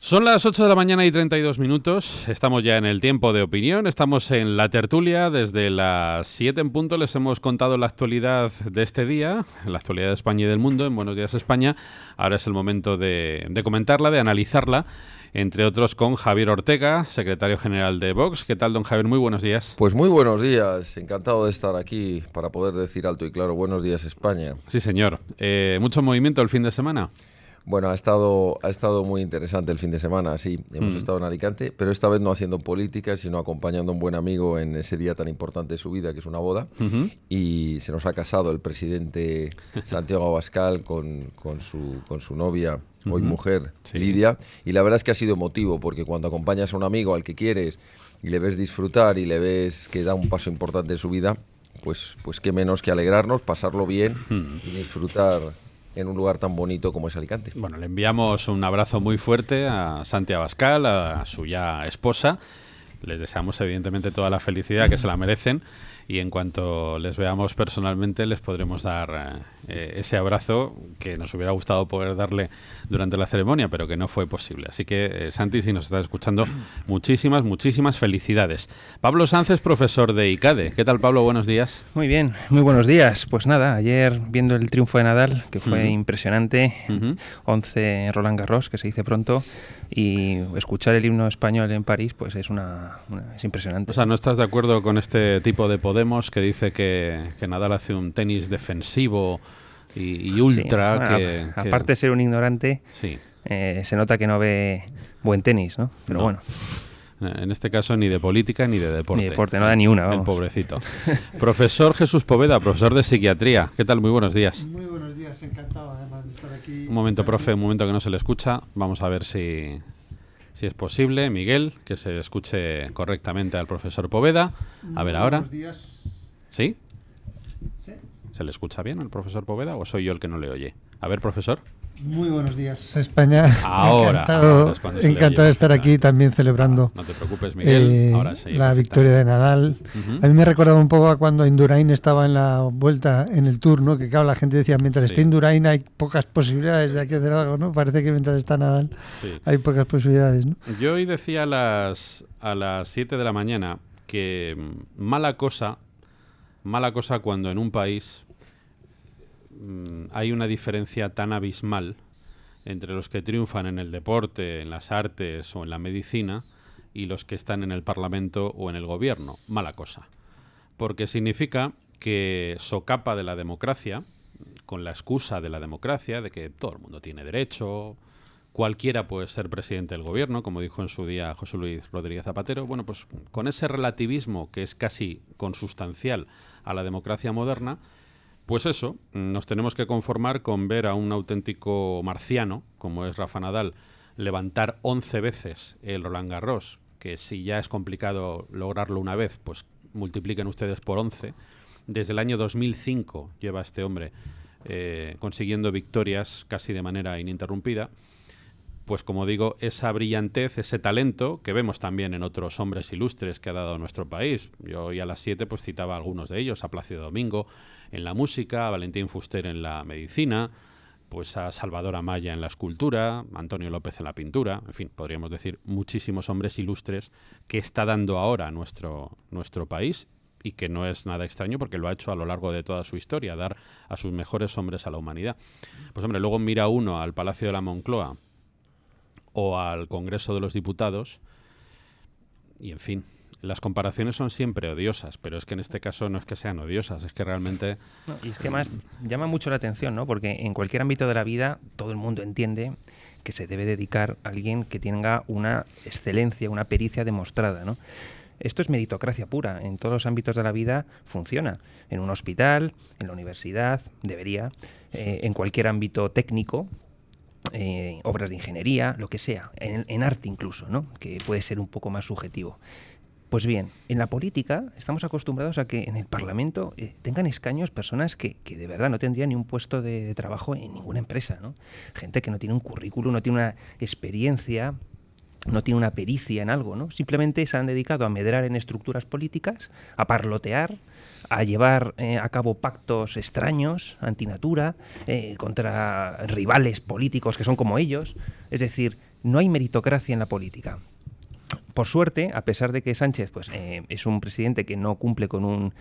Son las 8 de la mañana y 32 minutos, estamos ya en el tiempo de opinión, estamos en la tertulia, desde las 7 en punto les hemos contado la actualidad de este día, la actualidad de España y del mundo, en Buenos Días España. Ahora es el momento de comentarla, de analizarla, entre otros con Javier Ortega, secretario general de Vox. ¿Qué tal, don Javier? Muy buenos días. Pues muy buenos días, encantado de estar aquí para poder decir alto y claro, buenos días España. Sí, señor. ¿Mucho movimiento el fin de semana? Bueno, ha estado muy interesante el fin de semana, sí. Hemos estado en Alicante, pero esta vez no haciendo política, sino acompañando a un buen amigo en ese día tan importante de su vida, que es una boda. Y se nos ha casado el presidente Santiago Abascal con su novia, hoy mujer, Sí. Lidia. Y la verdad es que ha sido emotivo, porque cuando acompañas a un amigo al que quieres y le ves disfrutar y le ves que da un paso importante en su vida, pues qué menos que alegrarnos, pasarlo bien y disfrutar en un lugar tan bonito como es Alicante. Bueno, le enviamos un abrazo muy fuerte a Santi Abascal, a su ya esposa. Les deseamos evidentemente toda la felicidad que se la merecen, y en cuanto les veamos personalmente les podremos dar ese abrazo que nos hubiera gustado poder darle durante la ceremonia, pero que no fue posible. Así que, Santi, si nos estás escuchando, muchísimas felicidades. Pablo Sánchez, profesor de ICADE. ¿Qué tal, Pablo? Buenos días. Muy bien, muy buenos días. Pues nada, ayer viendo el triunfo de Nadal, que fue impresionante, 11 en Roland Garros, que se dice pronto, y escuchar el himno español en París, pues es impresionante. O sea, ¿no estás de acuerdo con este tipo de Podemos que dice que Nadal hace un tenis defensivo y ultra? Sí, bueno, aparte de ser un ignorante, sí. Se nota que no ve buen tenis, ¿no? Pero no. bueno. En este caso ni de política ni de deporte. Ni deporte, no da ni una, vamos. El pobrecito. Profesor Jesús Poveda, profesor de psiquiatría. ¿Qué tal? Muy buenos días. Muy buenos días, encantado además de estar aquí. Un momento, profe, un momento que no se le escucha. Vamos a ver si es posible. Miguel, que se escuche correctamente al profesor Poveda. A ver ahora. Buenos días. ¿Sí? ¿Sí? ¿Se le escucha bien al profesor Poveda o soy yo el que no le oye? A ver, profesor. Muy buenos días, España. Ahora es cuando se le Encantado oye. de estar aquí también celebrando No te preocupes, Miguel. Ahora sí. la victoria de Nadal. A mí me recordaba un poco a cuando Indurain estaba en la vuelta en el Tour, ¿no? Que claro, la gente decía, mientras esté Indurain hay pocas posibilidades de hacer algo, ¿no? Parece que mientras está Nadal hay pocas posibilidades, ¿no? Yo hoy decía a las 7 de la mañana que mala cosa cuando en un país hay una diferencia tan abismal entre los que triunfan en el deporte, en las artes o en la medicina y los que están en el Parlamento o en el gobierno. Mala cosa. Porque significa que socapa de la democracia, con la excusa de la democracia, de que todo el mundo tiene derecho, cualquiera puede ser presidente del gobierno, como dijo en su día José Luis Rodríguez Zapatero. Bueno, pues con ese relativismo que es casi consustancial a la democracia moderna, pues eso, nos tenemos que conformar con ver a un auténtico marciano, como es Rafa Nadal, levantar 11 veces el Roland Garros, que si ya es complicado lograrlo una vez, pues multipliquen ustedes por 11. Desde el año 2005 lleva este hombre consiguiendo victorias casi de manera ininterrumpida. Pues como digo, esa brillantez, ese talento que vemos también en otros hombres ilustres que ha dado nuestro país. Yo hoy a las 7 pues citaba a algunos de ellos, a Plácido Domingo en la música, a Valentín Fuster en la medicina, pues a Salvador Amaya en la escultura, a Antonio López en la pintura, en fin, podríamos decir muchísimos hombres ilustres que está dando ahora nuestro país, y que no es nada extraño porque lo ha hecho a lo largo de toda su historia, dar a sus mejores hombres a la humanidad. Pues hombre, luego mira uno al Palacio de la Moncloa o al Congreso de los Diputados y, en fin, las comparaciones son siempre odiosas, pero es que en este caso no es que sean odiosas, es que realmente... No, y es que más llama mucho la atención, ¿no? Porque en cualquier ámbito de la vida todo el mundo entiende que se debe dedicar a alguien que tenga una excelencia, una pericia demostrada, ¿no? Esto es meritocracia pura, en todos los ámbitos de la vida funciona. En un hospital, en la universidad, debería, en cualquier ámbito técnico, obras de ingeniería, lo que sea, en arte incluso, ¿no? Que puede ser un poco más subjetivo. Pues bien, en la política estamos acostumbrados a que en el Parlamento tengan escaños personas que de verdad no tendrían ni un puesto de trabajo en ninguna empresa, ¿no? Gente que no tiene un currículum, no tiene una experiencia, no tiene una pericia en algo, ¿no? Simplemente se han dedicado a medrar en estructuras políticas, a parlotear, a llevar a cabo pactos extraños, antinatura, contra rivales políticos que son como ellos. Es decir, no hay meritocracia en la política. Por suerte, a pesar de que Sánchez pues, es un presidente que no cumple con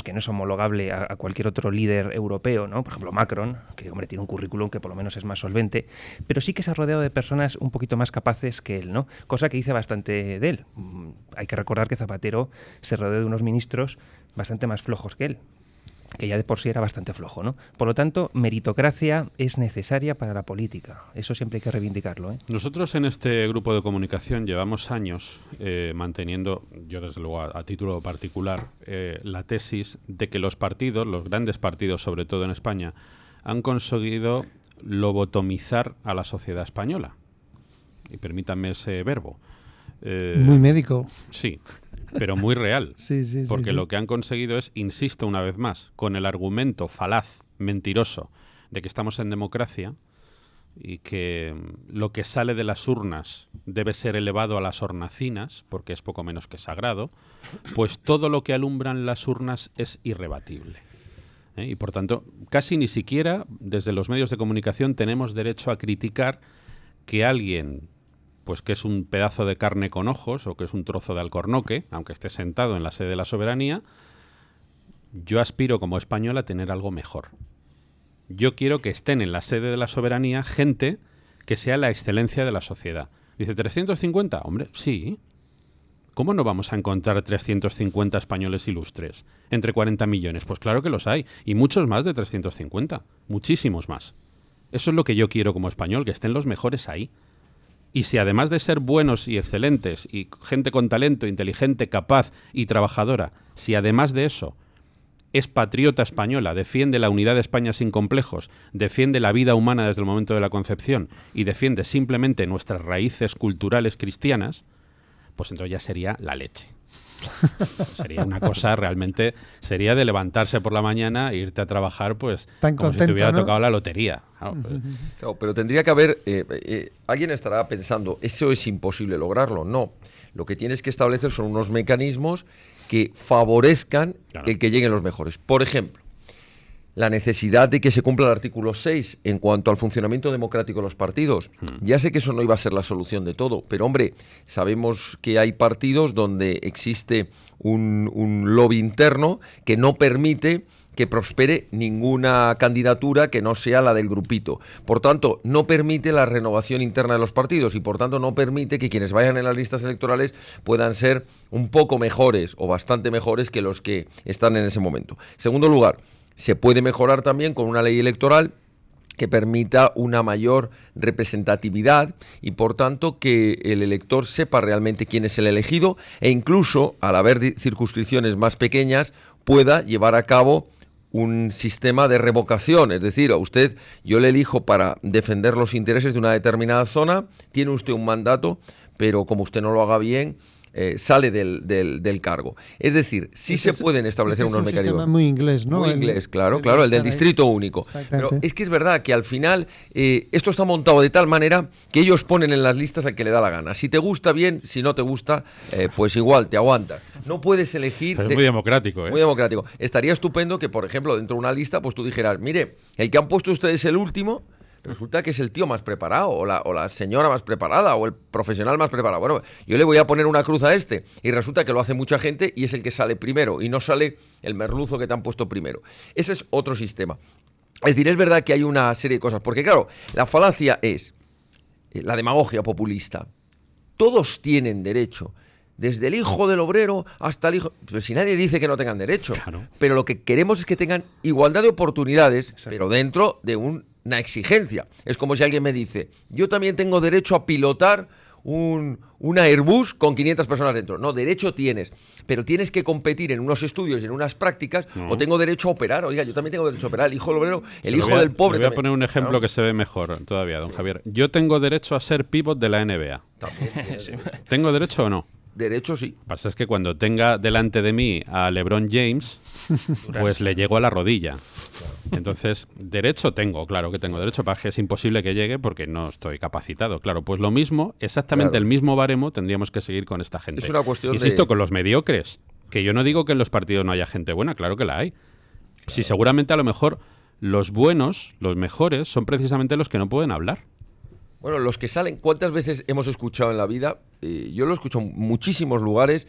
que no es homologable a cualquier otro líder europeo, ¿no? Por ejemplo, Macron, que hombre tiene un currículum que por lo menos es más solvente, pero sí que se ha rodeado de personas un poquito más capaces que él, ¿no? Cosa que dice bastante de él. Hay que recordar que Zapatero se rodeó de unos ministros bastante más flojos que él, que ya de por sí era bastante flojo, ¿no? Por lo tanto, meritocracia es necesaria para la política. Eso siempre hay que reivindicarlo, ¿eh? Nosotros en este grupo de comunicación llevamos años manteniendo, yo desde luego a título particular, la tesis de que los partidos, los grandes partidos, sobre todo en España, han conseguido lobotomizar a la sociedad española. Y permítanme ese verbo. Muy médico. Sí, pero muy real. Sí, porque sí. Lo que han conseguido es, insisto una vez más, con el argumento falaz, mentiroso, de que estamos en democracia y que lo que sale de las urnas debe ser elevado a las hornacinas, porque es poco menos que sagrado, pues todo lo que alumbran las urnas es irrebatible. Y por tanto, casi ni siquiera desde los medios de comunicación tenemos derecho a criticar que alguien, pues que es un pedazo de carne con ojos o que es un trozo de alcornoque, aunque esté sentado en la sede de la soberanía, yo aspiro como español a tener algo mejor. Yo quiero que estén en la sede de la soberanía gente que sea la excelencia de la sociedad. Dice, ¿350? Hombre, sí. ¿Cómo no vamos a encontrar 350 españoles ilustres entre 40 millones? Pues claro que los hay, y muchos más de 350, muchísimos más. Eso es lo que yo quiero como español, que estén los mejores ahí. Y si además de ser buenos y excelentes, y gente con talento, inteligente, capaz y trabajadora, si además de eso es patriota española, defiende la unidad de España sin complejos, defiende la vida humana desde el momento de la concepción y defiende simplemente nuestras raíces culturales cristianas, pues entonces ya sería la leche. Sería una cosa realmente, sería de levantarse por la mañana e irte a trabajar pues tan como contento, si te hubiera ¿no? tocado la lotería. Claro, pero tendría que haber, alguien estará pensando, ¿eso es imposible lograrlo? No, lo que tienes que establecer son unos mecanismos que favorezcan el que lleguen los mejores. Por ejemplo, la necesidad de que se cumpla el artículo 6 en cuanto al funcionamiento democrático de los partidos. Ya sé que eso no iba a ser la solución de todo, pero hombre, sabemos que hay partidos donde existe un lobby interno que no permite que prospere ninguna candidatura que no sea la del grupito. Por tanto, no permite la renovación interna de los partidos y por tanto no permite que quienes vayan en las listas electorales puedan ser un poco mejores o bastante mejores que los que están en ese momento. En segundo lugar, se puede mejorar también con una ley electoral que permita una mayor representatividad y por tanto que el elector sepa realmente quién es el elegido e incluso al haber circunscripciones más pequeñas pueda llevar a cabo un sistema de revocación, es decir, a usted yo le elijo para defender los intereses de una determinada zona, tiene usted un mandato, pero como usted no lo haga bien, sale del cargo. Es decir, sí se pueden establecer unos mecanismos. Es un sistema muy inglés, ¿no? Muy inglés, claro, el del distrito único. Pero es que es verdad que al final esto está montado de tal manera que ellos ponen en las listas al que le da la gana. Si te gusta bien, si no te gusta, pues igual, te aguantas. No puedes elegir... Pero es muy democrático, ¿eh? Muy democrático. Estaría estupendo que, por ejemplo, dentro de una lista, pues tú dijeras, mire, el que han puesto ustedes el último... Resulta que es el tío más preparado, o la señora más preparada, o el profesional más preparado. Bueno, yo le voy a poner una cruz a este, y resulta que lo hace mucha gente y es el que sale primero, y no sale el merluzo que te han puesto primero. Ese es otro sistema. Es decir, es verdad que hay una serie de cosas, porque claro, la falacia es la demagogia populista. Todos tienen derecho, desde el hijo del obrero hasta el hijo... Pero si nadie dice que no tengan derecho. Claro. Pero lo que queremos es que tengan igualdad de oportunidades, exacto, pero dentro de una exigencia. Es como si alguien me dice, yo también tengo derecho a pilotar una Airbus con 500 personas dentro. No, derecho tienes, pero tienes que competir en unos estudios y en unas prácticas, o tengo derecho a operar. Oiga, yo también tengo derecho a operar. El hijo del obrero, el hijo del pobre. Le voy a poner un ejemplo que se ve mejor todavía, don Javier. Yo tengo derecho a ser pivot de la NBA. También. ¿Tengo derecho o no? Derecho sí. Lo que pasa es que cuando tenga delante de mí a LeBron James, pues le llego a la rodilla. Entonces, derecho tengo, claro que tengo derecho, para que es imposible que llegue porque no estoy capacitado. Claro, pues lo mismo, exactamente el mismo baremo tendríamos que seguir con esta gente. Es una cuestión Insisto, con los mediocres, que yo no digo que en los partidos no haya gente buena, claro que la hay. Sí, seguramente a lo mejor los buenos, los mejores, son precisamente los que no pueden hablar. Bueno, los que salen, ¿cuántas veces hemos escuchado en la vida? Yo lo he escuchado en muchísimos lugares,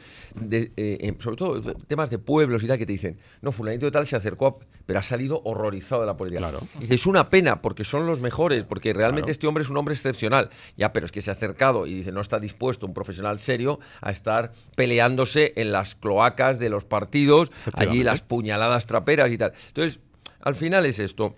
sobre todo temas de pueblos y tal, que te dicen, no, fulanito de tal se acercó, pero ha salido horrorizado de la política. Claro. Y dices, es una pena, porque son los mejores, porque realmente Claro. este hombre es un hombre excepcional. Ya, pero es que se ha acercado y dice, no está dispuesto un profesional serio a estar peleándose en las cloacas de los partidos, allí las puñaladas traperas y tal. Entonces, al final es esto.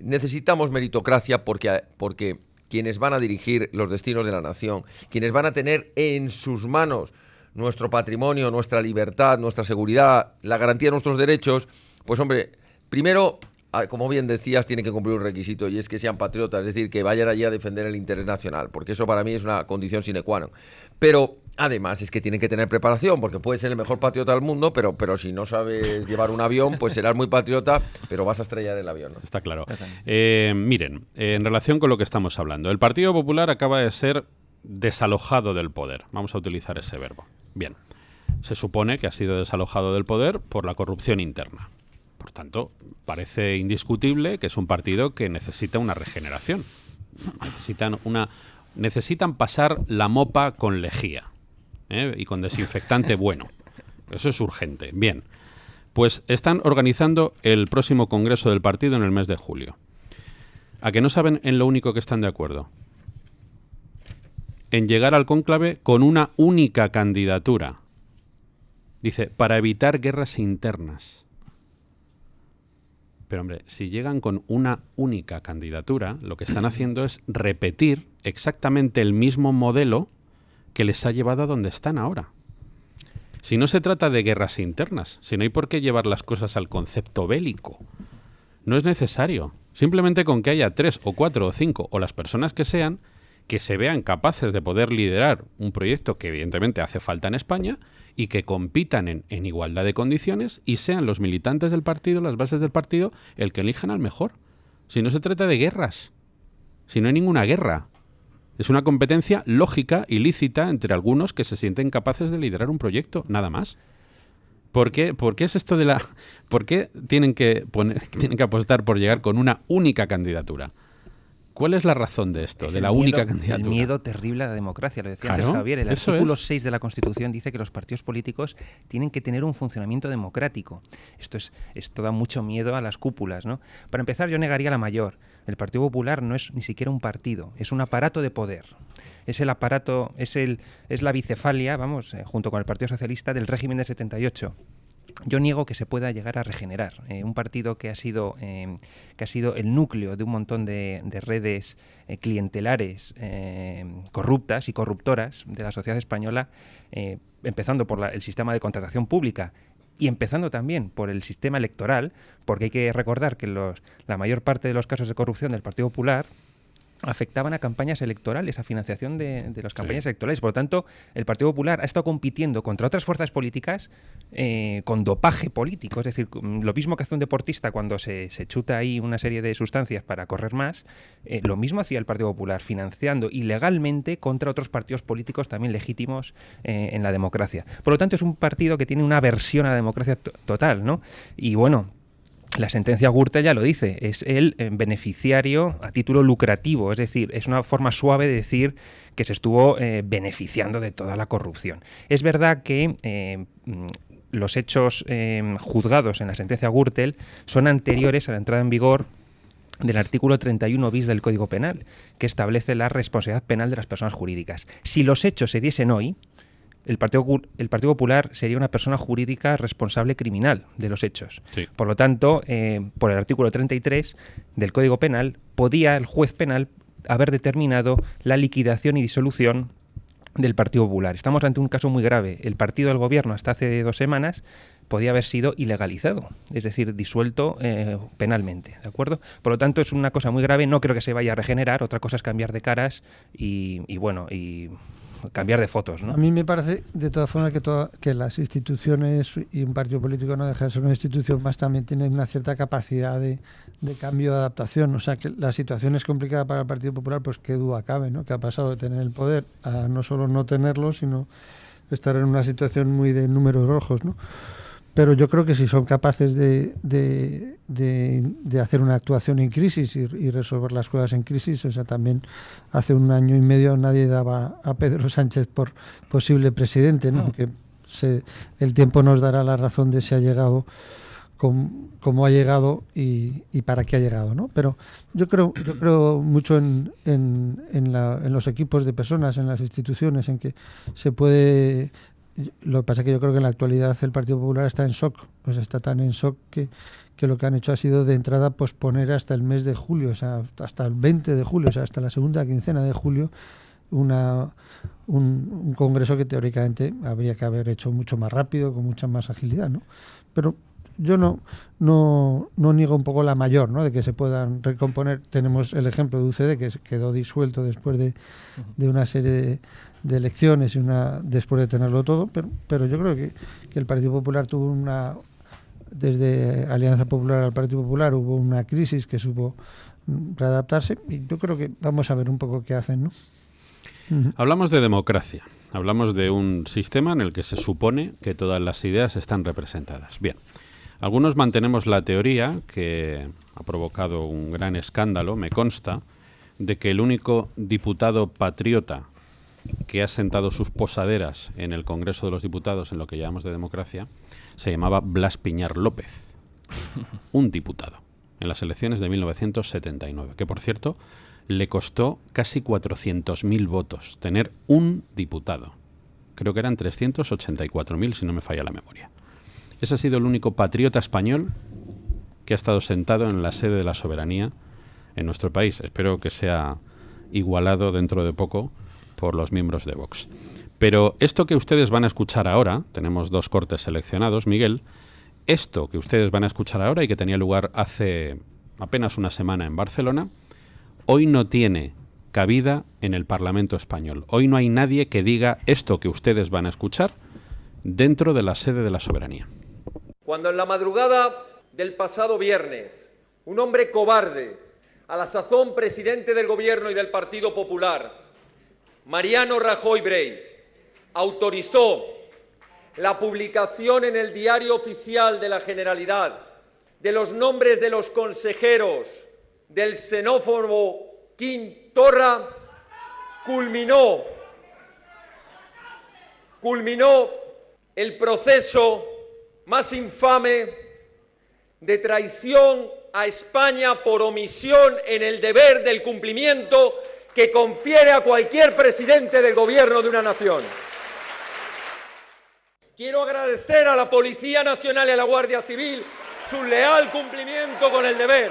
Necesitamos meritocracia porque quienes van a dirigir los destinos de la nación, quienes van a tener en sus manos nuestro patrimonio, nuestra libertad, nuestra seguridad, la garantía de nuestros derechos, pues hombre, primero, como bien decías, tienen que cumplir un requisito y es que sean patriotas, es decir, que vayan allí a defender el interés nacional, porque eso para mí es una condición sine qua non. Pero además es que tienen que tener preparación, porque puedes ser el mejor patriota del mundo, pero si no sabes llevar un avión, pues serás muy patriota, pero vas a estrellar el avión, ¿no? Está claro. Miren, en relación con lo que estamos hablando, el Partido Popular acaba de ser desalojado del poder. Vamos a utilizar ese verbo. Bien, se supone que ha sido desalojado del poder por la corrupción interna. Por tanto, parece indiscutible que es un partido que necesita una regeneración. Necesitan pasar la mopa con lejía, y con desinfectante bueno. Eso es urgente. Bien, pues están organizando el próximo congreso del partido en el mes de julio. ¿A que no saben en lo único que están de acuerdo? En llegar al cónclave con una única candidatura. Dice, para evitar guerras internas. Pero hombre, si llegan con una única candidatura, lo que están haciendo es repetir exactamente el mismo modelo que les ha llevado a donde están ahora. Si no se trata de guerras internas, si no hay por qué llevar las cosas al concepto bélico. No es necesario. Simplemente con que haya 3 o 4 o 5 o las personas que sean, que se vean capaces de poder liderar un proyecto que evidentemente hace falta en España y que compitan en igualdad de condiciones y sean los militantes del partido, las bases del partido, el que elijan al mejor. Si no se trata de guerras, si no hay ninguna guerra. Es una competencia lógica y lícita entre algunos que se sienten capaces de liderar un proyecto, nada más. ¿Por qué es esto de la... ¿Por qué tienen que apostar por llegar con una única candidatura? ¿Cuál es la razón de esto, de la única candidatura? El miedo terrible a la democracia, lo decía Claro, antes Javier. El eso artículo es. 6 de la Constitución dice que los partidos políticos tienen que tener un funcionamiento democrático. Esto da mucho miedo a las cúpulas, ¿no? Para empezar, yo negaría la mayor. El Partido Popular no es ni siquiera un partido, es un aparato de poder. Es el aparato, es la bicefalia, junto con el Partido Socialista, del régimen de 78. Yo niego que se pueda llegar a regenerar un partido que ha sido el núcleo de un montón de redes clientelares corruptas y corruptoras de la sociedad española, empezando por el sistema de contratación pública y empezando también por el sistema electoral, porque hay que recordar que la mayor parte de los casos de corrupción del Partido Popular afectaban a campañas electorales, a financiación de las campañas electorales. Por lo tanto, el Partido Popular ha estado compitiendo contra otras fuerzas políticas con dopaje político. Es decir, lo mismo que hace un deportista cuando se chuta ahí una serie de sustancias para correr más, lo mismo hacía el Partido Popular, financiando ilegalmente contra otros partidos políticos también legítimos en la democracia. Por lo tanto, es un partido que tiene una aversión a la democracia total, ¿no? Y bueno, la sentencia Gürtel ya lo dice, es el beneficiario a título lucrativo, es decir, es una forma suave de decir que se estuvo beneficiando de toda la corrupción. Es verdad que los hechos juzgados en la sentencia Gürtel son anteriores a la entrada en vigor del artículo 31 bis del Código Penal, que establece la responsabilidad penal de las personas jurídicas. Si los hechos se diesen hoy, el Partido Popular sería una persona jurídica responsable criminal de los hechos. Sí. Por lo tanto, por el artículo 33 del Código Penal, podía el juez penal haber determinado la liquidación y disolución del Partido Popular. Estamos ante un caso muy grave. El partido del gobierno, hasta hace 2 semanas, podía haber sido ilegalizado, es decir, disuelto penalmente, ¿de acuerdo? Por lo tanto, es una cosa muy grave. No creo que se vaya a regenerar. Otra cosa es cambiar de caras y cambiar de fotos, ¿no? A mí me parece, de todas formas, que las instituciones y un partido político no deja de ser una institución más, también tiene una cierta capacidad de cambio, de adaptación. O sea, que la situación es complicada para el Partido Popular, pues qué duda cabe, ¿no? Que ha pasado de tener el poder a no solo no tenerlo, sino estar en una situación muy de números rojos, ¿no? pero yo creo que si son capaces de hacer una actuación en crisis y resolver las cosas en crisis, o sea, también hace 1 año y medio nadie daba a Pedro Sánchez por posible presidente, ¿no? Que el tiempo nos dará la razón de si ha llegado como ha llegado y para qué ha llegado, ¿no? Pero yo creo mucho en los equipos de personas, en las instituciones, en que se puede. Lo que pasa es que yo creo que en la actualidad el Partido Popular está en shock, pues está tan en shock que lo que han hecho ha sido de entrada posponer hasta el mes de julio, o sea, hasta el 20 de julio, o sea, hasta la segunda quincena de julio, un congreso que teóricamente habría que haber hecho mucho más rápido, con mucha más agilidad, ¿no? Pero yo no niego un poco la mayor, ¿no? De que se puedan recomponer. Tenemos el ejemplo de UCD, que quedó disuelto después de una serie de elecciones después de tenerlo todo, pero yo creo que el Partido Popular tuvo desde Alianza Popular al Partido Popular hubo una crisis que supo readaptarse, y yo creo que vamos a ver un poco qué hacen, ¿no? Hablamos de democracia, hablamos de un sistema en el que se supone que todas las ideas están representadas. Bien, algunos mantenemos la teoría, que ha provocado un gran escándalo, me consta, de que el único diputado patriota que ha sentado sus posaderas en el Congreso de los Diputados, en lo que llamamos de democracia, se llamaba Blas Piñar López. Un diputado, en las elecciones de 1979, que por cierto le costó casi 400.000 votos tener un diputado. Creo que eran 384.000, si no me falla la memoria. Ese ha sido el único patriota español que ha estado sentado en la sede de la soberanía en nuestro país. Espero que sea igualado dentro de poco por los miembros de Vox. Pero esto que ustedes van a escuchar ahora, tenemos 2 cortes seleccionados, Miguel, esto que ustedes van a escuchar ahora y que tenía lugar hace apenas una semana en Barcelona, hoy no tiene cabida en el Parlamento español. Hoy no hay nadie que diga esto que ustedes van a escuchar dentro de la sede de la soberanía. Cuando en la madrugada del pasado viernes, un hombre cobarde, a la sazón presidente del Gobierno y del Partido Popular, Mariano Rajoy Brey, autorizó la publicación en el Diario Oficial de la Generalidad de los nombres de los consejeros del xenófobo Quim Torra, culminó el proceso más infame de traición a España por omisión en el deber del cumplimiento que confiere a cualquier presidente del gobierno de una nación. Quiero agradecer a la Policía Nacional y a la Guardia Civil su leal cumplimiento con el deber.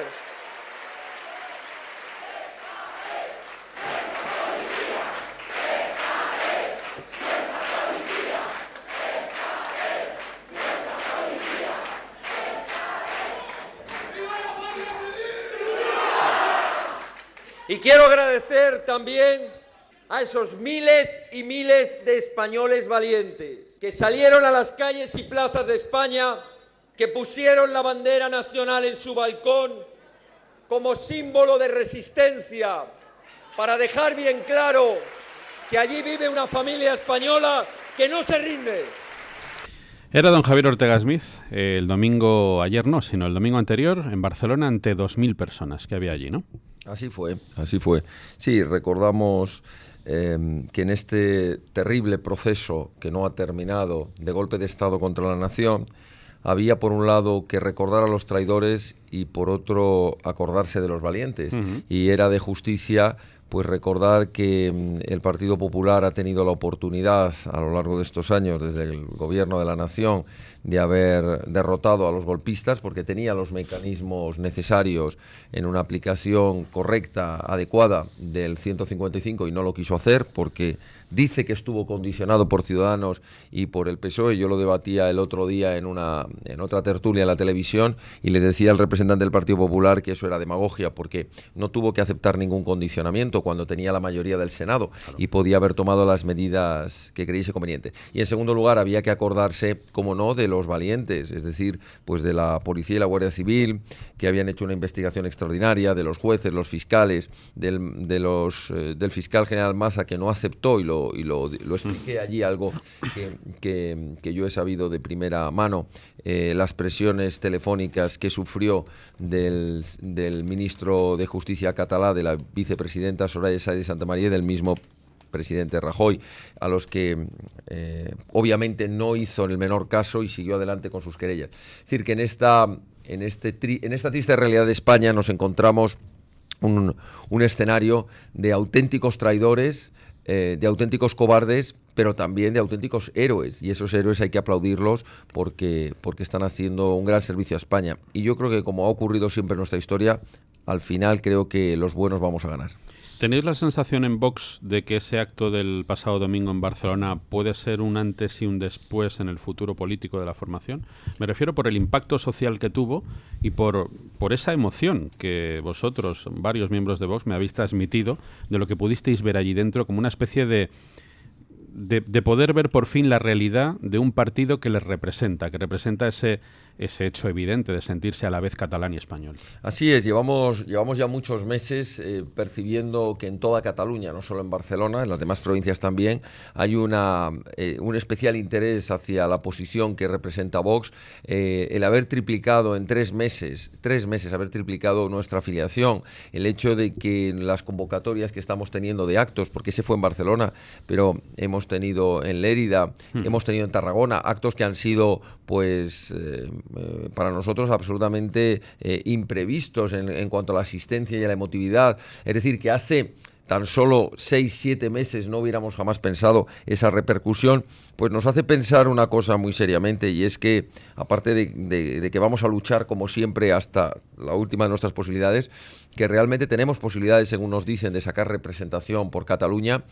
Y quiero agradecer también a esos miles y miles de españoles valientes que salieron a las calles y plazas de España, que pusieron la bandera nacional en su balcón como símbolo de resistencia, para dejar bien claro que allí vive una familia española que no se rinde. Era don Javier Ortega Smith el domingo, ayer no, sino el domingo anterior, en Barcelona, ante 2.000 personas que había allí, ¿no? Así fue. Sí, recordamos que en este terrible proceso que no ha terminado de golpe de Estado contra la nación, había por un lado que recordar a los traidores y por otro acordarse de los valientes. Y era de justicia pues recordar que el Partido Popular ha tenido la oportunidad a lo largo de estos años, desde el gobierno de la nación, de haber derrotado a los golpistas, porque tenía los mecanismos necesarios en una aplicación correcta, adecuada del 155, y no lo quiso hacer porque dice que estuvo condicionado por Ciudadanos y por el PSOE. Yo lo debatía el otro día en otra tertulia en la televisión y le decía al representante del Partido Popular que eso era demagogia, porque no tuvo que aceptar ningún condicionamiento, voto cuando tenía la mayoría del Senado y podía haber tomado las medidas que creyese conveniente. Y en segundo lugar, había que acordarse, como no, de los valientes, es decir, pues de la policía y la Guardia Civil, que habían hecho una investigación extraordinaria, de los jueces, los fiscales, del fiscal general Maza, que no aceptó, y lo expliqué allí, algo que yo he sabido de primera mano, las presiones telefónicas que sufrió del ministro de Justicia catalá, de la vicepresidenta Soraya Sáenz de Santamaría y del mismo presidente Rajoy, a los que obviamente no hizo en el menor caso y siguió adelante con sus querellas. Es decir, que en esta triste realidad de España nos encontramos un escenario de auténticos traidores, de auténticos cobardes, pero también de auténticos héroes, y esos héroes hay que aplaudirlos porque están haciendo un gran servicio a España. Y yo creo que, como ha ocurrido siempre en nuestra historia, al final creo que los buenos vamos a ganar. ¿Tenéis la sensación en Vox de que ese acto del pasado domingo en Barcelona puede ser un antes y un después en el futuro político de la formación? Me refiero por el impacto social que tuvo y por esa emoción que vosotros, varios miembros de Vox, me habéis transmitido de lo que pudisteis ver allí dentro, como una especie de poder ver por fin la realidad de un partido que les representa, que representa ese hecho evidente de sentirse a la vez catalán y español. Así es, llevamos ya muchos meses percibiendo que en toda Cataluña, no solo en Barcelona, en las demás provincias también, hay un especial interés hacia la posición que representa Vox, el haber triplicado en 3 meses, haber triplicado nuestra afiliación, el hecho de que en las convocatorias que estamos teniendo de actos, porque ese fue en Barcelona, pero hemos tenido en Lérida, hemos tenido en Tarragona, actos que han sido, pues, para nosotros absolutamente imprevistos en cuanto a la asistencia y a la emotividad. Es decir, que hace tan solo 6-7 meses no hubiéramos jamás pensado esa repercusión, pues nos hace pensar una cosa muy seriamente, y es que, aparte de que vamos a luchar como siempre hasta la última de nuestras posibilidades, que realmente tenemos posibilidades, según nos dicen, de sacar representación por Cataluña,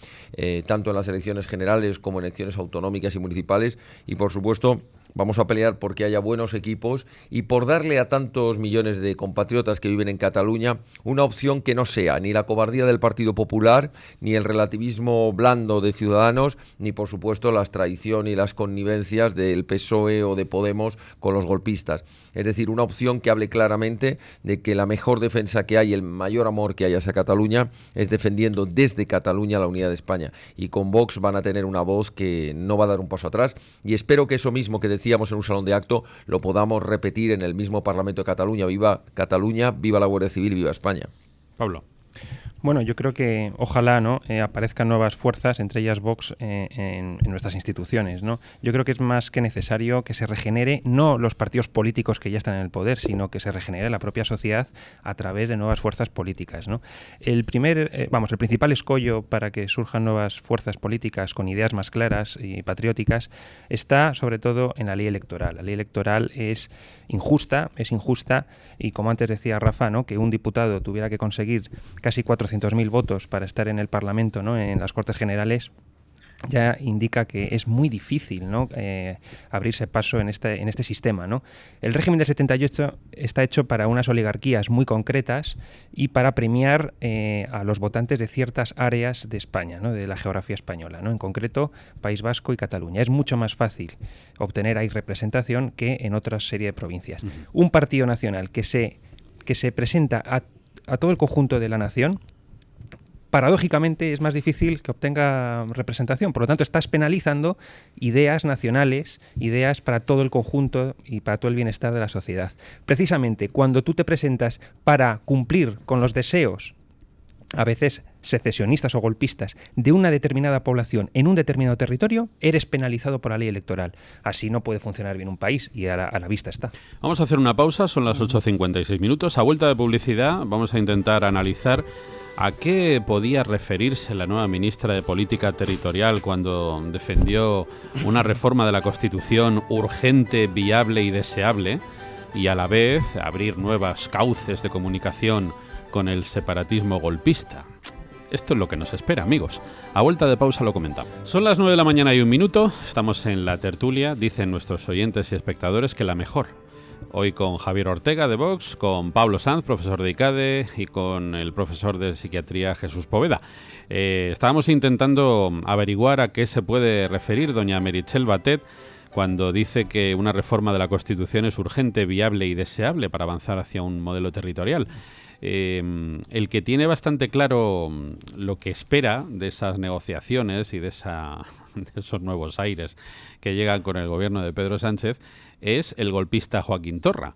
tanto en las elecciones generales como en elecciones autonómicas y municipales, y por supuesto vamos a pelear porque haya buenos equipos y por darle a tantos millones de compatriotas que viven en Cataluña una opción que no sea ni la cobardía del Partido Popular, ni el relativismo blando de Ciudadanos, ni por supuesto las traiciones y las connivencias del PSOE o de Podemos con los golpistas. Es decir, una opción que hable claramente de que la mejor defensa que hay, el mayor amor que hay hacia Cataluña, es defendiendo desde Cataluña la unidad de España. Y con Vox van a tener una voz que no va a dar un paso atrás, y espero que eso mismo que decíamos en un salón de acto lo podamos repetir en el mismo Parlamento de Cataluña. Viva Cataluña, viva la Guardia Civil, viva España. Pablo. Bueno, yo creo que ojalá aparezcan nuevas fuerzas, entre ellas Vox, en nuestras instituciones, ¿no? Yo creo que es más que necesario que se regenere no los partidos políticos que ya están en el poder, sino que se regenere la propia sociedad a través de nuevas fuerzas políticas, ¿no? El principal escollo para que surjan nuevas fuerzas políticas con ideas más claras y patrióticas está sobre todo en la ley electoral. La ley electoral es injusta y, como antes decía Rafa, ¿no?, que un diputado tuviera que conseguir casi 400.000 votos para estar en el Parlamento, ¿no?, en las Cortes Generales, ya indica que es muy difícil, ¿no?, abrirse paso en este sistema, ¿no? El régimen del 78 está hecho para unas oligarquías muy concretas y para premiar a los votantes de ciertas áreas de España, ¿no?, de la geografía española, ¿no?, en concreto País Vasco y Cataluña. Es mucho más fácil obtener ahí representación que en otra serie de provincias. Un partido nacional que se presenta a todo el conjunto de la nación, paradójicamente es más difícil que obtenga representación. Por lo tanto, estás penalizando ideas nacionales, ideas para todo el conjunto y para todo el bienestar de la sociedad. Precisamente cuando tú te presentas para cumplir con los deseos, a veces secesionistas o golpistas, de una determinada población en un determinado territorio, eres penalizado por la ley electoral. Así no puede funcionar bien un país, y a la vista está. Vamos a hacer una pausa, son las 8:56 minutos. A vuelta de publicidad vamos a intentar analizar ¿a qué podía referirse la nueva ministra de Política Territorial cuando defendió una reforma de la Constitución urgente, viable y deseable, y a la vez abrir nuevos cauces de comunicación con el separatismo golpista? Esto es lo que nos espera, amigos. A vuelta de pausa lo comentamos. Son las 9:01 y 1 minuto, estamos en la tertulia. Dicen nuestros oyentes y espectadores que la mejor Hoy con Javier Ortega de Vox, con Pablo Sanz, profesor de ICADE, y con el profesor de psiquiatría Jesús Poveda. Estábamos intentando averiguar a qué se puede referir doña Meritxell Batet cuando dice que una reforma de la Constitución es urgente, viable y deseable para avanzar hacia un modelo territorial. El que tiene bastante claro lo que espera de esas negociaciones y de esos nuevos aires que llegan con el gobierno de Pedro Sánchez es el golpista Joaquín Torra,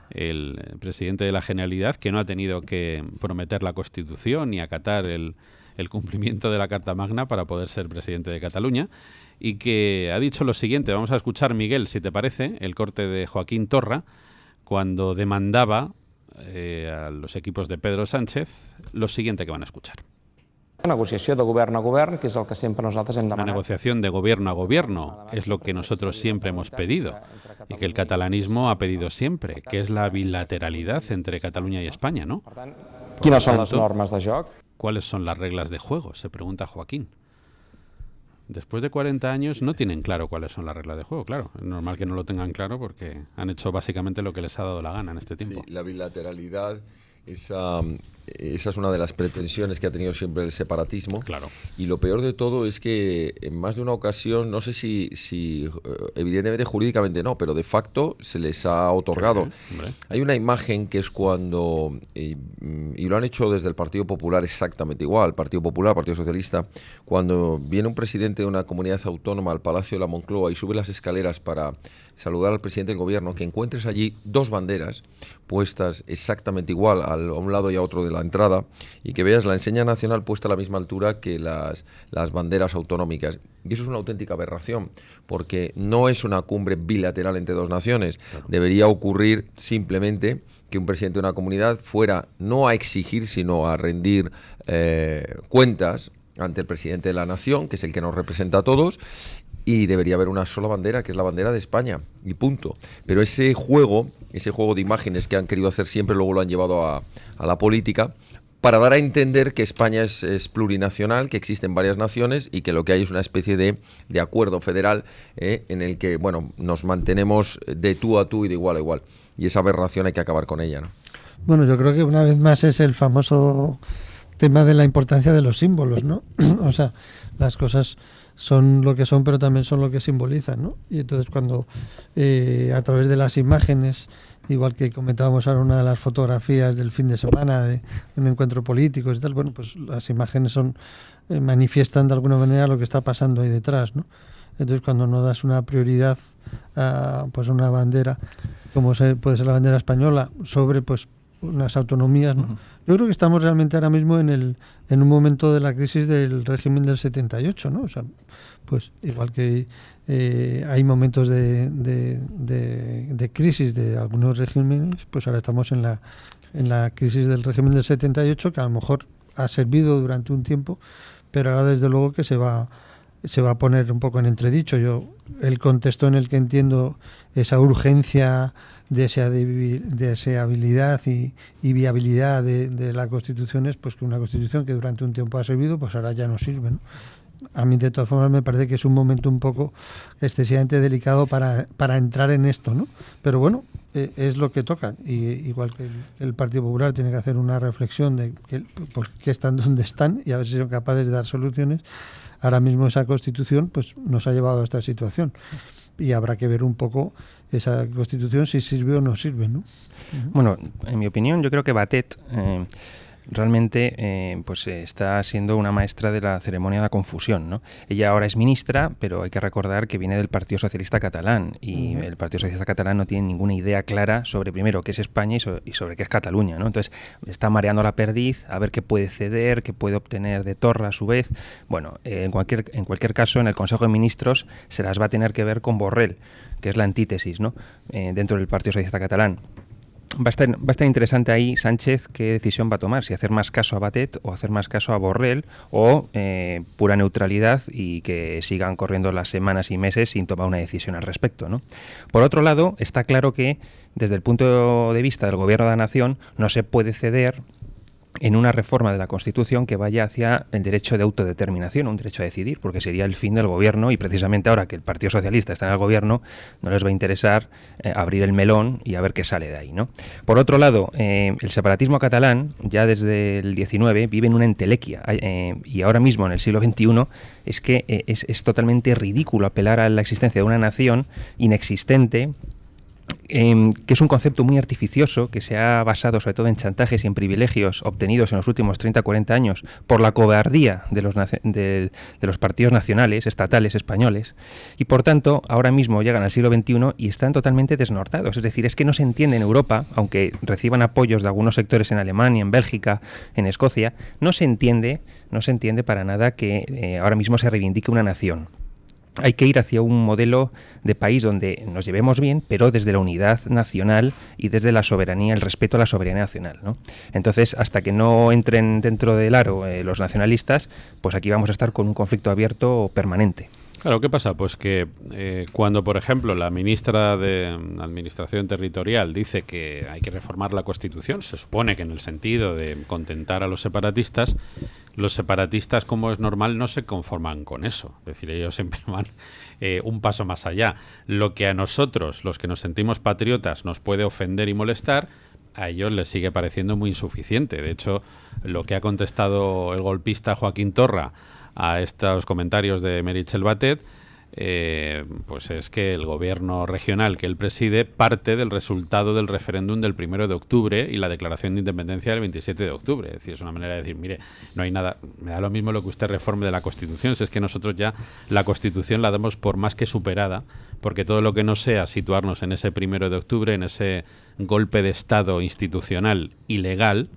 el presidente de la Generalidad, que no ha tenido que prometer la Constitución ni acatar el cumplimiento de la Carta Magna para poder ser presidente de Cataluña, y que ha dicho lo siguiente. Vamos a escuchar, Miguel, si te parece, el corte de Joaquín Torra cuando demandaba a los equipos de Pedro Sánchez lo siguiente que van a escuchar. Negociació de govern a govern, que és el que sempre nosaltres hem demanat. Una negociación de gobierno a gobierno es lo que nosotros siempre hemos pedido y que el catalanismo ha pedido siempre, que es la bilateralidad entre Cataluña y España, ¿no? Quines són les normes de joc? ¿Cuáles son las reglas de juego?, se pregunta Joaquín. Después de 40 años no tienen claro cuáles son las reglas de juego, claro. Es normal que no lo tengan claro porque han hecho básicamente lo que les ha dado la gana en este tiempo. Sí, la bilateralidad, esa es una de las pretensiones que ha tenido siempre el separatismo. Claro. Y lo peor de todo es que en más de una ocasión, no sé si evidentemente jurídicamente no, pero de facto se les ha otorgado. Sí, hay una imagen que es cuando, y lo han hecho desde el Partido Popular exactamente igual, Partido Popular, Partido Socialista, cuando viene un presidente de una comunidad autónoma al Palacio de la Moncloa y sube las escaleras para saludar al presidente del gobierno, que encuentres allí dos banderas puestas exactamente igual a un lado y a otro de la entrada, y que veas la enseña nacional puesta a la misma altura que las banderas autonómicas. Y eso es una auténtica aberración, porque no es una cumbre bilateral entre dos naciones. Claro. Debería ocurrir simplemente que un presidente de una comunidad fuera no a exigir, sino a rendir cuentas ante el presidente de la nación, que es el que nos representa a todos, y debería haber una sola bandera, que es la bandera de España, y punto. Pero ese juego de imágenes que han querido hacer siempre, luego lo han llevado a la política, para dar a entender que España es plurinacional, que existen varias naciones y que lo que hay es una especie de acuerdo federal en el que, bueno, nos mantenemos de tú a tú y de igual a igual. Y esa aberración hay que acabar con ella, ¿no? Bueno, yo creo que una vez más es el famoso tema de la importancia de los símbolos, ¿no? O sea, las cosas son lo que son, pero también son lo que simbolizan, ¿no? Y entonces cuando a través de las imágenes, igual que comentábamos ahora una de las fotografías del fin de semana de un encuentro político y tal, bueno, pues las imágenes manifiestan de alguna manera lo que está pasando ahí detrás, ¿no? Entonces cuando no das una prioridad a pues una bandera, como puede ser la bandera española, sobre pues unas autonomías, ¿no? Yo creo que estamos realmente ahora mismo en un momento de la crisis del régimen del 78, ¿no? O sea, pues igual que hay momentos de crisis de algunos regímenes, pues ahora estamos en la crisis del régimen del 78, que a lo mejor ha servido durante un tiempo, pero ahora desde luego que se va a poner un poco en entredicho. El contexto en el que entiendo esa urgencia, deseabilidad y viabilidad de la Constitución es pues que una Constitución que durante un tiempo ha servido, pues ahora ya no sirve, ¿no? A mí de todas formas me parece que es un momento un poco excesivamente delicado para entrar en esto, ¿no? Pero bueno, es lo que toca. Y igual que el Partido Popular tiene que hacer una reflexión de por qué están donde están y a ver si son capaces de dar soluciones. Ahora mismo esa Constitución pues nos ha llevado a esta situación y habrá que ver un poco esa Constitución si sirve o no sirve, ¿no? Bueno, en mi opinión, yo creo que Batet realmente pues está siendo una maestra de la ceremonia de la confusión, ¿no? Ella ahora es ministra, pero hay que recordar que viene del Partido Socialista Catalán y el Partido Socialista Catalán no tiene ninguna idea clara sobre, primero, qué es España y sobre qué es Cataluña, ¿no? Entonces está mareando la perdiz a ver qué puede ceder, qué puede obtener de Torra a su vez. Bueno, en cualquier caso, en el Consejo de Ministros se las va a tener que ver con Borrell, que es la antítesis, ¿no? Dentro del Partido Socialista Catalán. Va a estar interesante ahí Sánchez qué decisión va a tomar, si hacer más caso a Batet o hacer más caso a Borrell o pura neutralidad y que sigan corriendo las semanas y meses sin tomar una decisión al respecto, ¿no? Por otro lado, está claro que desde el punto de vista del Gobierno de la Nación no se puede ceder en una reforma de la Constitución que vaya hacia el derecho de autodeterminación, un derecho a decidir, porque sería el fin del gobierno, y precisamente ahora que el Partido Socialista está en el gobierno, no les va a interesar abrir el melón y a ver qué sale de ahí, ¿no? Por otro lado, el separatismo catalán, ya desde el 19, vive en una entelequia, y ahora mismo, en el siglo XXI, es que es totalmente ridículo apelar a la existencia de una nación inexistente, que es un concepto muy artificioso, que se ha basado sobre todo en chantajes y en privilegios obtenidos en los últimos 30-40 años por la cobardía de los partidos nacionales, estatales españoles, y por tanto ahora mismo llegan al siglo XXI y están totalmente desnortados. Es decir, es que no se entiende en Europa, aunque reciban apoyos de algunos sectores en Alemania, en Bélgica, en Escocia, no se entiende para nada que ahora mismo se reivindique una nación. Hay que ir hacia un modelo de país donde nos llevemos bien, pero desde la unidad nacional y desde la soberanía, el respeto a la soberanía nacional, ¿no? Entonces, hasta que no entren dentro del aro los nacionalistas, pues aquí vamos a estar con un conflicto abierto permanente. Claro, ¿qué pasa? Pues que cuando, por ejemplo, la ministra de Administración Territorial dice que hay que reformar la Constitución, se supone que en el sentido de contentar a los separatistas, como es normal, no se conforman con eso. Es decir, ellos siempre van un paso más allá. Lo que a nosotros, los que nos sentimos patriotas, nos puede ofender y molestar, a ellos les sigue pareciendo muy insuficiente. De hecho, lo que ha contestado el golpista Joaquín Torra a estos comentarios de Meritxell Batet, pues es que el gobierno regional que él preside parte del resultado del referéndum del 1 de octubre y la declaración de independencia del 27 de octubre. Es decir, es una manera de decir, mire, no hay nada, me da lo mismo lo que usted reforme de la Constitución, si es que nosotros ya la Constitución la damos por más que superada, porque todo lo que no sea situarnos en ese 1 de octubre, en ese golpe de Estado institucional ilegal,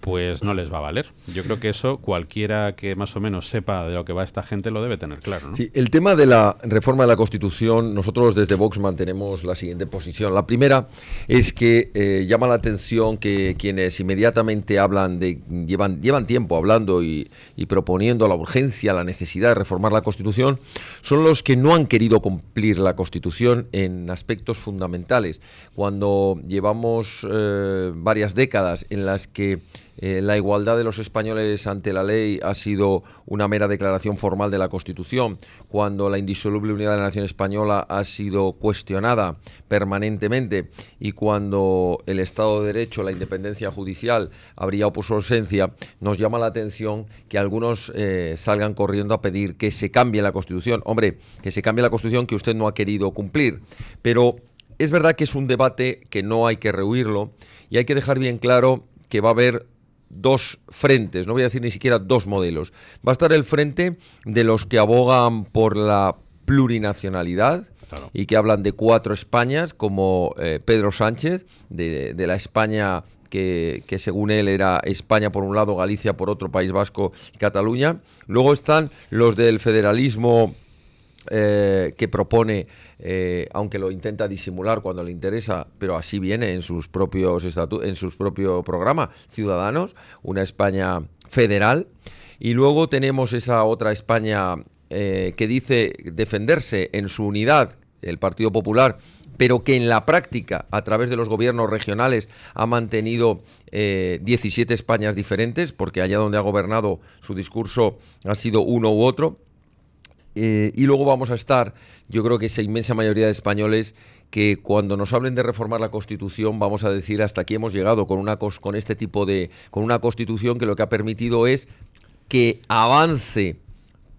pues no les va a valer. Yo creo que eso cualquiera que más o menos sepa de lo que va esta gente lo debe tener claro, ¿no? Sí, el tema de la reforma de la Constitución, nosotros desde Vox mantenemos la siguiente posición. La primera es que llama la atención que quienes inmediatamente hablan llevan tiempo hablando y proponiendo la urgencia, la necesidad de reformar la Constitución, son los que no han querido cumplir la Constitución en aspectos fundamentales. Cuando llevamos varias décadas en las que la igualdad de los españoles ante la ley ha sido una mera declaración formal de la Constitución, cuando la indisoluble unidad de la nación española ha sido cuestionada permanentemente y cuando el Estado de Derecho, la independencia judicial habría opuesto ausencia, nos llama la atención que algunos salgan corriendo a pedir que se cambie la Constitución. Hombre, que se cambie la Constitución que usted no ha querido cumplir, pero es verdad que es un debate que no hay que rehuirlo y hay que dejar bien claro que va a haber dos frentes, no voy a decir ni siquiera dos modelos. Va a estar el frente de los que abogan por la plurinacionalidad, claro, y que hablan de 4 Españas, como Pedro Sánchez, de la España que según él era España por un lado, Galicia por otro, País Vasco y Cataluña. Luego están los del federalismo que propone, aunque lo intenta disimular cuando le interesa, pero así viene en sus propios en su propio programa, Ciudadanos, una España federal. Y luego tenemos esa otra España que dice defenderse en su unidad, el Partido Popular, pero que en la práctica, a través de los gobiernos regionales, ha mantenido 17 Españas diferentes, porque allá donde ha gobernado su discurso ha sido uno u otro. Y luego vamos a estar, yo creo que esa inmensa mayoría de españoles que cuando nos hablen de reformar la Constitución vamos a decir hasta aquí hemos llegado con una Constitución que lo que ha permitido es que avance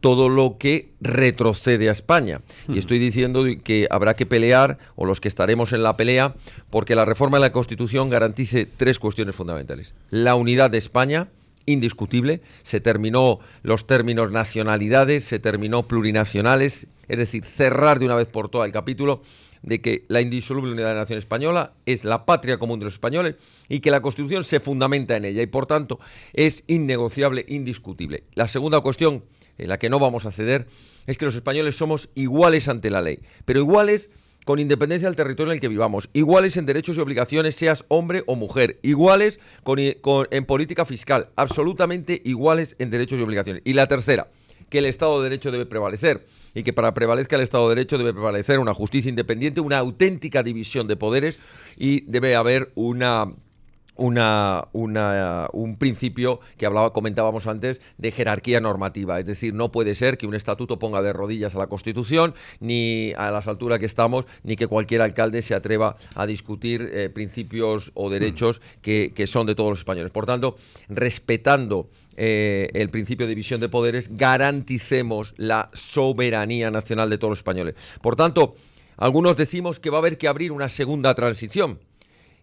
todo lo que retrocede a España. Y estoy diciendo que habrá que pelear, o los que estaremos en la pelea, porque la reforma de la Constitución garantice 3 cuestiones fundamentales. La unidad de España, indiscutible, se terminó los términos nacionalidades, se terminó plurinacionales, es decir, cerrar de una vez por todas el capítulo de que la indisoluble unidad de la nación española es la patria común de los españoles y que la Constitución se fundamenta en ella y por tanto es innegociable, indiscutible. La segunda cuestión en la que no vamos a ceder es que los españoles somos iguales ante la ley, pero iguales con independencia del territorio en el que vivamos, iguales en derechos y obligaciones, seas hombre o mujer, iguales en política fiscal, absolutamente iguales en derechos y obligaciones. Y la tercera, que el Estado de Derecho debe prevalecer y que para prevalezca el Estado de Derecho debe prevalecer una justicia independiente, una auténtica división de poderes y debe haber una un principio que comentábamos antes de jerarquía normativa. Es decir, no puede ser que un estatuto ponga de rodillas a la Constitución, ni a las alturas que estamos, ni que cualquier alcalde se atreva a discutir principios o derechos que son de todos los españoles. Por tanto, respetando el principio de división de poderes, garanticemos la soberanía nacional de todos los españoles. Por tanto, algunos decimos que va a haber que abrir una segunda transición,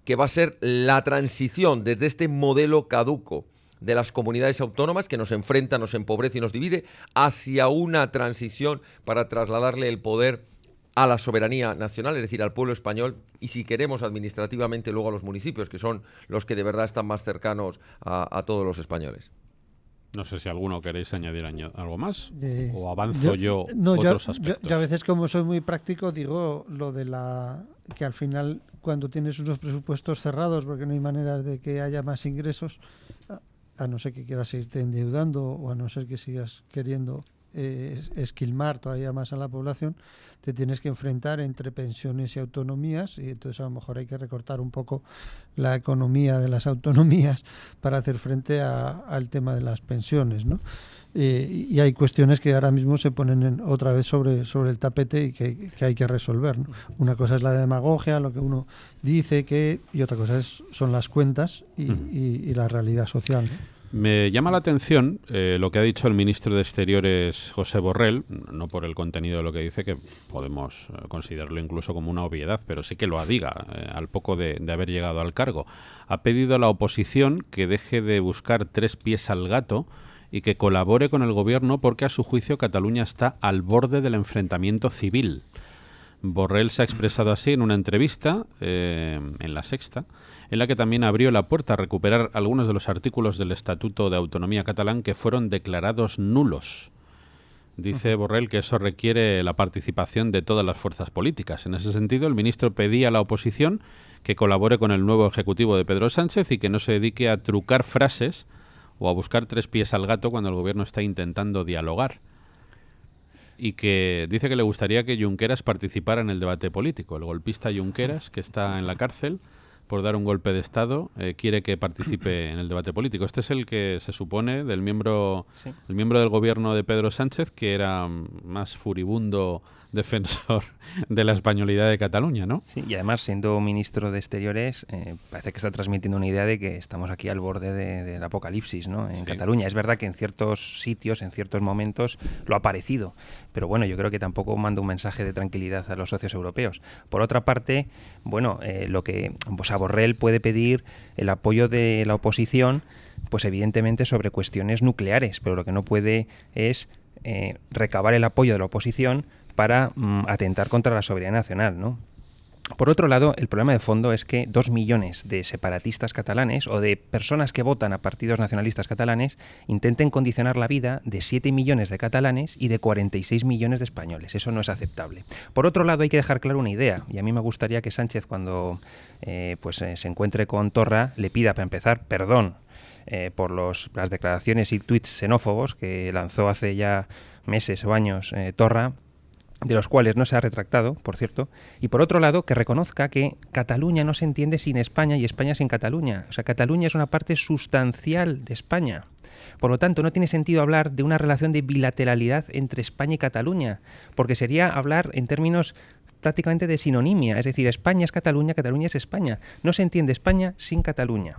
que va a ser la transición desde este modelo caduco de las comunidades autónomas que nos enfrenta, nos empobrece y nos divide, hacia una transición para trasladarle el poder a la soberanía nacional, es decir, al pueblo español, y si queremos administrativamente luego a los municipios, que son los que de verdad están más cercanos a todos los españoles. No sé si alguno queréis añadir algo más o avanzo yo otros aspectos. Yo a veces, como soy muy práctico, digo lo de que al final, cuando tienes unos presupuestos cerrados, porque no hay manera de que haya más ingresos, a no ser que quieras seguirte endeudando o a no ser que sigas queriendo esquilmar todavía más a la población, te tienes que enfrentar entre pensiones y autonomías, y entonces a lo mejor hay que recortar un poco la economía de las autonomías para hacer frente al tema de las pensiones, ¿no? Y hay cuestiones que ahora mismo se ponen otra vez sobre el tapete y que hay que resolver, ¿no? Una cosa es la demagogia, lo que uno dice, y otra cosa son las cuentas y la realidad social, ¿no? Me llama la atención lo que ha dicho el ministro de Exteriores, José Borrell, no por el contenido de lo que dice, que podemos considerarlo incluso como una obviedad, pero sí que lo diga al poco de haber llegado al cargo. Ha pedido a la oposición que deje de buscar tres pies al gato y que colabore con el gobierno porque a su juicio Cataluña está al borde del enfrentamiento civil. Borrell se ha expresado así en una entrevista en La Sexta, en la que también abrió la puerta a recuperar algunos de los artículos del Estatuto de Autonomía catalán que fueron declarados nulos. Dice Borrell que eso requiere la participación de todas las fuerzas políticas. En ese sentido, el ministro pedía a la oposición que colabore con el nuevo ejecutivo de Pedro Sánchez y que no se dedique a trucar frases o a buscar tres pies al gato cuando el gobierno está intentando dialogar. Y que dice que le gustaría que Junqueras participara en el debate político. El golpista Junqueras, que está en la cárcel por dar un golpe de Estado, quiere que participe en el debate político. Este es el que se supone el miembro del gobierno de Pedro Sánchez, que era más furibundo defensor de la españolidad de Cataluña, ¿no? Sí, y además, siendo ministro de Exteriores, parece que está transmitiendo una idea de que estamos aquí al borde del apocalipsis, ¿no? En Cataluña. Es verdad que en ciertos sitios, en ciertos momentos, lo ha parecido, pero bueno, yo creo que tampoco manda un mensaje de tranquilidad a los socios europeos. Por otra parte, bueno, a Borrell puede pedir el apoyo de la oposición, pues evidentemente sobre cuestiones nucleares, pero lo que no puede es recabar el apoyo de la oposición para atentar contra la soberanía nacional, ¿no? Por otro lado, el problema de fondo es que 2 millones de separatistas catalanes o de personas que votan a partidos nacionalistas catalanes intenten condicionar la vida de 7 millones de catalanes y de 46 millones de españoles. Eso no es aceptable. Por otro lado, hay que dejar claro una idea, y a mí me gustaría que Sánchez, cuando se encuentre con Torra, le pida, para empezar, perdón por las declaraciones y tuits xenófobos que lanzó hace ya meses o años Torra, de los cuales no se ha retractado, por cierto, y por otro lado, que reconozca que Cataluña no se entiende sin España y España sin Cataluña. O sea, Cataluña es una parte sustancial de España. Por lo tanto, no tiene sentido hablar de una relación de bilateralidad entre España y Cataluña, porque sería hablar en términos prácticamente de sinonimia, es decir, España es Cataluña, Cataluña es España. No se entiende España sin Cataluña.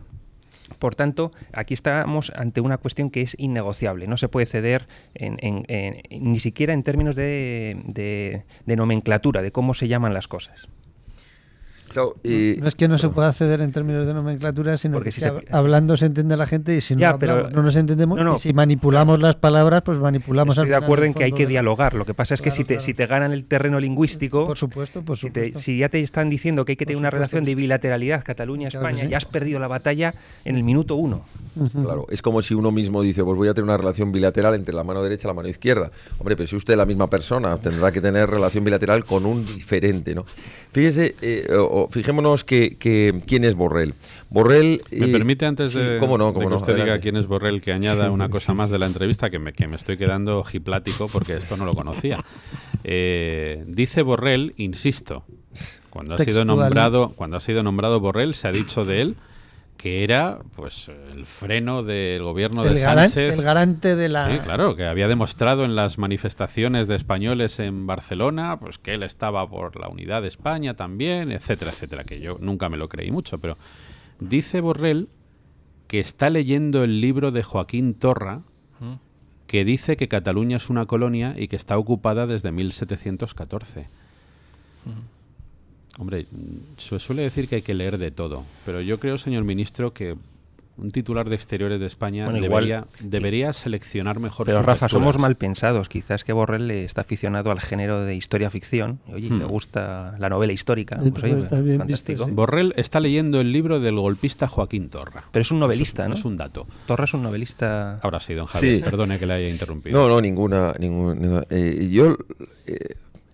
Por tanto, aquí estamos ante una cuestión que es innegociable. No se puede ceder ni siquiera en términos de nomenclatura, de cómo se llaman las cosas. Claro, no es que no se pueda ceder en términos de nomenclatura, sino porque hablando se entiende la gente y si no hablamos, no nos entendemos. Y si manipulamos las palabras, pues manipulamos. Estoy de acuerdo en que hay que dialogar. Lo que pasa es que si te ganan el terreno lingüístico, por supuesto. Si ya te están diciendo que hay que tener una relación de bilateralidad Cataluña-España, claro, ya has perdido la batalla en el minuto 1. Claro, es como si uno mismo dice, pues voy a tener una relación bilateral entre la mano derecha y la mano izquierda. Hombre, pero si usted es la misma persona, tendrá que tener relación bilateral con un diferente, ¿no? Fíjese, fijémonos que quién es Borrell. Borrell... ¿Me permite, antes de, ¿cómo no, de que usted diga quién es Borrell, que añada una cosa más de la entrevista, que me estoy quedando ojiplático porque esto no lo conocía? Dice Borrell, insisto, cuando ha sido nombrado Borrell, se ha dicho de él que era pues el freno del gobierno de Sánchez. El garante de la... Sí, claro, que había demostrado en las manifestaciones de españoles en Barcelona pues que él estaba por la unidad de España también, etcétera, etcétera, que yo nunca me lo creí mucho, pero dice Borrell que está leyendo el libro de Joaquín Torra, que dice que Cataluña es una colonia y que está ocupada desde 1714. Hombre, se suele decir que hay que leer de todo, pero yo creo, señor ministro, que un titular de Exteriores de España debería seleccionar mejor pero sus Rafa, lecturas. somos mal pensados. Quizás que Borrell está aficionado al género de historia-ficción. Oye, le gusta la novela histórica. Pues, oye, está bien fantástico. visto, sí. Borrell está leyendo el libro del golpista Joaquín Torra. Pero es un novelista, ¿no? Es un dato. Torra es un novelista... Ahora sí, don Javier, Sí. perdone que le haya interrumpido. No, ninguna.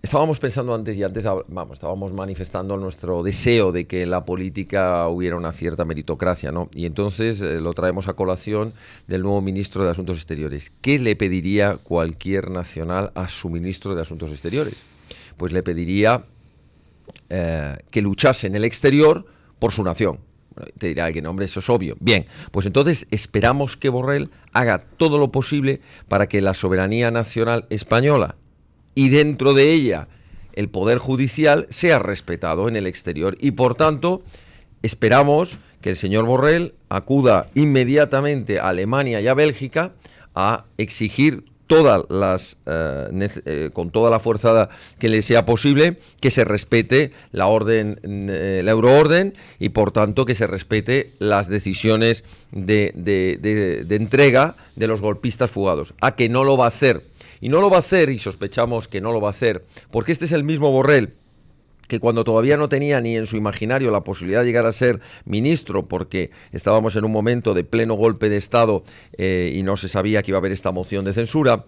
Estábamos pensando antes estábamos manifestando nuestro deseo de que en la política hubiera una cierta meritocracia, ¿no? Y entonces lo traemos a colación del nuevo ministro de Asuntos Exteriores. ¿Qué le pediría cualquier nacional a su ministro de Asuntos Exteriores? Pues le pediría que luchase en el exterior por su nación. Bueno, te dirá alguien, hombre, eso es obvio. Bien, pues entonces esperamos que Borrell haga todo lo posible para que la soberanía nacional española y dentro de ella el poder judicial sea respetado en el exterior. Y por tanto, esperamos que el señor Borrell acuda inmediatamente a Alemania y a Bélgica a exigir con toda la fuerza que le sea posible, que se respete la euroorden y por tanto que se respete las decisiones de entrega de los golpistas fugados. A que no lo va a hacer. Y no lo va a hacer, y sospechamos que no lo va a hacer, porque este es el mismo Borrell que cuando todavía no tenía ni en su imaginario la posibilidad de llegar a ser ministro, porque estábamos en un momento de pleno golpe de Estado y no se sabía que iba a haber esta moción de censura,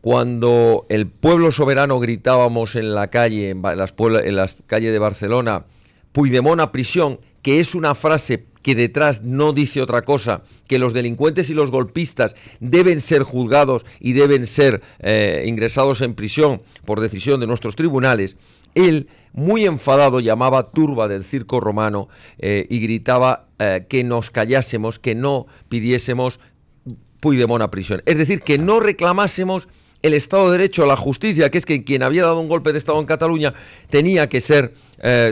cuando el pueblo soberano gritábamos en la calle, en las calles de Barcelona, Puigdemont a prisión, que es una frase que detrás no dice otra cosa, que los delincuentes y los golpistas deben ser juzgados y deben ser ingresados en prisión por decisión de nuestros tribunales, él, muy enfadado, llamaba turba del circo romano y gritaba que nos callásemos, que no pidiésemos Puigdemont a prisión. Es decir, que no reclamásemos el Estado de Derecho, la justicia, que es que quien había dado un golpe de Estado en Cataluña tenía que ser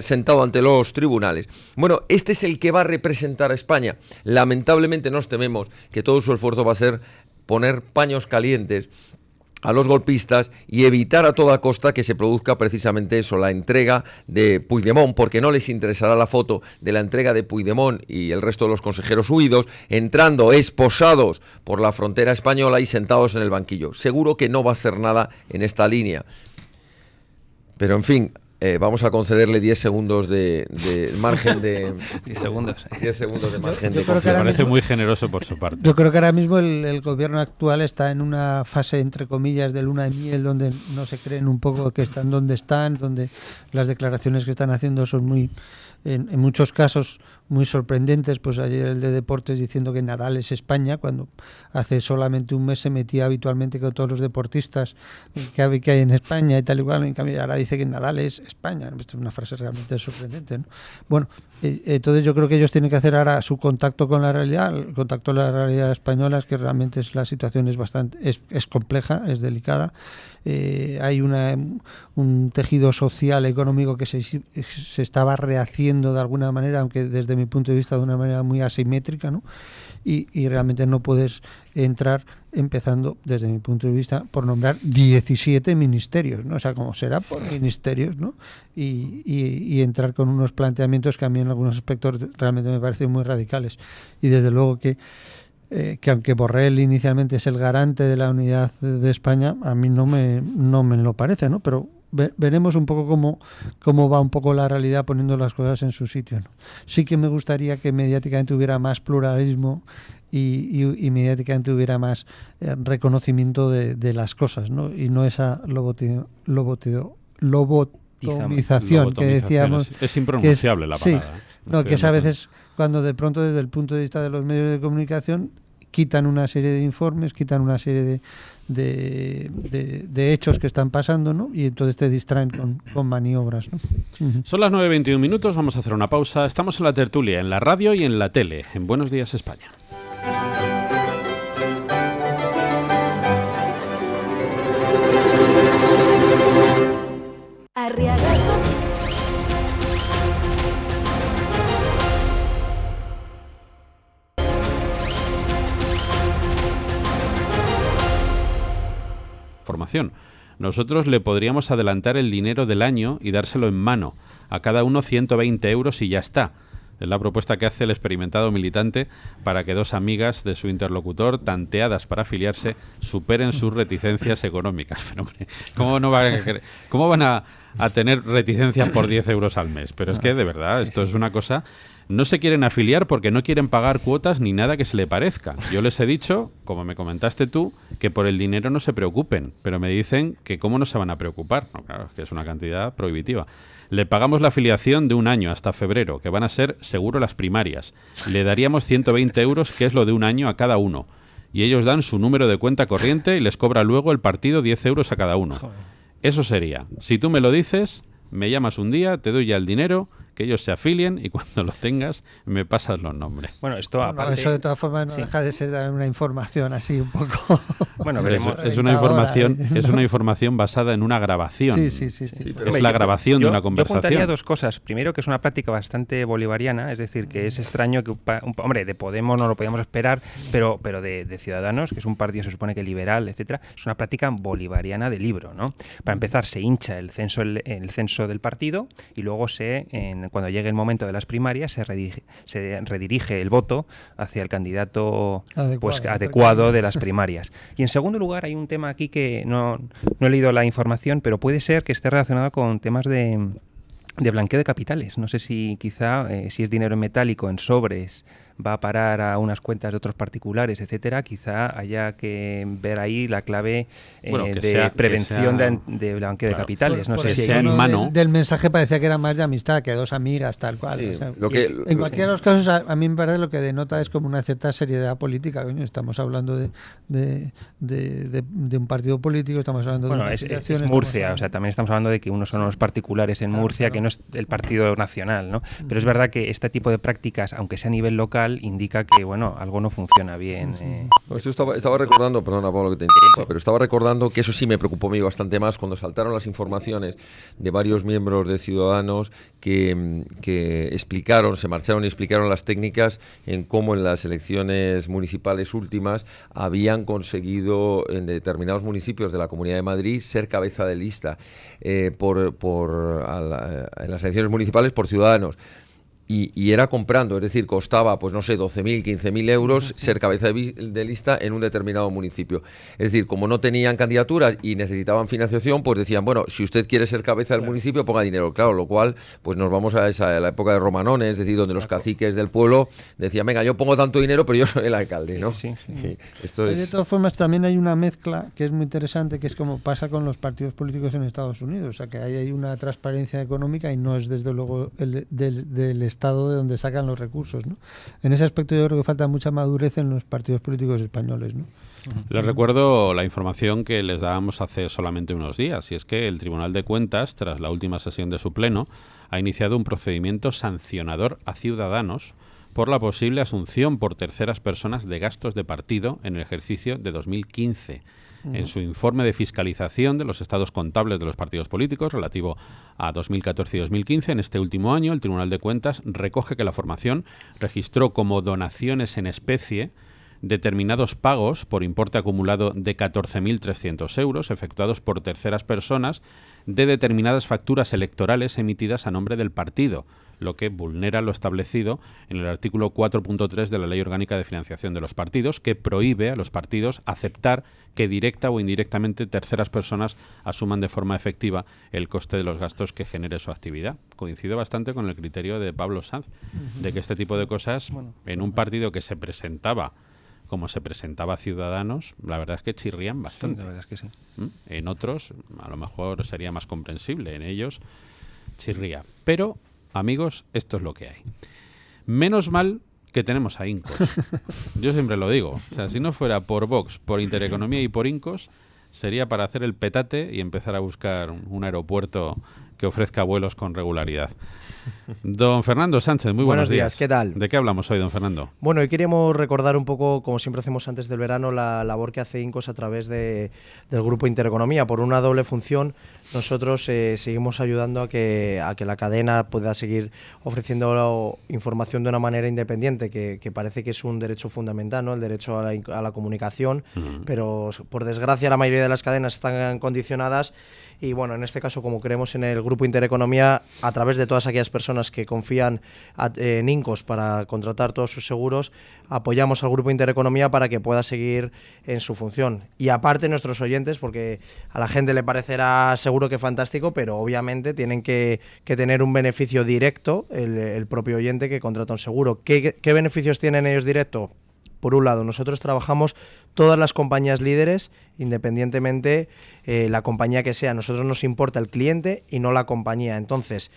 sentado ante los tribunales. Bueno, este es el que va a representar a España. Lamentablemente nos tememos que todo su esfuerzo va a ser poner paños calientes a los golpistas y evitar a toda costa que se produzca precisamente eso, la entrega de Puigdemont, porque no les interesará la foto de la entrega de Puigdemont y el resto de los consejeros huidos entrando esposados por la frontera española y sentados en el banquillo. Seguro que no va a hacer nada en esta línea. Pero en fin, vamos a concederle 10 segundos de margen de... 10 segundos. 10 segundos de margen Yo de creo que Me ahora parece mismo- muy generoso por su parte. Yo creo que ahora mismo el gobierno actual está en una fase, entre comillas, de luna de miel, donde no se creen un poco que están donde están, donde las declaraciones que están haciendo son muy, en muchos casos, muy sorprendentes. Pues ayer el de Deportes diciendo que Nadal es España, cuando hace solamente un mes se metía habitualmente con todos los deportistas que hay en España y tal y cual. En cambio ahora dice que Nadal es España. Esto es una frase realmente sorprendente, ¿no? Bueno, entonces yo creo que ellos tienen que hacer ahora su contacto con la realidad. El contacto con la realidad española es que realmente la situación es compleja, es delicada. Hay un tejido social, económico que se estaba rehaciendo de alguna manera, aunque desde mi punto de vista de una manera muy asimétrica, ¿no? Y realmente no puedes entrar, empezando desde mi punto de vista, por nombrar 17 ministerios, ¿no? O sea, como será por ministerios, ¿no? Y entrar con unos planteamientos que a mí en algunos aspectos realmente me parecen muy radicales. Y desde luego que aunque Borrell inicialmente es el garante de la unidad de España, a mí no me lo parece, ¿no? Pero veremos un poco cómo va un poco la realidad poniendo las cosas en su sitio, ¿no? Sí que me gustaría que mediáticamente hubiera más pluralismo y mediáticamente hubiera más reconocimiento de las cosas, ¿no? Y no esa lobotomización que decíamos. Es impronunciable la sí, palabra. no, que es a veces cuando de pronto desde el punto de vista de los medios de comunicación quitan una serie de informes, quitan una serie de hechos que están pasando, ¿no? Y entonces te distraen con maniobras, ¿no? Son las 9:21 minutos, vamos a hacer una pausa. Estamos en la tertulia, en la radio y en la tele, en Buenos Días España. Formación. Nosotros le podríamos adelantar el dinero del año y dárselo en mano, a cada uno 120 euros y ya está. Es la propuesta que hace el experimentado militante para que dos amigas de su interlocutor, tanteadas para afiliarse, superen sus reticencias económicas. Pero, hombre, ¿cómo van a tener reticencias por 10 euros al mes? Pero es que, de verdad, esto es una cosa... No se quieren afiliar porque no quieren pagar cuotas ni nada que se le parezca. Yo les he dicho, como me comentaste tú, que por el dinero no se preocupen, pero me dicen que cómo no se van a preocupar. No, claro, es que es una cantidad prohibitiva. Le pagamos la afiliación de un año hasta febrero, que van a ser seguro las primarias. Le daríamos 120 euros, que es lo de un año a cada uno. Y ellos dan su número de cuenta corriente y les cobra luego el partido 10 euros a cada uno. Eso sería. Si tú me lo dices, me llamas un día, te doy ya el dinero... que ellos se afilien y cuando lo tengas me pasas los nombres. Bueno, esto aparte... eso de todas formas no deja de ser una información así un poco... Bueno, veremos. Es una información basada en una grabación. Sí. Es la grabación de una conversación. Yo apuntaría dos cosas. Primero, que es una práctica bastante bolivariana, es decir, que es extraño que hombre, de Podemos no lo podíamos esperar, pero de Ciudadanos, que es un partido se supone que liberal, etcétera, es una práctica bolivariana de libro, ¿no? Para empezar, se hincha el censo del partido y luego cuando llegue el momento de las primarias se redirige el voto hacia el candidato adecuado de las primarias. Y en segundo lugar, hay un tema aquí que no he leído la información, pero puede ser que esté relacionado con temas de blanqueo de capitales. No sé si quizá si es dinero en metálico, en sobres, va a parar a unas cuentas de otros particulares, etcétera, quizá haya que ver ahí la clave de prevención de blanqueo de capitales. No sé si sea en mano. Del mensaje parecía que era más de amistad, que dos amigas, tal cual. Sí, o sea, en cualquiera de los casos, a mí me parece lo que denota es como una cierta seriedad política. Coño, estamos hablando de un partido político, estamos hablando de... Es Murcia, o sea, también estamos hablando de que unos son los particulares en Murcia, que no es el partido nacional, ¿no? Pero es verdad que este tipo de prácticas, aunque sea a nivel local, indica que, bueno, algo no funciona bien. Esto estaba recordando, perdona Pablo que te interrumpa, pero estaba recordando que eso sí me preocupó a mí bastante más cuando saltaron las informaciones de varios miembros de Ciudadanos que se marcharon y explicaron las técnicas en cómo en las elecciones municipales últimas habían conseguido en determinados municipios de la Comunidad de Madrid ser cabeza de lista en las elecciones municipales por Ciudadanos. Y era comprando, es decir, costaba, pues no sé, 12.000, 15.000 euros ser cabeza de lista en un determinado municipio. Es decir, como no tenían candidaturas y necesitaban financiación, pues decían, bueno, si usted quiere ser cabeza del municipio, ponga dinero. Claro, lo cual, pues nos vamos a la época de Romanones, es decir, donde los caciques del pueblo decían, venga, yo pongo tanto dinero, pero yo soy el alcalde, ¿no? Sí. Esto es... De todas formas, también hay una mezcla que es muy interesante, que es como pasa con los partidos políticos en Estados Unidos. O sea, que ahí hay una transparencia económica y no es, desde luego, del Estado de donde sacan los recursos, ¿no? En ese aspecto yo creo que falta mucha madurez en los partidos políticos españoles, ¿no? Les recuerdo la información que les dábamos hace solamente unos días, y es que el Tribunal de Cuentas, tras la última sesión de su pleno, ha iniciado un procedimiento sancionador a Ciudadanos por la posible asunción por terceras personas de gastos de partido en el ejercicio de 2015. En su informe de fiscalización de los estados contables de los partidos políticos relativo a 2014 y 2015, en este último año, el Tribunal de Cuentas recoge que la formación registró como donaciones en especie determinados pagos por importe acumulado de 14.300 euros efectuados por terceras personas de determinadas facturas electorales emitidas a nombre del partido, lo que vulnera lo establecido en el artículo 4.3 de la Ley Orgánica de Financiación de los Partidos, que prohíbe a los partidos aceptar que directa o indirectamente terceras personas asuman de forma efectiva el coste de los gastos que genere su actividad. Coincido bastante con el criterio de Pablo Sanz, de que este tipo de cosas, en un partido que se presentaba como se presentaba Ciudadanos, la verdad es que chirrían bastante. Sí, la verdad es que sí. En otros, a lo mejor sería más comprensible. En ellos, chirría. Pero, amigos, esto es lo que hay. Menos mal que tenemos a Incos. Yo siempre lo digo. O sea, si no fuera por Vox, por Intereconomía y por Incos, sería para hacer el petate y empezar a buscar un aeropuerto que ofrezca vuelos con regularidad. Don Fernando Sánchez, muy buenos días. ¿Qué tal? ¿De qué hablamos hoy, don Fernando? Bueno, hoy queríamos recordar un poco, como siempre hacemos antes del verano, la labor que hace Incos a través del Grupo Intereconomía. Por una doble función, nosotros seguimos ayudando a que la cadena pueda seguir ofreciendo información de una manera independiente, que parece que es un derecho fundamental, ¿no? El derecho a la comunicación, pero por desgracia la mayoría de las cadenas están condicionadas. Y bueno, en este caso, como creemos en el Grupo Intereconomía, a través de todas aquellas personas que confían en Incos para contratar todos sus seguros, apoyamos al Grupo Intereconomía para que pueda seguir en su función. Y aparte nuestros oyentes, porque a la gente le parecerá seguro que fantástico, pero obviamente tienen que tener un beneficio directo el propio oyente que contrata un seguro. ¿Qué beneficios tienen ellos directo? Por un lado, nosotros trabajamos todas las compañías líderes, independientemente la compañía que sea. A nosotros nos importa el cliente y no la compañía. Entonces,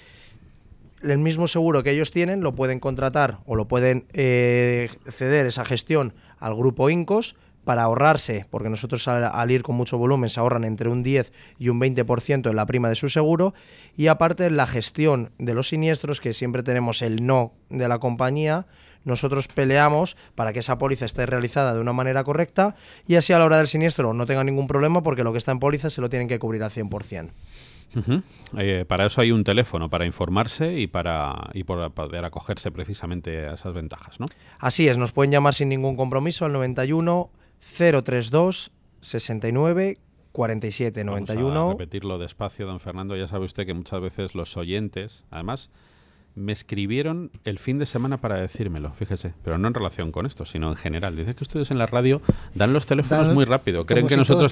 el mismo seguro que ellos tienen lo pueden contratar o lo pueden ceder esa gestión al grupo Incos para ahorrarse, porque nosotros al ir con mucho volumen se ahorran entre un 10 y un 20% en la prima de su seguro, y aparte la gestión de los siniestros, que siempre tenemos el no de la compañía. Nosotros peleamos para que esa póliza esté realizada de una manera correcta y así a la hora del siniestro no tenga ningún problema, porque lo que está en póliza se lo tienen que cubrir al 100%. Para eso hay un teléfono, para informarse y para poder acogerse precisamente a esas ventajas, ¿no? Así es, nos pueden llamar sin ningún compromiso al 91 032 69 47 91. Vamos a repetirlo despacio, don Fernando. Ya sabe usted que muchas veces los oyentes, además, me escribieron el fin de semana para decírmelo, fíjese, pero no en relación con esto, sino en general. Dice que ustedes en la radio dan los teléfonos muy rápido. Creen que nosotros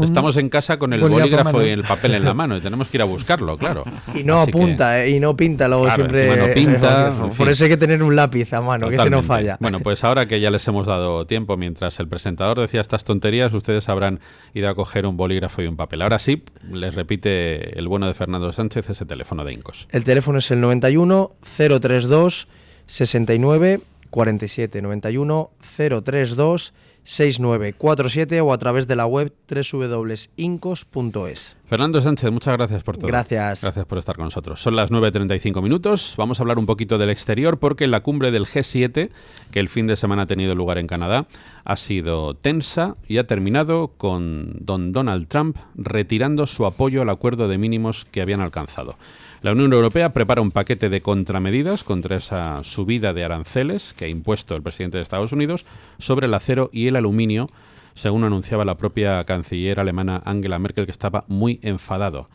estamos en casa con el bolígrafo y el papel en la mano y tenemos que ir a buscarlo, claro. Y no Así apunta, y no pinta luego claro, siempre. No pinta, por eso hay que tener un lápiz a mano, totalmente, que se no falla. Bueno, pues ahora que ya les hemos dado tiempo, mientras el presentador decía estas tonterías, ustedes habrán ido a coger un bolígrafo y un papel. Ahora sí, les repite el bueno de Fernando Sánchez ese teléfono de Incos. El teléfono es el 91 032 69 47, 91 032 6947 o a través de la web www.incos.es. Fernando Sánchez, muchas gracias por todo. Gracias. Gracias por estar con nosotros. Son las 9:35 minutos. Vamos a hablar un poquito del exterior porque la cumbre del G7, que el fin de semana ha tenido lugar en Canadá, ha sido tensa y ha terminado con don Donald Trump retirando su apoyo al acuerdo de mínimos que habían alcanzado. La Unión Europea prepara un paquete de contramedidas contra esa subida de aranceles que ha impuesto el presidente de Estados Unidos sobre el acero y el aluminio, según anunciaba la propia canciller alemana Angela Merkel, que estaba muy enfadada.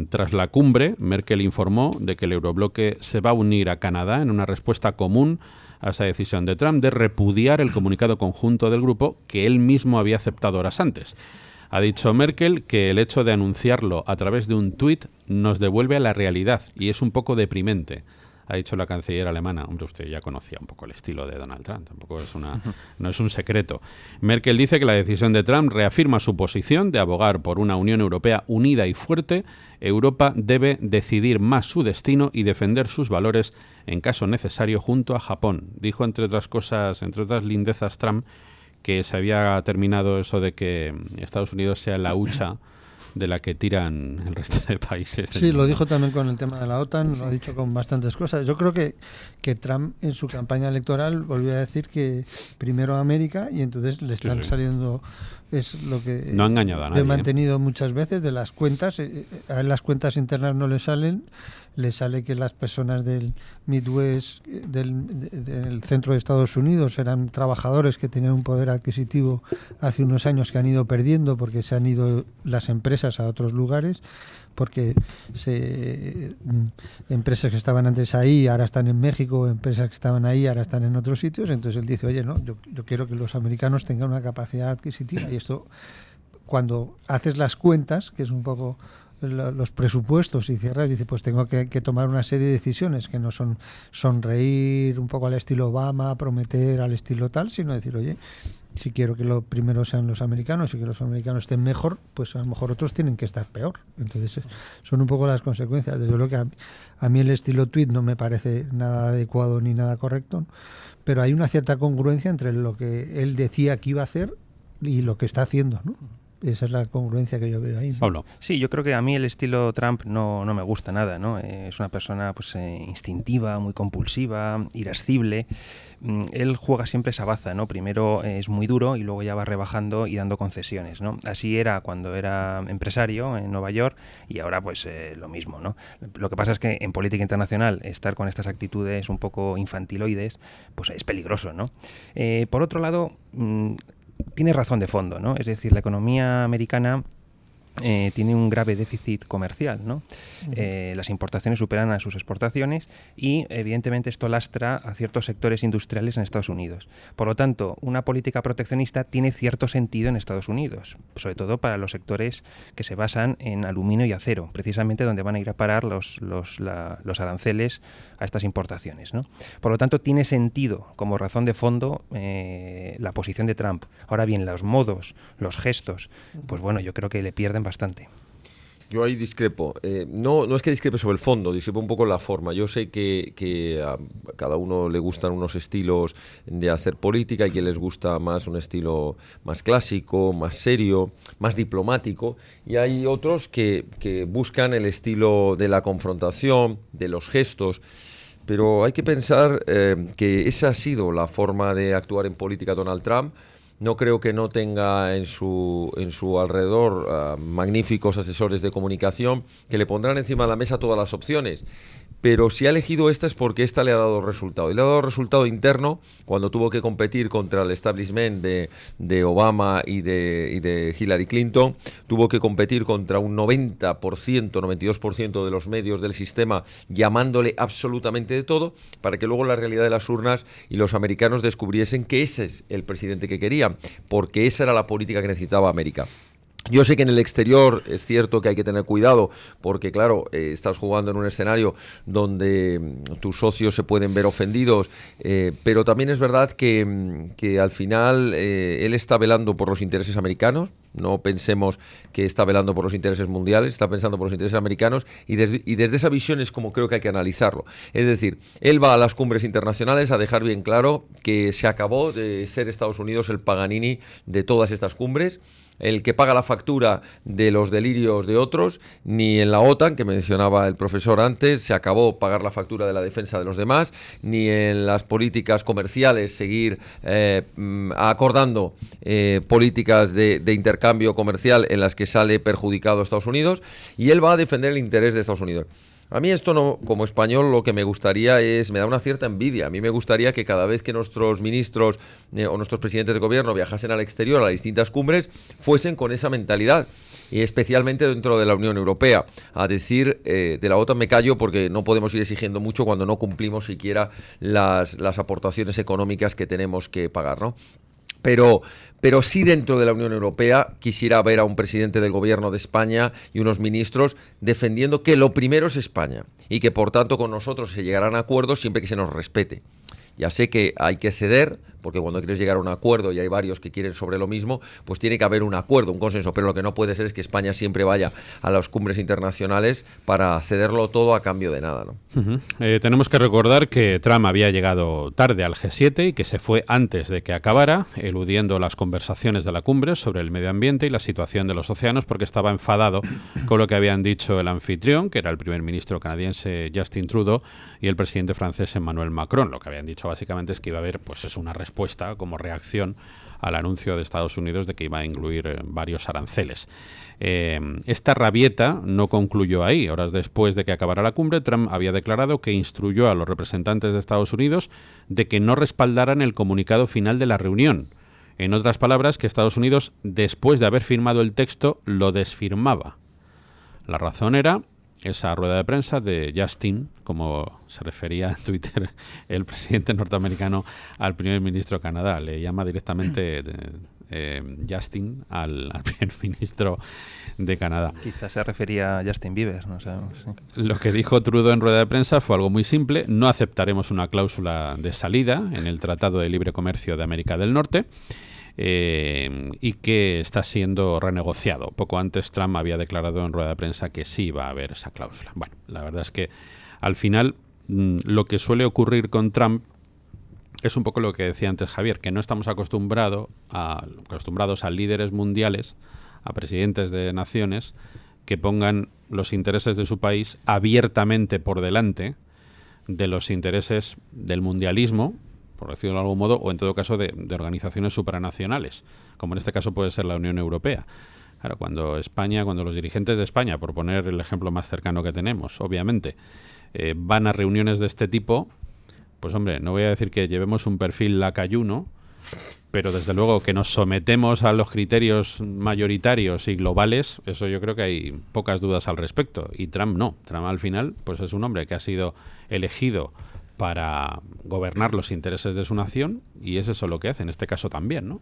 Tras la cumbre, Merkel informó de que el eurobloque se va a unir a Canadá en una respuesta común a esa decisión de Trump de repudiar el comunicado conjunto del grupo que él mismo había aceptado horas antes. Ha dicho Merkel que el hecho de anunciarlo a través de un tuit nos devuelve a la realidad y es un poco deprimente. Ha dicho la canciller alemana. Hombre, usted ya conocía un poco el estilo de Donald Trump, tampoco es no es un secreto. Merkel dice que la decisión de Trump reafirma su posición de abogar por una Unión Europea unida y fuerte. Europa debe decidir más su destino y defender sus valores en caso necesario junto a Japón. Dijo, entre otras cosas, entre otras lindezas, Trump, que se había terminado eso de que Estados Unidos sea la hucha de la que tiran el resto de países. Sí, lo dijo también con el tema de la OTAN, lo ha dicho con bastantes cosas. Yo creo que Trump en su campaña electoral volvió a decir que primero América, y entonces le están saliendo, es lo que no ha engañado a nadie, he mantenido muchas veces de las cuentas. A las cuentas internas no le salen. Le sale que las personas del Midwest, del centro de Estados Unidos, eran trabajadores que tenían un poder adquisitivo hace unos años que han ido perdiendo porque se han ido las empresas a otros lugares, porque empresas que estaban antes ahí ahora están en México, empresas que estaban ahí ahora están en otros sitios. Entonces él dice, oye, no, yo quiero que los americanos tengan una capacidad adquisitiva, y esto, cuando haces las cuentas, que es un poco los presupuestos y cierras, dice, pues tengo que tomar una serie de decisiones que no son sonreír un poco al estilo Obama, prometer al estilo tal, sino decir, oye, si quiero que lo primero sean los americanos y que los americanos estén mejor, pues a lo mejor otros tienen que estar peor. Entonces son un poco las consecuencias. Yo creo que a mí el estilo tweet no me parece nada adecuado ni nada correcto, ¿no? Pero hay una cierta congruencia entre lo que él decía que iba a hacer y lo que está haciendo, ¿no? Esa es la congruencia que yo veo ahí, ¿no? Pablo. Sí, yo creo que a mí el estilo Trump no me gusta nada, ¿no? Es una persona pues instintiva, muy compulsiva, irascible. Él juega siempre esa baza, ¿no? Primero es muy duro y luego ya va rebajando y dando concesiones, ¿no? Así era cuando era empresario en Nueva York y ahora pues lo mismo, ¿no? Lo que pasa es que en política internacional estar con estas actitudes un poco infantiloides pues es peligroso, ¿no? Por otro lado, tiene razón de fondo, ¿no? Es decir, la economía americana tiene un grave déficit comercial, ¿no? Las importaciones superan a sus exportaciones y evidentemente esto lastra a ciertos sectores industriales en Estados Unidos. Por lo tanto, una política proteccionista tiene cierto sentido en Estados Unidos, sobre todo para los sectores que se basan en aluminio y acero, precisamente donde van a ir a parar los aranceles a estas importaciones, ¿no? Por lo tanto, tiene sentido como razón de fondo la posición de Trump. Ahora bien, los modos, los gestos, pues bueno, yo creo que le pierden bastante. Yo ahí discrepo. No es que discrepe sobre el fondo, discrepo un poco en la forma. Yo sé que a cada uno le gustan unos estilos de hacer política y que les gusta más un estilo más clásico, más serio, más diplomático. Y hay otros que buscan el estilo de la confrontación, de los gestos. Pero hay que pensar que esa ha sido la forma de actuar en política Donald Trump. No creo que no tenga en su alrededor magníficos asesores de comunicación que le pondrán encima de la mesa todas las opciones. Pero si ha elegido esta es porque esta le ha dado resultado. Y le ha dado resultado interno cuando tuvo que competir contra el establishment de Obama y de Hillary Clinton. Tuvo que competir contra un 90%, 92% de los medios del sistema llamándole absolutamente de todo para que luego la realidad de las urnas y los americanos descubriesen que ese es el presidente que querían, porque esa era la política que necesitaba América. Yo sé que en el exterior es cierto que hay que tener cuidado porque, claro, estás jugando en un escenario donde tus socios se pueden ver ofendidos, pero también es verdad que al final él está velando por los intereses americanos. No pensemos que está velando por los intereses mundiales, está pensando por los intereses americanos y desde esa visión es como creo que hay que analizarlo. Es decir, él va a las cumbres internacionales a dejar bien claro que se acabó de ser Estados Unidos el Paganini de todas estas cumbres, el que paga la factura de los delirios de otros, ni en la OTAN, que mencionaba el profesor antes, se acabó pagar la factura de la defensa de los demás, ni en las políticas comerciales seguir acordando políticas de intercambio comercial en las que sale perjudicado Estados Unidos, y él va a defender el interés de Estados Unidos. A mí esto no, como español, lo que me gustaría me da una cierta envidia. A mí me gustaría que cada vez que nuestros ministros o nuestros presidentes de gobierno viajasen al exterior, a las distintas cumbres, fuesen con esa mentalidad. Y especialmente dentro de la Unión Europea. A decir, de la OTAN me callo porque no podemos ir exigiendo mucho cuando no cumplimos siquiera las aportaciones económicas que tenemos que pagar, ¿no? Pero sí dentro de la Unión Europea quisiera ver a un presidente del gobierno de España y unos ministros defendiendo que lo primero es España y que por tanto con nosotros se llegarán a acuerdos siempre que se nos respete. Ya sé que hay que ceder, porque cuando quieres llegar a un acuerdo y hay varios que quieren sobre lo mismo, pues tiene que haber un acuerdo, un consenso, pero lo que no puede ser es que España siempre vaya a las cumbres internacionales para cederlo todo a cambio de nada, ¿no? Tenemos que recordar que Trump había llegado tarde al G7 y que se fue antes de que acabara, eludiendo las conversaciones de la cumbre sobre el medio ambiente y la situación de los océanos, porque estaba enfadado con lo que habían dicho el anfitrión, que era el primer ministro canadiense Justin Trudeau, y el presidente francés Emmanuel Macron. Lo que habían dicho básicamente es que iba a haber pues una respuesta como reacción al anuncio de Estados Unidos de que iba a incluir varios aranceles. Esta rabieta no concluyó ahí. Horas después de que acabara la cumbre, Trump había declarado que instruyó a los representantes de Estados Unidos de que no respaldaran el comunicado final de la reunión. En otras palabras, que Estados Unidos, después de haber firmado el texto, lo desfirmaba. La razón era esa rueda de prensa de Justin, como se refería en Twitter el presidente norteamericano al primer ministro de Canadá. Le llama directamente Justin al primer ministro de Canadá. Quizás se refería a Justin Bieber, no sabemos. Sí. Lo que dijo Trudeau en rueda de prensa fue algo muy simple: no aceptaremos una cláusula de salida en el Tratado de Libre Comercio de América del Norte, y que está siendo renegociado. Poco antes Trump había declarado en rueda de prensa que sí iba a haber esa cláusula. Bueno, la verdad es que al final lo que suele ocurrir con Trump es un poco lo que decía antes Javier, que no estamos acostumbrados a líderes mundiales, a presidentes de naciones, que pongan los intereses de su país abiertamente por delante de los intereses del mundialismo, por decirlo de algún modo, o en todo caso de organizaciones supranacionales, como en este caso puede ser la Unión Europea. Claro, cuando los dirigentes de España, por poner el ejemplo más cercano que tenemos, obviamente, van a reuniones de este tipo, pues hombre, no voy a decir que llevemos un perfil lacayuno, pero desde luego que nos sometemos a los criterios mayoritarios y globales, eso yo creo que hay pocas dudas al respecto. Y Trump no. Trump al final pues es un hombre que ha sido elegido para gobernar los intereses de su nación, y es eso lo que hace en este caso también, ¿no?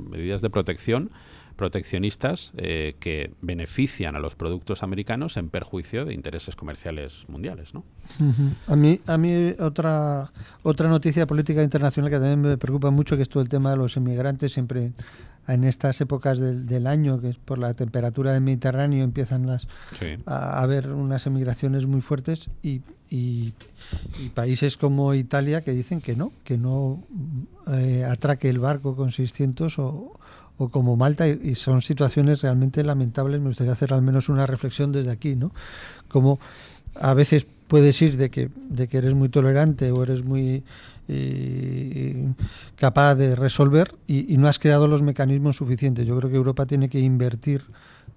Medidas de proteccionistas que benefician a los productos americanos en perjuicio de intereses comerciales mundiales, ¿no? A mí otra noticia política internacional que también me preocupa mucho, que es todo el tema de los inmigrantes. Siempre en estas épocas del año, que es por la temperatura del Mediterráneo, empiezan a haber unas emigraciones muy fuertes, y países como Italia que dicen que no atraque el barco con 600 o como Malta, y son situaciones realmente lamentables. Me gustaría hacer al menos una reflexión desde aquí, ¿no? Como a veces puedes ir de que eres muy tolerante o eres muy capaz de resolver, y no has creado los mecanismos suficientes. Yo creo que Europa tiene que invertir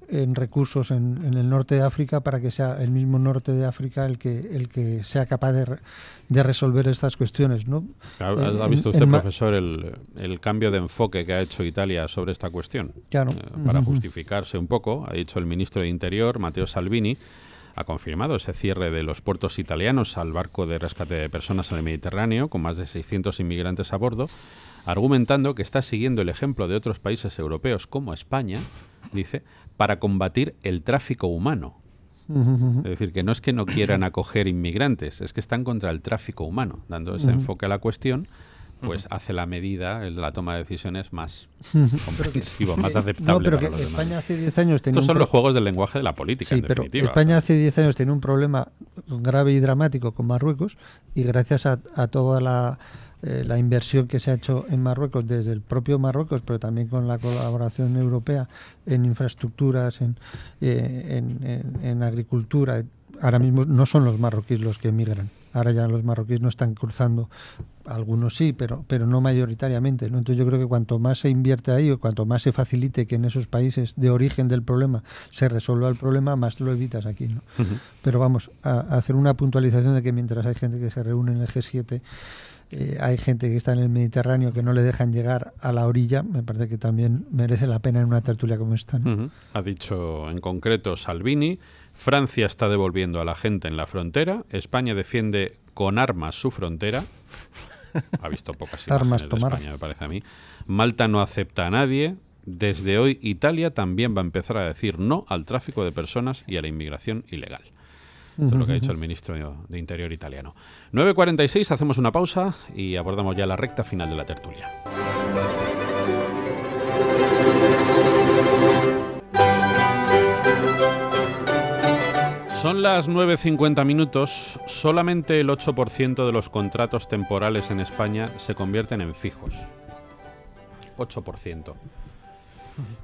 en recursos en el norte de África para que sea el mismo norte de África el que sea capaz de resolver estas cuestiones, ¿no? ¿Ha visto usted, profesor, el cambio de enfoque que ha hecho Italia sobre esta cuestión? Claro. Para justificarse un poco, ha dicho el ministro de Interior, Matteo Salvini, ha confirmado ese cierre de los puertos italianos al barco de rescate de personas en el Mediterráneo, con más de 600 inmigrantes a bordo, argumentando que está siguiendo el ejemplo de otros países europeos como España, dice, para combatir el tráfico humano. Es decir, que no es que no quieran acoger inmigrantes, es que están contra el tráfico humano. Dando ese enfoque a la cuestión, pues hace la medida, la toma de decisiones más comprensiva, más aceptable. No, pero para que los demás. España hace 10 años tenía Estos son los juegos del lenguaje de la política, sí, en pero definitiva. España hace 10 años tenía un problema grave y dramático con Marruecos, y gracias a toda la inversión que se ha hecho en Marruecos, desde el propio Marruecos, pero también con la colaboración europea en infraestructuras, en agricultura. Ahora mismo no son los marroquíes los que emigran. Ahora ya los marroquíes no están cruzando, algunos sí, pero no mayoritariamente, ¿no? Entonces yo creo que cuanto más se invierte ahí, o cuanto más se facilite que en esos países de origen del problema se resuelva el problema, más lo evitas aquí, ¿no? Pero vamos, a hacer una puntualización de que mientras hay gente que se reúne en el G7, hay gente que está en el Mediterráneo que no le dejan llegar a la orilla, me parece que también merece la pena en una tertulia como esta, ¿no? Ha dicho en concreto Salvini: Francia está devolviendo a la gente en la frontera, España defiende con armas su frontera. Ha visto pocas imágenes de España, me parece a mí. Malta no acepta a nadie. Desde hoy Italia también va a empezar a decir no al tráfico de personas y a la inmigración ilegal. Eso es lo que ha dicho el ministro de Interior italiano. 9:46, hacemos una pausa y abordamos ya la recta final de la tertulia. Son las 9:50 minutos. Solamente el 8% de los contratos temporales en España se convierten en fijos. 8%.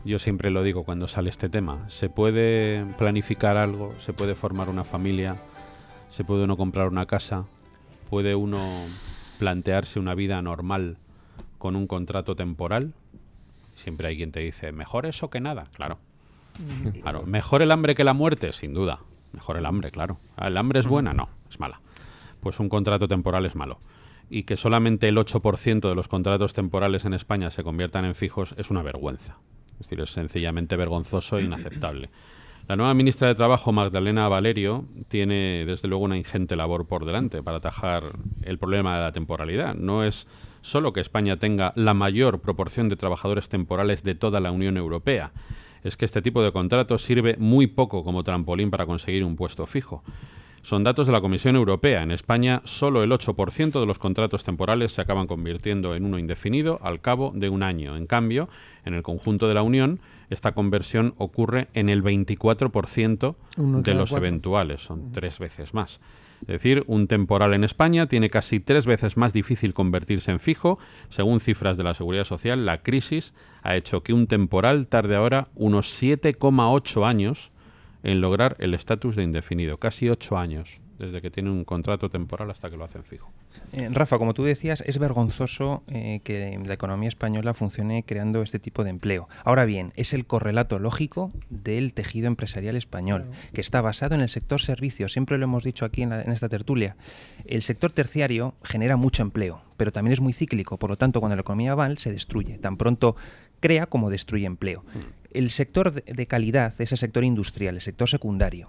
Yo siempre lo digo cuando sale este tema. Se puede planificar algo, se puede formar una familia, se puede uno comprar una casa, puede uno plantearse una vida normal con un contrato temporal. Siempre hay quien te dice, mejor eso que nada. Claro. Claro. Mejor el hambre que la muerte, sin duda. Mejor el hambre, claro. ¿El hambre es buena? No, es mala. Pues un contrato temporal es malo. Y que solamente el 8% de los contratos temporales en España se conviertan en fijos es una vergüenza. Es decir, es sencillamente vergonzoso e inaceptable. La nueva ministra de Trabajo, Magdalena Valerio, tiene desde luego una ingente labor por delante para atajar el problema de la temporalidad. No es solo que España tenga la mayor proporción de trabajadores temporales de toda la Unión Europea. Es que este tipo de contrato sirve muy poco como trampolín para conseguir un puesto fijo. Son datos de la Comisión Europea. En España, solo el 8% de los contratos temporales se acaban convirtiendo en uno indefinido al cabo de un año. En cambio, en el conjunto de la Unión, esta conversión ocurre en el 24% de los eventuales. Son 3 veces más. Es decir, un temporal en España tiene casi 3 veces más difícil convertirse en fijo. Según cifras de la Seguridad Social, la crisis ha hecho que un temporal tarde ahora unos 7,8 años en lograr el estatus de indefinido. Casi 8 años desde que tiene un contrato temporal hasta que lo hacen fijo. Rafa, como tú decías, es vergonzoso que la economía española funcione creando este tipo de empleo. Ahora bien, es el correlato lógico del tejido empresarial español, que está basado en el sector servicios. Siempre lo hemos dicho aquí en esta tertulia. El sector terciario genera mucho empleo, pero también es muy cíclico. Por lo tanto, cuando la economía va mal, se destruye. Tan pronto crea como destruye empleo. El sector de calidad es el sector industrial, el sector secundario.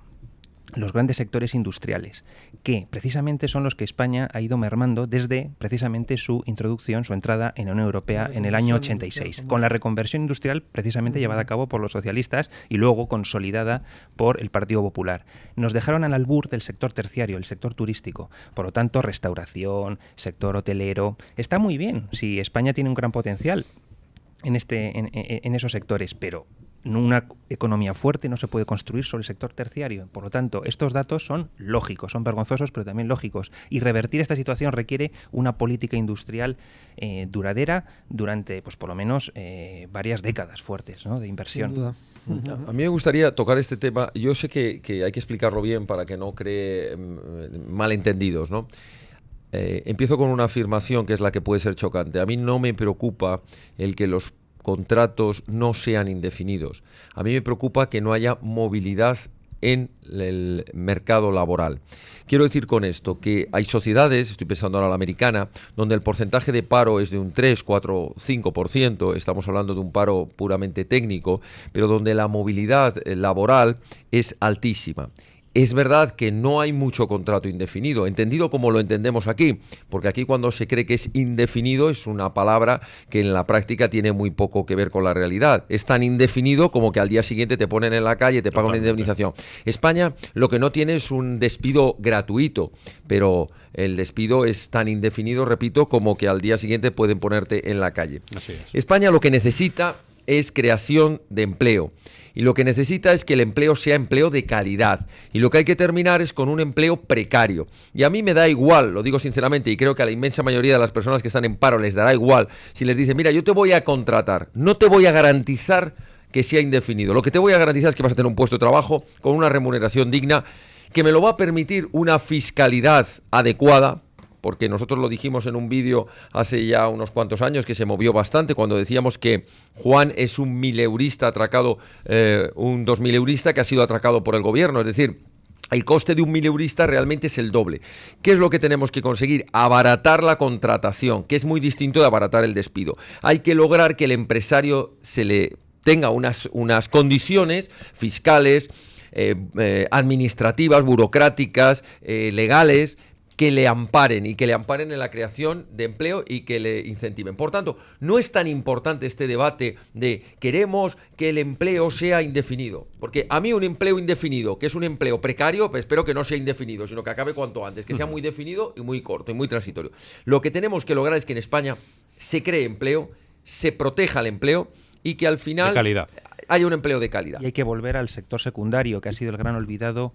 Los grandes sectores industriales, que precisamente son los que España ha ido mermando desde precisamente su introducción, su entrada en la Unión Europea en el año 86, con la reconversión industrial precisamente llevada a cabo por los socialistas y luego consolidada por el Partido Popular. Nos dejaron al albur del sector terciario, el sector turístico, por lo tanto restauración, sector hotelero. Está muy bien, si España tiene un gran potencial en esos sectores, pero una economía fuerte no se puede construir sobre el sector terciario. Por lo tanto, estos datos son lógicos, son vergonzosos, pero también lógicos. Y revertir esta situación requiere una política industrial duradera durante, pues por lo menos, varias décadas fuertes, ¿no?, de inversión. Sin duda. A mí me gustaría tocar este tema. Yo sé que hay que explicarlo bien para que no cree malentendidos, ¿no? Empiezo con una afirmación que es la que puede ser chocante. A mí no me preocupa el que los contratos no sean indefinidos. A mí me preocupa que no haya movilidad en el mercado laboral. Quiero decir con esto que hay sociedades, estoy pensando ahora en la americana, donde el porcentaje de paro es de un 3, 4, 5%, estamos hablando de un paro puramente técnico, pero donde la movilidad laboral es altísima. Es verdad que no hay mucho contrato indefinido, entendido como lo entendemos aquí, porque aquí cuando se cree que es indefinido es una palabra que en la práctica tiene muy poco que ver con la realidad. Es tan indefinido como que al día siguiente te ponen en la calle y te pagan una indemnización. España lo que no tiene es un despido gratuito, pero el despido es tan indefinido, repito, como que al día siguiente pueden ponerte en la calle. Así es. España lo que necesita es creación de empleo. Y lo que necesita es que el empleo sea empleo de calidad. Y lo que hay que terminar es con un empleo precario. Y a mí me da igual, lo digo sinceramente, y creo que a la inmensa mayoría de las personas que están en paro les dará igual, si les dicen, mira, yo te voy a contratar, no te voy a garantizar que sea indefinido. Lo que te voy a garantizar es que vas a tener un puesto de trabajo con una remuneración digna, que me lo va a permitir una fiscalidad adecuada, porque nosotros lo dijimos en un vídeo hace ya unos cuantos años que se movió bastante cuando decíamos que Juan es un 1000eurista atracado, un 2000eurista que ha sido atracado por el gobierno, es decir, el coste de un 1000eurista realmente es el doble. ¿Qué es lo que tenemos que conseguir? Abaratar la contratación, que es muy distinto de abaratar el despido. Hay que lograr que el empresario se le tenga unas condiciones fiscales, administrativas, burocráticas, legales, que le amparen y que le amparen en la creación de empleo y que le incentiven. Por tanto, no es tan importante este debate de queremos que el empleo sea indefinido, porque a mí un empleo indefinido, que es un empleo precario, pues espero que no sea indefinido, sino que acabe cuanto antes, que sea muy definido y muy corto y muy transitorio. Lo que tenemos que lograr es que en España se cree empleo, se proteja el empleo y que al final de calidad haya un empleo de calidad. Y hay que volver al sector secundario, que ha sido el gran olvidado.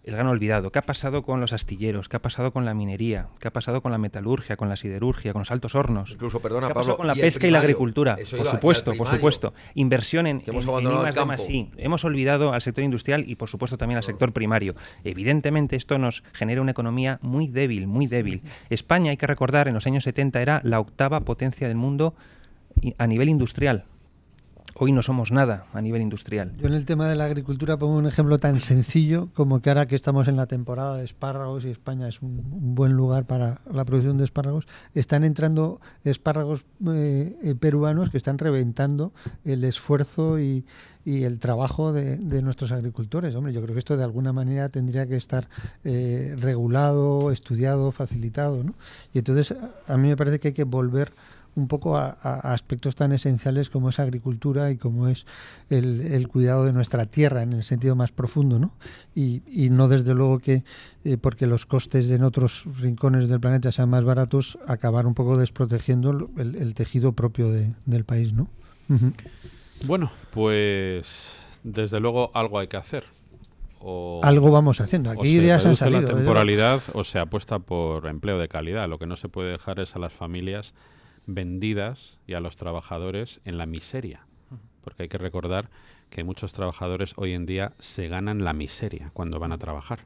El gran olvidado. ¿Qué ha pasado con los astilleros? ¿Qué ha pasado con la minería? ¿Qué ha pasado con la metalurgia, con la siderurgia, con los altos hornos? Incluso, perdona, ¿Qué ha Pablo, pasado con la y pesca y la agricultura? Eso Por iba, supuesto, por supuesto. Inversión en hemos abandonado el campo. I+D+I. Hemos olvidado al sector industrial y, por supuesto, también al sector primario. Evidentemente, esto nos genera una economía muy débil, muy débil. España, hay que recordar, en los años 70 era la 8ª potencia del mundo a nivel industrial. Hoy no somos nada a nivel industrial. Yo en el tema de la agricultura pongo un ejemplo tan sencillo como que ahora que estamos en la temporada de espárragos y España es un buen lugar para la producción de espárragos, están entrando espárragos peruanos que están reventando el esfuerzo y el trabajo de nuestros agricultores. Hombre, yo creo que esto de alguna manera tendría que estar regulado, estudiado, facilitado, ¿no? Y entonces a mí me parece que hay que volver un poco a aspectos tan esenciales como es agricultura y como es el cuidado de nuestra tierra en el sentido más profundo, ¿no? Y no desde luego que porque los costes en otros rincones del planeta sean más baratos, acabar un poco desprotegiendo el tejido propio del país, ¿no? Uh-huh. Bueno, pues desde luego algo hay que hacer. Algo vamos haciendo. Aquí ideas han salido. La temporalidad o se apuesta por empleo de calidad. Lo que no se puede dejar es a las familias vendidas y a los trabajadores en la miseria, porque hay que recordar que muchos trabajadores hoy en día se ganan la miseria cuando van a trabajar,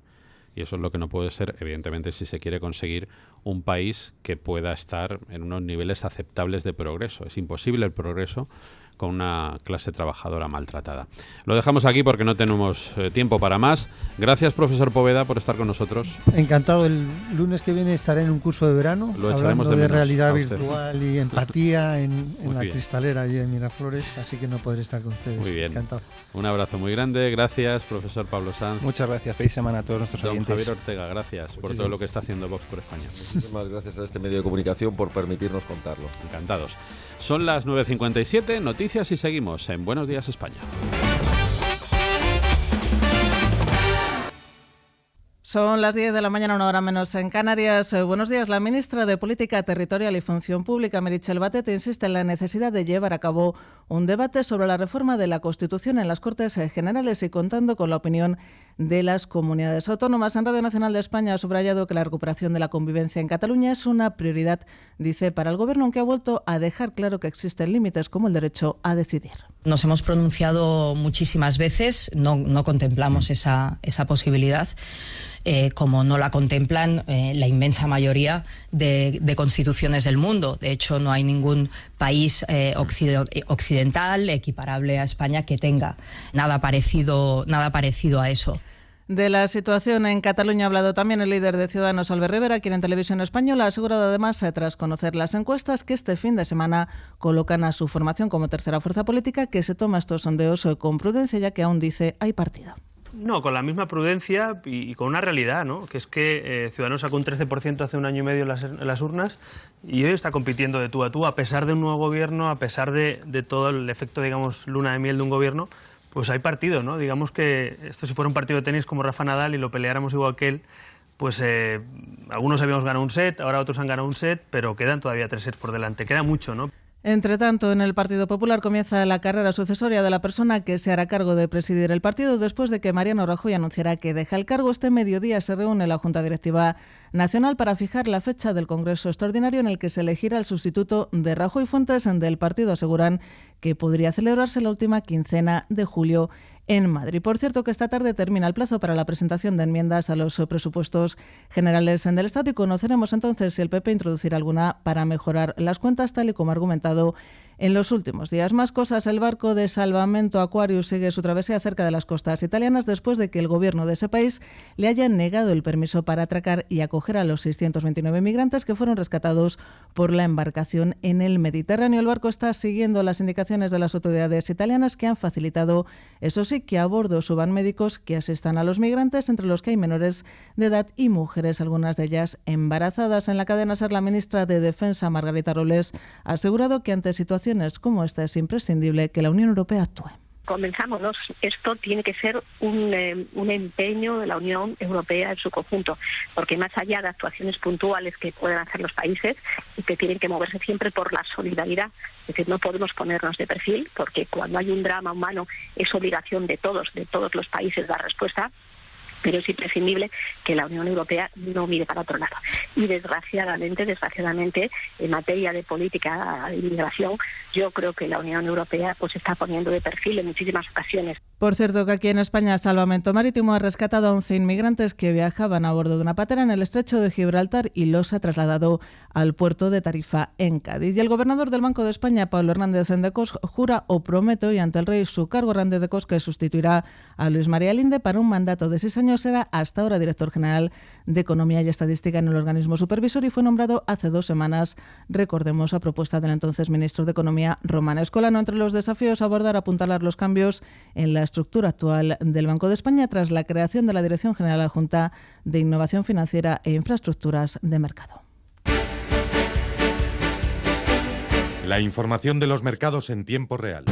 y eso es lo que no puede ser, evidentemente, si se quiere conseguir un país que pueda estar en unos niveles aceptables de progreso. Es imposible el progreso con una clase trabajadora maltratada. Lo dejamos aquí porque no tenemos tiempo para más. Gracias, profesor Poveda, por estar con nosotros. Encantado. El lunes que viene estaré en un curso de verano hablando de realidad virtual y empatía en la Cristalera allí en Miraflores, así que no podré estar con ustedes. Muy bien. Encantado. Un abrazo muy grande. Gracias, profesor Pablo Sanz. Muchas gracias. Feliz semana a todos nuestros oyentes. Javier Ortega, gracias por todo lo que está haciendo Vox por España. Muchísimas gracias a este medio de comunicación por permitirnos contarlo. Encantados. Son las 9:57, noticias y seguimos en Buenos Días España. Son las 10 de la mañana, una hora menos en Canarias. Buenos días. La ministra de Política Territorial y Función Pública, Meritxell Batet, insiste en la necesidad de llevar a cabo un debate sobre la reforma de la Constitución en las Cortes Generales y contando con la opinión de las comunidades autónomas. En Radio Nacional de España ha subrayado que la recuperación de la convivencia en Cataluña es una prioridad, dice, para el Gobierno, aunque ha vuelto a dejar claro que existen límites como el derecho a decidir. Nos hemos pronunciado muchísimas veces, no contemplamos esa posibilidad, como no la contemplan la inmensa mayoría de constituciones del mundo. De hecho, no hay ningún país occidental equiparable a España que tenga nada parecido a eso. De la situación en Cataluña ha hablado también el líder de Ciudadanos, Albert Rivera, quien en Televisión Española ha asegurado además, tras conocer las encuestas, que este fin de semana colocan a su formación como tercera fuerza política, que se toma estos sondeos con prudencia, ya que aún dice hay partido. No, con la misma prudencia y con una realidad, ¿no? Que es que Ciudadanos sacó un 13% hace un año y medio en las urnas y hoy está compitiendo de tú a tú, a pesar de un nuevo gobierno, a pesar de todo el efecto, digamos, luna de miel de un gobierno. Pues hay partido, ¿no? Digamos que esto si fuera un partido de tenis como Rafa Nadal y lo peleáramos igual que él, pues algunos habíamos ganado un set, ahora otros han ganado un set, pero quedan todavía 3 sets por delante, queda mucho, ¿no? Entre tanto, en el Partido Popular comienza la carrera sucesoria de la persona que se hará cargo de presidir el partido después de que Mariano Rajoy anunciará que deja el cargo. Este mediodía se reúne la Junta Directiva Nacional para fijar la fecha del Congreso Extraordinario en el que se elegirá el sustituto de Rajoy. Fuentes del partido aseguran que podría celebrarse la última quincena de julio en Madrid. Por cierto, que esta tarde termina el plazo para la presentación de enmiendas a los presupuestos generales del Estado y conoceremos entonces si el PP introducirá alguna para mejorar las cuentas, tal y como ha argumentado en los últimos días. Más cosas. El barco de salvamento Aquarius sigue su travesía cerca de las costas italianas después de que el gobierno de ese país le haya negado el permiso para atracar y acoger a los 629 migrantes que fueron rescatados por la embarcación en el Mediterráneo. El barco está siguiendo las indicaciones de las autoridades italianas, que han facilitado, eso sí, que a bordo suban médicos que asistan a los migrantes, entre los que hay menores de edad y mujeres, algunas de ellas embarazadas. En la cadena SER, la ministra de Defensa, Margarita Robles, ha asegurado que ante situaciones como esta es imprescindible que la Unión Europea actúe. Convenzámonos, esto tiene que ser un empeño de la Unión Europea en su conjunto, porque más allá de actuaciones puntuales que pueden hacer los países y que tienen que moverse siempre por la solidaridad, es decir, no podemos ponernos de perfil, porque cuando hay un drama humano es obligación de todos los países dar respuesta, pero es imprescindible que la Unión Europea no mire para otro lado. Y desgraciadamente, en materia de política de inmigración, yo creo que la Unión Europea pues está poniendo de perfil en muchísimas ocasiones. Por cierto, que aquí en España Salvamento Marítimo ha rescatado a 11 inmigrantes que viajaban a bordo de una patera en el estrecho de Gibraltar y los ha trasladado al puerto de Tarifa, en Cádiz. Y el gobernador del Banco de España, Pablo Hernández de Cos, jura o promete hoy ante el rey su cargo. Hernández de Cos, que sustituirá a Luis María Linde para un mandato de 6 años, será hasta ahora director general de Economía y Estadística en el organismo supervisor y fue nombrado hace 2 semanas, recordemos, a propuesta del entonces ministro de Economía, Román Escolano. Entre los desafíos a abordar, apuntalar los cambios en la estructura actual del Banco de España tras la creación de la Dirección General Adjunta de Innovación Financiera e Infraestructuras de Mercado. La información de los mercados en tiempo real.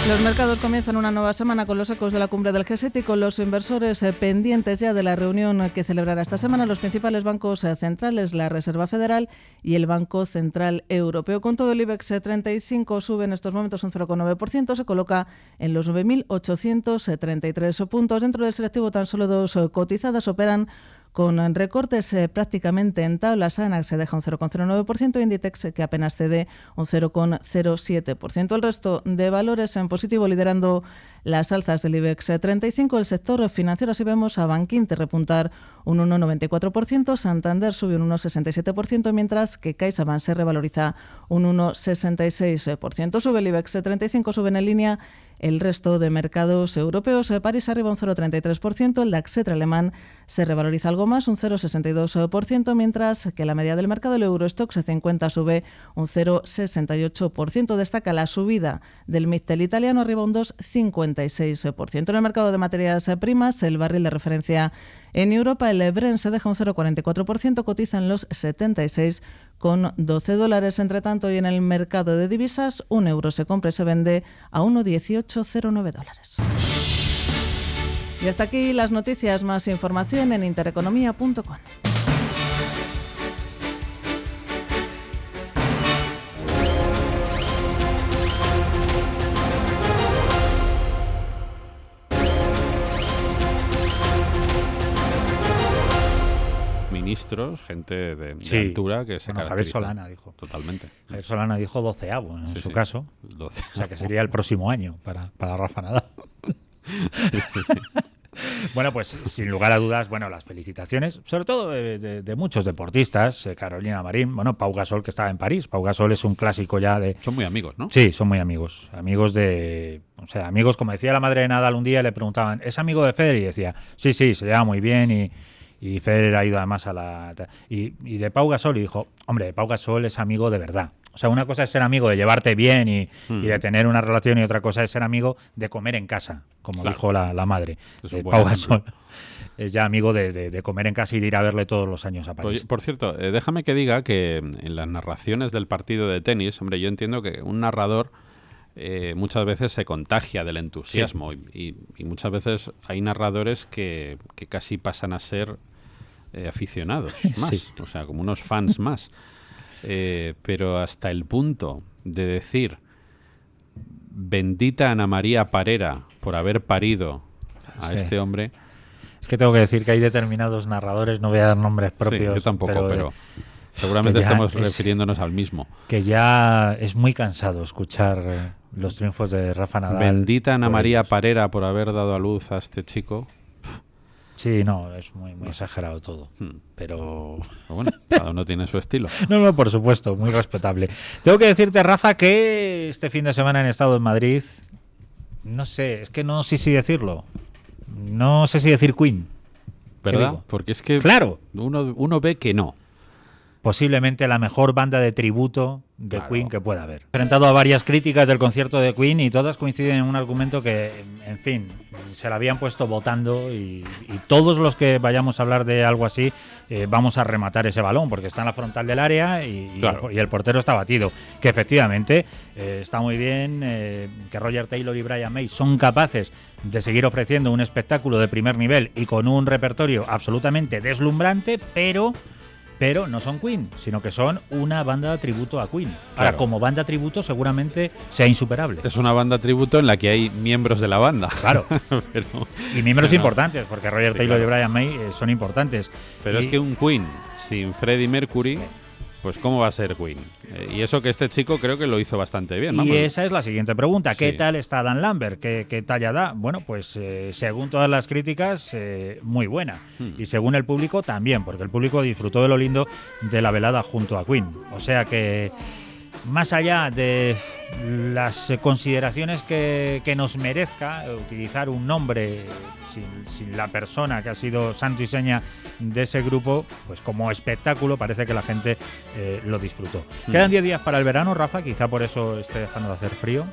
Los mercados comienzan una nueva semana con los ecos de la cumbre del G7 y con los inversores pendientes ya de la reunión que celebrará esta semana los principales bancos centrales, la Reserva Federal y el Banco Central Europeo. Con todo, el IBEX 35 sube en estos momentos un 0,9%, se coloca en los 9.833 puntos. Dentro del selectivo, tan solo 2 cotizadas operan con recortes prácticamente en tablas. ANAC se deja un 0,09% y Inditex, que apenas cede un 0,07%. El resto de valores en positivo, liderando las alzas del IBEX 35. El sector financiero, así vemos a Bankinter repuntar un 1,94%, Santander sube un 1,67%, mientras que CaixaBank se revaloriza un 1,66%. Sube el IBEX 35, suben en línea el resto de mercados europeos. París arriba un 0,33%, el DAX alemán se revaloriza algo más, un 0,62%, mientras que la media del mercado, el Eurostoxx 50, sube un 0,68%. Destaca la subida del Mittel italiano, arriba un 2,56%. En el mercado de materias primas, el barril de referencia en Europa, el Brent, se deja un 0,44%, cotiza en los 76,12 $. Entre tanto, y en el mercado de divisas, un euro se compra y se vende a 1,1809 $. Y hasta aquí las noticias. Más información en intereconomía.com. Ministros, gente de altura que se caracteriza. Javier Solana dijo. Totalmente. Javier Solana dijo 12avo en su caso. 12avo. O sea, que sería el próximo año para Rafa Nadal. Bueno, pues sin lugar a dudas, bueno, las felicitaciones, sobre todo de muchos deportistas, Carolina Marín, bueno, Pau Gasol, que estaba en París. Pau Gasol es un clásico ya de... Son muy amigos, ¿no? Sí, son muy amigos. Amigos de... O sea, amigos, como decía la madre de Nadal un día, le preguntaban, ¿es amigo de Federer? Y decía, sí, se lleva muy bien y Federer ha ido además a la... Y de Pau Gasol, y dijo, hombre, Pau Gasol es amigo de verdad. O sea, una cosa es ser amigo de llevarte bien y de tener una relación, y otra cosa es ser amigo de comer en casa, como dijo la madre. Pau Gasol es ya amigo de comer en casa y de ir a verle todos los años a París. Por cierto, déjame que diga que en las narraciones del partido de tenis, hombre, yo entiendo que un narrador muchas veces se contagia del entusiasmo y muchas veces hay narradores que casi pasan a ser aficionados más, o sea, como unos fans más. Pero hasta el punto de decir bendita Ana María Parera por haber parido a este hombre. Es que tengo que decir que hay determinados narradores, no voy a dar nombres propios. Sí, yo tampoco, pero seguramente estamos refiriéndonos al mismo. Que ya es muy cansado escuchar los triunfos de Rafa Nadal. Bendita Ana María Parera por haber dado a luz a este chico. Sí, no, es muy exagerado todo, pero bueno, cada uno tiene su estilo. No, por supuesto, muy respetable. Tengo que decirte, Rafa, que este fin de semana he estado en Madrid, no sé, es que no sé si decirlo, no sé si decir Queen. ¿Verdad? Porque es que claro, uno ve que no. Posiblemente la mejor banda de tributo de Queen que pueda haber. He enfrentado a varias críticas del concierto de Queen y todas coinciden en un argumento que, en fin, se la habían puesto votando y todos los que vayamos a hablar de algo así vamos a rematar ese balón porque está en la frontal del área y el portero está batido. Que efectivamente está muy bien que Roger Taylor y Brian May son capaces de seguir ofreciendo un espectáculo de primer nivel y con un repertorio absolutamente deslumbrante, pero no son Queen, sino que son una banda tributo a Queen. Ahora, como banda tributo seguramente sea insuperable. Es una banda tributo en la que hay miembros de la banda. Claro. Y miembros importantes, porque Roger Taylor y Brian May son importantes. Pero es que un Queen sin Freddie Mercury pues ¿cómo va a ser Queen? Y eso que este chico creo que lo hizo bastante bien. Y esa es la siguiente pregunta. ¿Qué tal está Dan Lambert? ¿Qué talla da? Bueno, pues según todas las críticas, muy buena. Y según el público también, porque el público disfrutó de lo lindo de la velada junto a Queen. O sea que, más allá de las consideraciones que nos merezca utilizar un nombre sin la persona que ha sido santo y seña de ese grupo, pues como espectáculo parece que la gente lo disfrutó. Quedan 10 días para el verano, Rafa, quizá por eso esté dejando de hacer frío.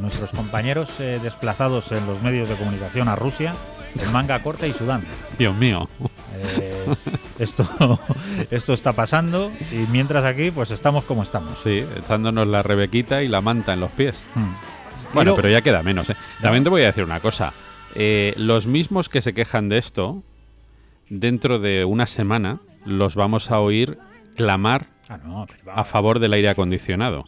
Nuestros compañeros desplazados en los medios de comunicación a Rusia, en manga corta y sudando. Dios mío. Esto está pasando y mientras aquí pues estamos como estamos. Sí, echándonos la rebequita y la manta en los pies. Bueno, pero ya queda menos. También te voy a decir una cosa. Los mismos que se quejan de esto, dentro de una semana los vamos a oír clamar a favor del aire acondicionado,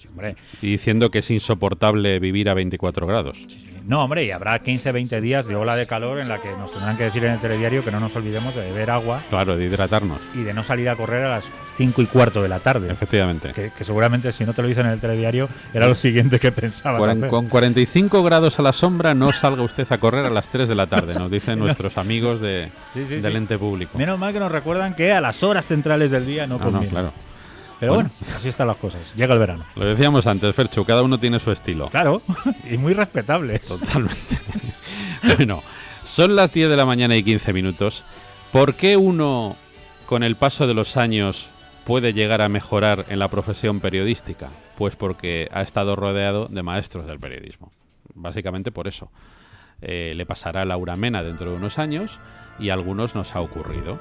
y diciendo que es insoportable vivir a 24 grados. No, hombre, y habrá 15, 20 días de ola de calor en la que nos tendrán que decir en el telediario que no nos olvidemos de beber agua. Claro, de hidratarnos. Y de no salir a correr a las 5:15 de la tarde. Efectivamente. Que seguramente si no te lo dicen en el telediario era lo siguiente que pensabas hacer. Con 45 grados a la sombra no salga usted a correr a las 3 de la tarde, nos dicen nuestros amigos del ente público. Menos mal que nos recuerdan que a las horas centrales del día no conviene. No, claro. Pero bueno, así están las cosas. Llega el verano. Lo decíamos antes, Ferchu, cada uno tiene su estilo. Claro, y muy respetables. Totalmente. Bueno, son las 10 de la mañana y 15 minutos. ¿Por qué uno, con el paso de los años, puede llegar a mejorar en la profesión periodística? Pues porque ha estado rodeado de maestros del periodismo. Básicamente por eso. Le pasará a Laura Mena dentro de unos años y a algunos nos ha ocurrido.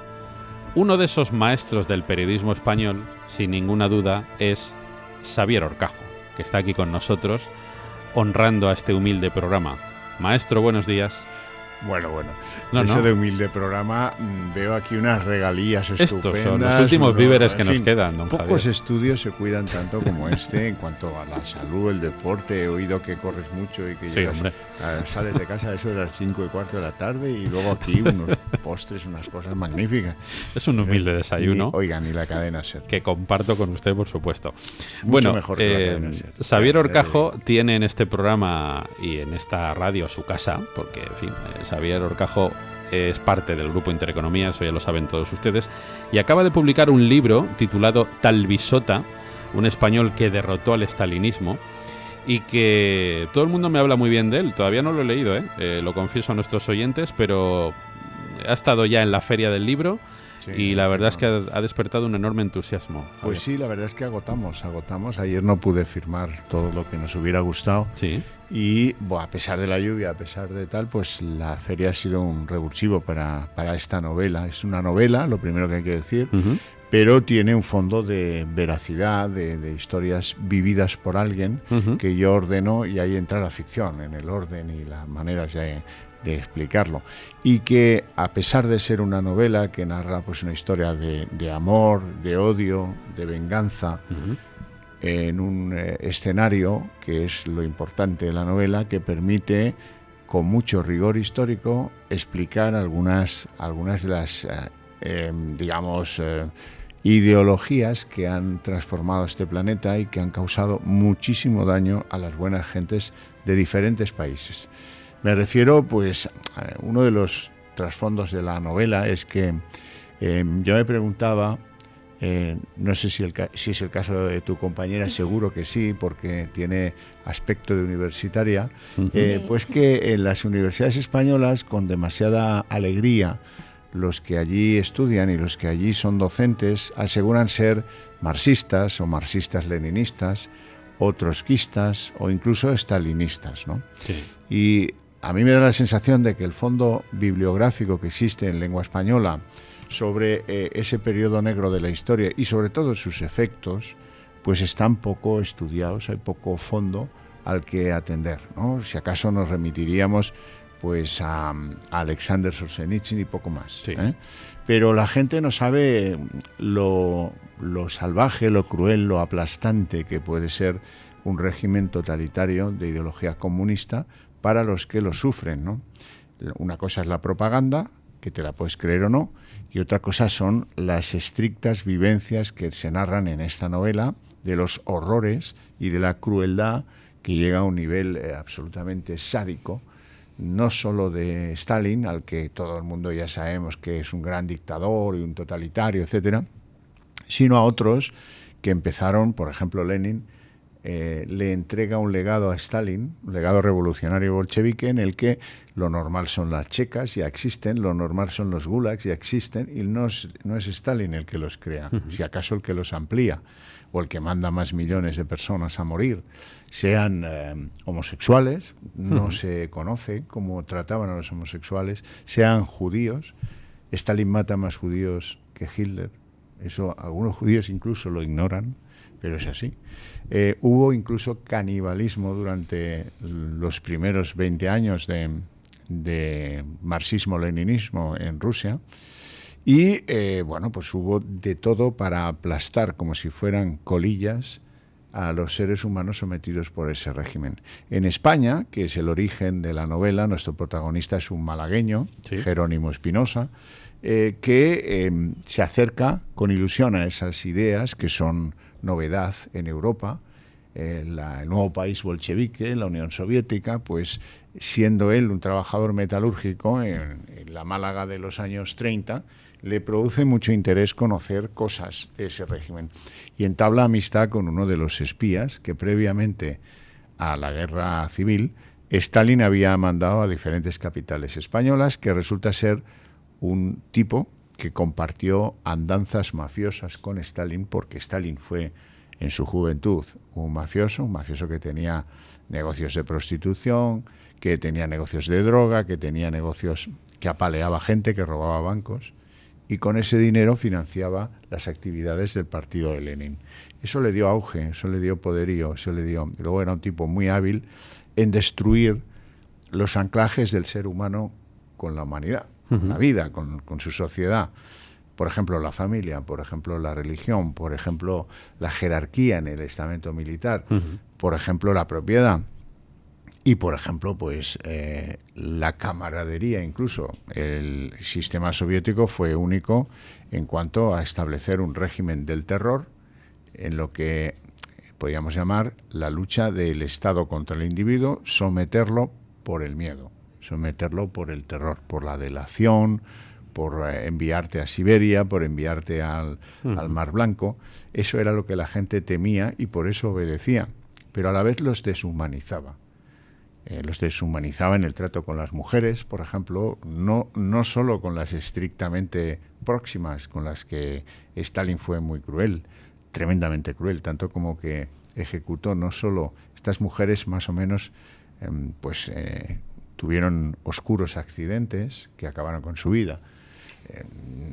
Uno de esos maestros del periodismo español, sin ninguna duda, es Xavier Horcajo, que está aquí con nosotros, honrando a este humilde programa. Maestro, buenos días. Bueno. Eso de humilde programa, veo aquí unas regalías estupendas. Estos son los últimos víveres que nos quedan, don Javier. Pocos estudios se cuidan tanto como este en cuanto a la salud, el deporte. He oído que corres mucho y que sales de casa a eso de las 5:15 de la tarde y luego aquí unos postres, unas cosas magníficas. Es un humilde desayuno. Ni la cadena SER. Que comparto con usted, por supuesto. Mucho mejor que la cadena SER. Xavier Horcajo tiene en este programa y en esta radio su casa, porque, en fin, Xavier Horcajo es parte del grupo Intereconomía, eso ya lo saben todos ustedes, y acaba de publicar un libro titulado Talvisota, un español que derrotó al estalinismo, y que todo el mundo me habla muy bien de él. Todavía no lo he leído, lo confieso a nuestros oyentes, pero ha estado ya en la feria del libro. Sí, y la verdad es que ha despertado un enorme entusiasmo. Pues sí, la verdad es que agotamos. Ayer no pude firmar todo lo que nos hubiera gustado. Sí. Y a pesar de la lluvia, a pesar de tal, pues la feria ha sido un revulsivo para esta novela. Es una novela, lo primero que hay que decir, pero tiene un fondo de veracidad, de historias vividas por alguien que yo ordeno, y ahí entra la ficción, en el orden y las maneras de explicarlo, y que a pesar de ser una novela que narra pues una historia de amor, de odio, de venganza, en un escenario que es lo importante de la novela, que permite con mucho rigor histórico explicar algunas de las ideologías que han transformado este planeta y que han causado muchísimo daño a las buenas gentes de diferentes países. Me refiero, pues, uno de los trasfondos de la novela es que yo me preguntaba, no sé si es el caso de tu compañera, seguro que sí, porque tiene aspecto de universitaria, pues que en las universidades españolas, con demasiada alegría, los que allí estudian y los que allí son docentes aseguran ser marxistas o marxistas-leninistas, o trotskistas o incluso stalinistas, ¿no? Sí. Y a mí me da la sensación de que el fondo bibliográfico que existe en lengua española sobre ese periodo negro de la historia y sobre todo sus efectos, pues están poco estudiados, hay poco fondo al que atender, ¿no? Si acaso nos remitiríamos pues a Alexander Solzhenitsyn y poco más, sí. Pero la gente no sabe lo salvaje, lo cruel, lo aplastante que puede ser un régimen totalitario de ideología comunista para los que lo sufren, ¿no? Una cosa es la propaganda que te la puedes creer o no, y otra cosa son las estrictas vivencias que se narran en esta novela de los horrores y de la crueldad que llega a un nivel absolutamente sádico, no solo de Stalin, al que todo el mundo ya sabemos que es un gran dictador y un totalitario, etcétera, sino a otros que empezaron, por ejemplo Lenin, le entrega un legado a Stalin, un legado revolucionario bolchevique, en el que lo normal son las checas, ya existen, lo normal son los gulags, ya existen, y no es Stalin el que los crea, si acaso el que los amplía, o el que manda más millones de personas a morir, sean homosexuales, no se conoce cómo trataban a los homosexuales, sean judíos. Stalin mata más judíos que Hitler, eso algunos judíos incluso lo ignoran, pero es así. Hubo incluso canibalismo durante los primeros 20 años de marxismo-leninismo en Rusia, y bueno, pues hubo de todo para aplastar como si fueran colillas a los seres humanos sometidos por ese régimen. En España, que es el origen de la novela, nuestro protagonista es un malagueño, Jerónimo Espinosa, que se acerca con ilusión a esas ideas que son novedad en Europa. El nuevo país bolchevique, la Unión Soviética, pues siendo él un trabajador metalúrgico en la Málaga de los años 30, le produce mucho interés conocer cosas de ese régimen y entabla amistad con uno de los espías que previamente a la guerra civil Stalin había mandado a diferentes capitales españolas, que resulta ser un tipo que compartió andanzas mafiosas con Stalin, porque Stalin fue en su juventud un mafioso que tenía negocios de prostitución, que tenía negocios de droga, que tenía negocios que apaleaba gente, que robaba bancos, y con ese dinero financiaba las actividades del partido de Lenin. Eso le dio auge, eso le dio poderío, Luego era un tipo muy hábil en destruir los anclajes del ser humano con la humanidad, con la vida, con su sociedad. Por ejemplo, la familia, por ejemplo, la religión, por ejemplo, la jerarquía en el estamento militar, por ejemplo, la propiedad y, por ejemplo, pues la camaradería incluso. El sistema soviético fue único en cuanto a establecer un régimen del terror en lo que podríamos llamar la lucha del Estado contra el individuo, someterlo por el miedo, someterlo por el terror, por la delación, por enviarte a Siberia, por enviarte al Mar Blanco. Eso era lo que la gente temía y por eso obedecía, pero a la vez los deshumanizaba. Los deshumanizaba en el trato con las mujeres, por ejemplo, no solo con las estrictamente próximas, con las que Stalin fue muy cruel, tremendamente cruel, tanto como que ejecutó no solo estas mujeres más o menos, tuvieron oscuros accidentes que acabaron con su vida.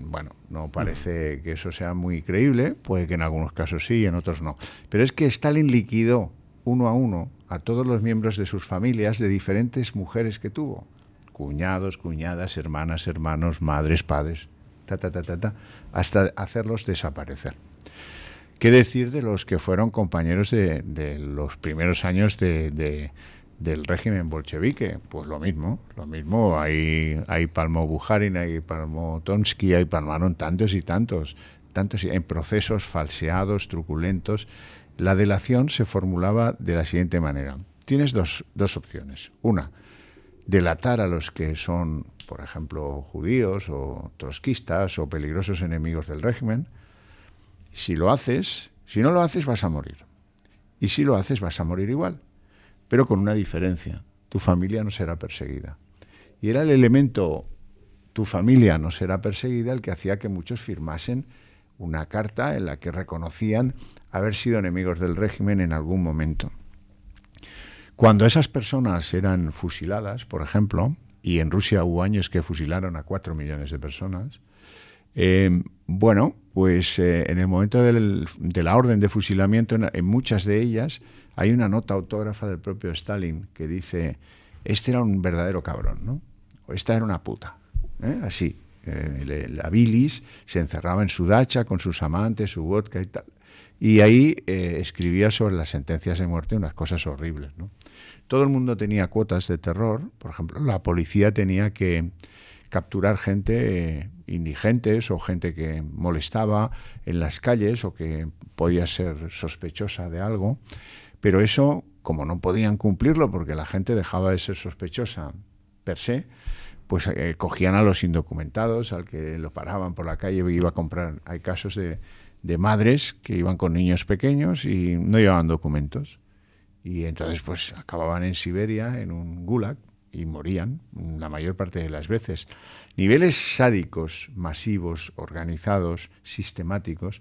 Bueno, no parece que eso sea muy creíble, puede que en algunos casos sí y en otros no. Pero es que Stalin liquidó uno a uno a todos los miembros de sus familias de diferentes mujeres que tuvo. Cuñados, cuñadas, hermanas, hermanos, madres, padres, hasta hacerlos desaparecer. ¿Qué decir de los que fueron compañeros de los primeros años del régimen bolchevique? Pues lo mismo, ahí palmó Bukharin, ahí palmó Tonsky, ahí palmaron tantos y tantos, en procesos falseados, truculentos. La delación se formulaba de la siguiente manera. Tienes dos opciones. Una, delatar a los que son, por ejemplo, judíos o trotskistas o peligrosos enemigos del régimen. Si no lo haces vas a morir. Y si lo haces vas a morir igual. Pero con una diferencia, tu familia no será perseguida. Y era el elemento, tu familia no será perseguida, el que hacía que muchos firmasen una carta en la que reconocían haber sido enemigos del régimen en algún momento. Cuando esas personas eran fusiladas, por ejemplo, y en Rusia hubo años que fusilaron a 4 millones de personas, en el momento de la orden de fusilamiento, en muchas de ellas hay una nota autógrafa del propio Stalin que dice: este era un verdadero cabrón, ¿no? O esta era una puta, así. La bilis se encerraba en su dacha con sus amantes, su vodka y tal. Y ahí escribía sobre las sentencias de muerte unas cosas horribles, ¿no? Todo el mundo tenía cuotas de terror. Por ejemplo, la policía tenía que capturar gente indigentes o gente que molestaba en las calles o que podía ser sospechosa de algo. Pero eso, como no podían cumplirlo porque la gente dejaba de ser sospechosa per se, pues cogían a los indocumentados, al que lo paraban por la calle y iba a comprar. Hay casos de madres que iban con niños pequeños y no llevaban documentos. Y entonces pues acababan en Siberia, en un gulag, y morían la mayor parte de las veces. Niveles sádicos, masivos, organizados, sistemáticos,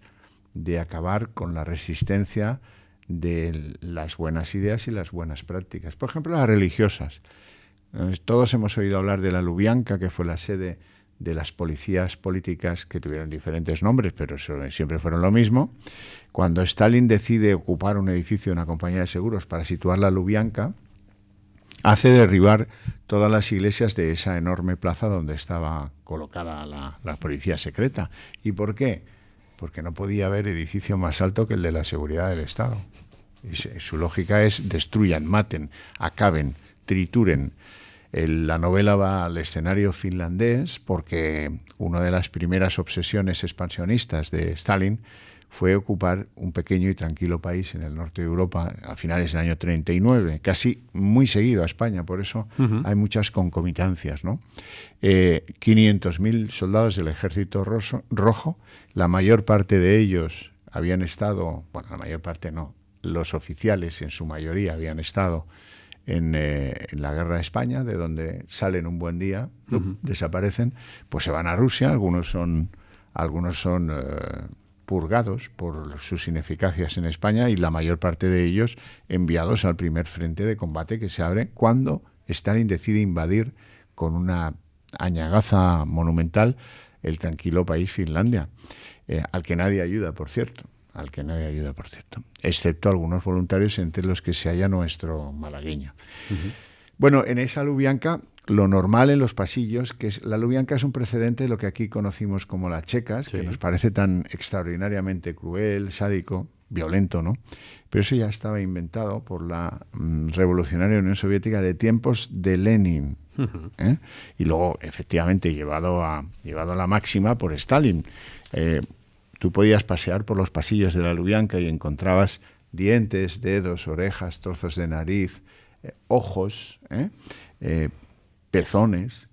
de acabar con la resistencia de las buenas ideas y las buenas prácticas. Por ejemplo, las religiosas. Todos hemos oído hablar de la Lubyanka, que fue la sede de las policías políticas que tuvieron diferentes nombres, pero siempre fueron lo mismo. Cuando Stalin decide ocupar un edificio de una compañía de seguros para situar la Lubyanka, hace derribar todas las iglesias de esa enorme plaza donde estaba colocada la policía secreta. ¿Y por qué? Porque no podía haber edificio más alto que el de la seguridad del Estado. Y su lógica es destruyan, maten, acaben, trituren. La novela va al escenario finlandés porque una de las primeras obsesiones expansionistas de Stalin fue ocupar un pequeño y tranquilo país en el norte de Europa a finales del año 39, casi muy seguido a España, por eso hay muchas concomitancias, ¿no? 500.000 soldados del Ejército Rojo, la mayor parte de ellos habían estado, bueno, la mayor parte no, los oficiales en su mayoría habían estado en la guerra de España, de donde salen un buen día, desaparecen, pues se van a Rusia, algunos son purgados por sus ineficacias en España y la mayor parte de ellos enviados al primer frente de combate que se abre cuando Stalin decide invadir con una añagaza monumental el tranquilo país Finlandia, al que nadie ayuda, por cierto, excepto algunos voluntarios entre los que se halla nuestro malagueño. Bueno, en esa Lubyanka, lo normal en los pasillos, la Lubyanka es un precedente de lo que aquí conocimos como las checas, que nos parece tan extraordinariamente cruel, sádico, violento, ¿no? Pero eso ya estaba inventado por la revolucionaria Unión Soviética de tiempos de Lenin, y luego, efectivamente, llevado a la máxima por Stalin. Tú podías pasear por los pasillos de la Lubyanka y encontrabas dientes, dedos, orejas, trozos de nariz, ojos, pezones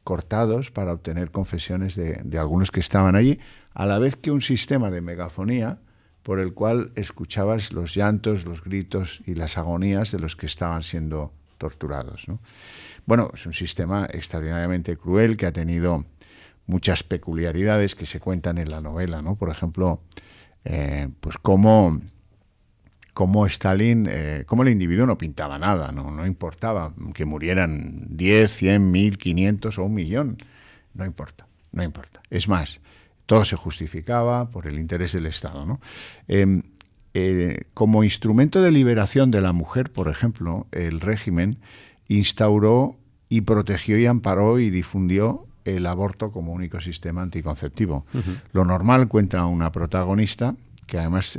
cortados para obtener confesiones de algunos que estaban allí, a la vez que un sistema de megafonía por el cual escuchabas los llantos, los gritos y las agonías de los que estaban siendo torturados, ¿no? Bueno, es un sistema extraordinariamente cruel que ha tenido muchas peculiaridades que se cuentan en la novela, ¿no? Por ejemplo, pues cómo Stalin, cómo el individuo no pintaba nada, no importaba que murieran 10, 100, 1000, 500 o 1 millón, no importa. Es más, todo se justificaba por el interés del Estado, ¿no? Como instrumento de liberación de la mujer, por ejemplo, el régimen instauró y protegió y amparó y difundió el aborto como único sistema anticonceptivo. Lo normal, cuenta una protagonista, que además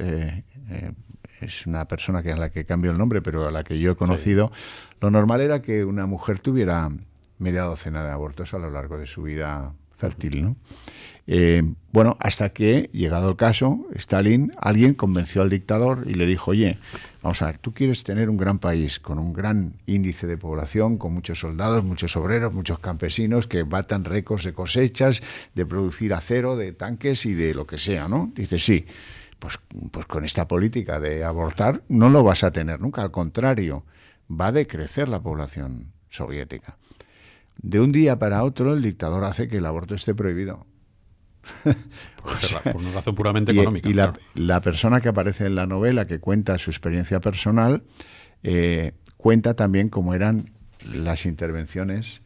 es una persona a la que cambio el nombre, pero a la que yo he conocido, lo normal era que una mujer tuviera media docena de abortos a lo largo de su vida fértil, ¿no? Bueno, hasta que, llegado el caso, alguien convenció al dictador y le dijo, oye, vamos a ver, tú quieres tener un gran país con un gran índice de población, con muchos soldados, muchos obreros, muchos campesinos que batan récords de cosechas, de producir acero, de tanques y de lo que sea, ¿no? Dice, sí, pues con esta política de abortar no lo vas a tener nunca, al contrario, va a decrecer la población soviética. De un día para otro, el dictador hace que el aborto esté prohibido. Por una razón puramente económica. Y la persona que aparece en la novela, que cuenta su experiencia personal, cuenta también cómo eran las intervenciones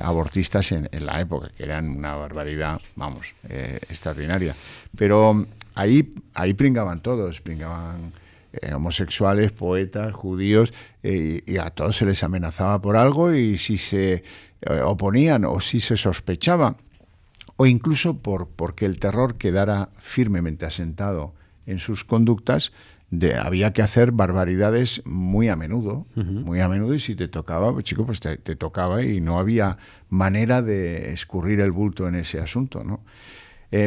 abortistas en la época, que eran una barbaridad, vamos, extraordinaria. Pero ahí pringaban todos, pringaban homosexuales, poetas, judíos, y a todos se les amenazaba por algo, y si se oponían o si se sospechaba, o incluso porque el terror quedara firmemente asentado en sus conductas, había que hacer barbaridades muy a menudo, y si te tocaba, pues chico, pues te tocaba y no había manera de escurrir el bulto en ese asunto, ¿no?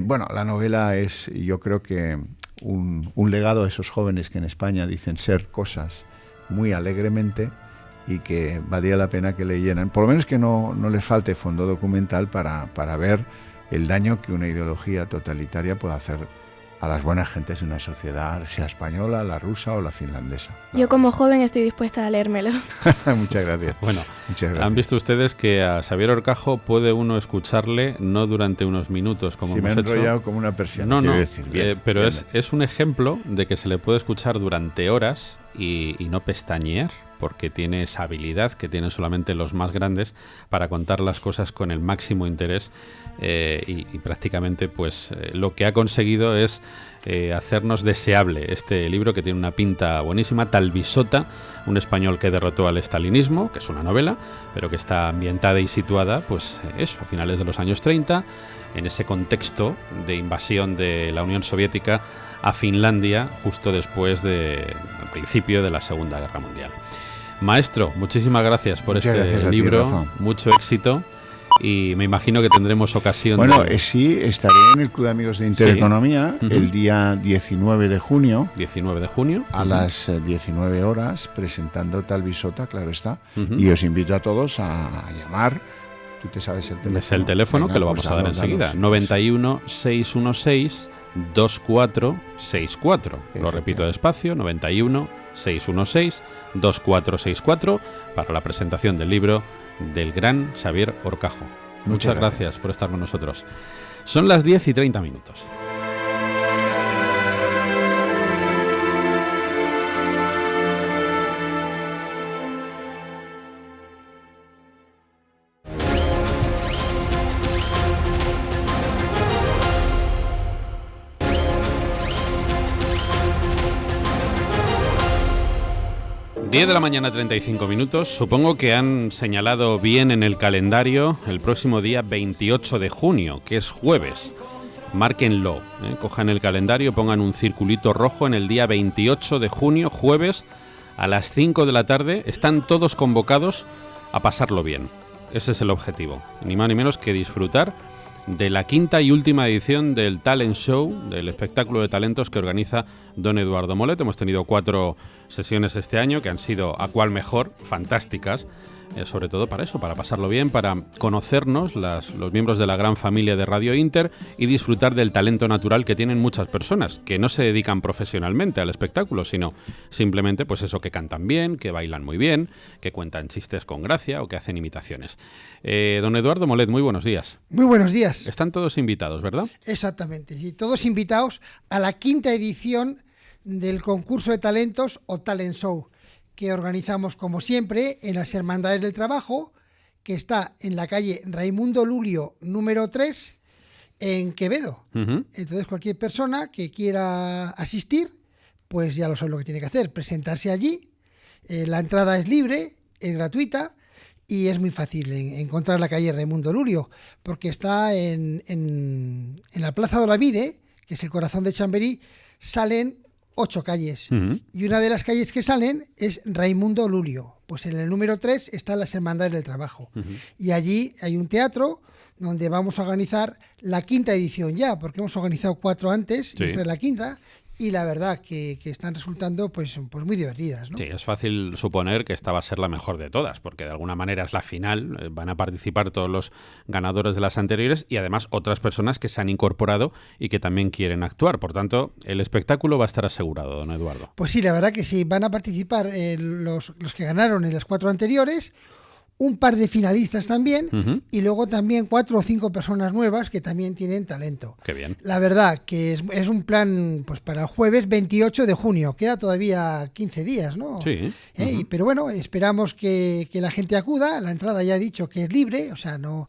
Bueno, la novela es, yo creo que un legado a esos jóvenes que en España dicen ser cosas muy alegremente y que valía la pena que leyeran, por lo menos que no les falte fondo documental para ver el daño que una ideología totalitaria puede hacer a las buenas gentes de una sociedad, sea española, la rusa o la finlandesa. Yo como joven estoy dispuesta a leérmelo. Muchas gracias. Bueno, muchas gracias. Han visto ustedes que a Xavier Horcajo puede uno escucharle no durante unos minutos como hemos hecho. Me he enrollado como una persiana. No, decir, bien, pero bien. Es un ejemplo de que se le puede escuchar durante horas y no pestañear, porque tiene esa habilidad que tienen solamente los más grandes para contar las cosas con el máximo interés y prácticamente pues lo que ha conseguido es hacernos deseable este libro, que tiene una pinta buenísima. Talvisota, un español que derrotó al estalinismo, que es una novela, pero que está ambientada y situada pues eso, a finales de los años 30, en ese contexto de invasión de la Unión Soviética a Finlandia justo después del principio de la Segunda Guerra Mundial. Maestro, muchísimas gracias por este libro, mucho éxito, y me imagino que tendremos ocasión sí, estaré en el Club de Amigos de Intereconomía el día 19 de junio. 19 de junio. A las 19 horas, presentando Talvisota, claro está, y os invito a todos a llamar. ¿Tú te sabes el teléfono? Es el teléfono. Venga, que lo vamos a dar enseguida. 91 616 2464. Lo repito despacio, 91 616 2464 para la presentación del libro del gran Xavier Horcajo. Muchas gracias por estar con nosotros. Son las 10:30 minutos. De la mañana, 35 minutos. Supongo que han señalado bien en el calendario el próximo día 28 de junio, que es jueves. Márquenlo, cojan el calendario, pongan un circulito rojo en el día 28 de junio, jueves, a las 5 de la tarde. Están todos convocados a pasarlo bien. Ese es el objetivo, ni más ni menos que disfrutar de la quinta y última edición del Talent Show, del espectáculo de talentos que organiza don Eduardo Molet. Hemos tenido 4 sesiones este año que han sido a cual mejor, fantásticas, sobre todo para eso, para pasarlo bien, para conocernos los miembros de la gran familia de Radio Inter y disfrutar del talento natural que tienen muchas personas que no se dedican profesionalmente al espectáculo, sino simplemente pues eso, que cantan bien, que bailan muy bien, que cuentan chistes con gracia o que hacen imitaciones. Don Eduardo Molet, muy buenos días. Muy buenos días. Están todos invitados, ¿verdad? Exactamente, y todos invitados a la quinta edición del concurso de talentos o Talent Show, que organizamos como siempre en las Hermandades del Trabajo, que está en la calle Raimundo Lulio número 3 en Quevedo. Entonces cualquier persona que quiera asistir, pues ya lo sabe lo que tiene que hacer, presentarse allí. La entrada es libre, es gratuita y es muy fácil encontrar la calle Raimundo Lulio, porque está en la Plaza de Olavide, que es el corazón de Chamberí. Salen 8 calles, y una de las calles que salen es Raimundo Lulio. Pues en el número 3 están las Hermandades del Trabajo, y allí hay un teatro donde vamos a organizar la quinta edición ya, porque hemos organizado 4 antes, y esta es la quinta, y la verdad que están resultando pues muy divertidas, ¿no? Sí, es fácil suponer que esta va a ser la mejor de todas, porque de alguna manera es la final, van a participar todos los ganadores de las anteriores y además otras personas que se han incorporado y que también quieren actuar. Por tanto, el espectáculo va a estar asegurado, don Eduardo. Pues sí, la verdad que sí, van a participar los que ganaron en las 4 anteriores, un par de finalistas también, y luego también 4 o 5 personas nuevas que también tienen talento. Qué bien. La verdad que es un plan pues para el jueves 28 de junio, queda todavía 15 días, ¿no? Sí. Pero bueno, esperamos que la gente acuda. La entrada ya he dicho que es libre, o sea, no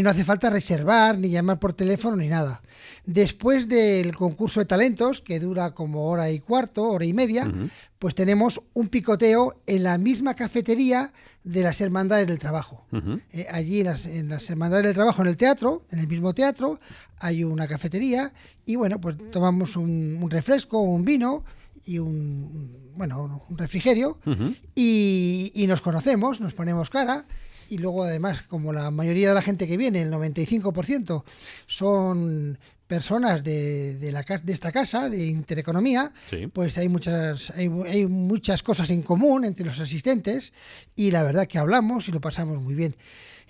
hace falta reservar, ni llamar por teléfono, ni nada. Después del concurso de talentos, que dura como 1 hora y cuarto, 1 hora y media, pues tenemos un picoteo en la misma cafetería de las Hermandades del Trabajo. Allí en las Hermandades del Trabajo, en el teatro, en el mismo teatro, hay una cafetería y bueno, pues tomamos un refresco, un vino un refrigerio, y nos conocemos, nos ponemos cara. Y luego, además, como la mayoría de la gente que viene, el 95%, son personas de esta casa, de Intereconomía, pues hay muchas cosas en común entre los asistentes, y la verdad que hablamos y lo pasamos muy bien.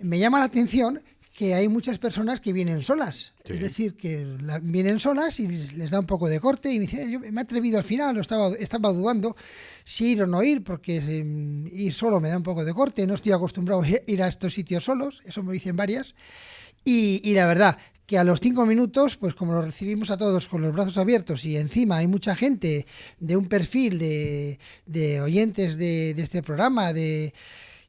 Me llama la atención que hay muchas personas que vienen solas, es decir, que vienen solas y les da un poco de corte, y me dicen, yo me he atrevido al final, estaba dudando si ir o no ir, porque ir solo me da un poco de corte, no estoy acostumbrado a ir a estos sitios solos, eso me dicen varias, y la verdad que a los 5 minutos, pues como los recibimos a todos con los brazos abiertos, y encima hay mucha gente de un perfil de oyentes de este programa,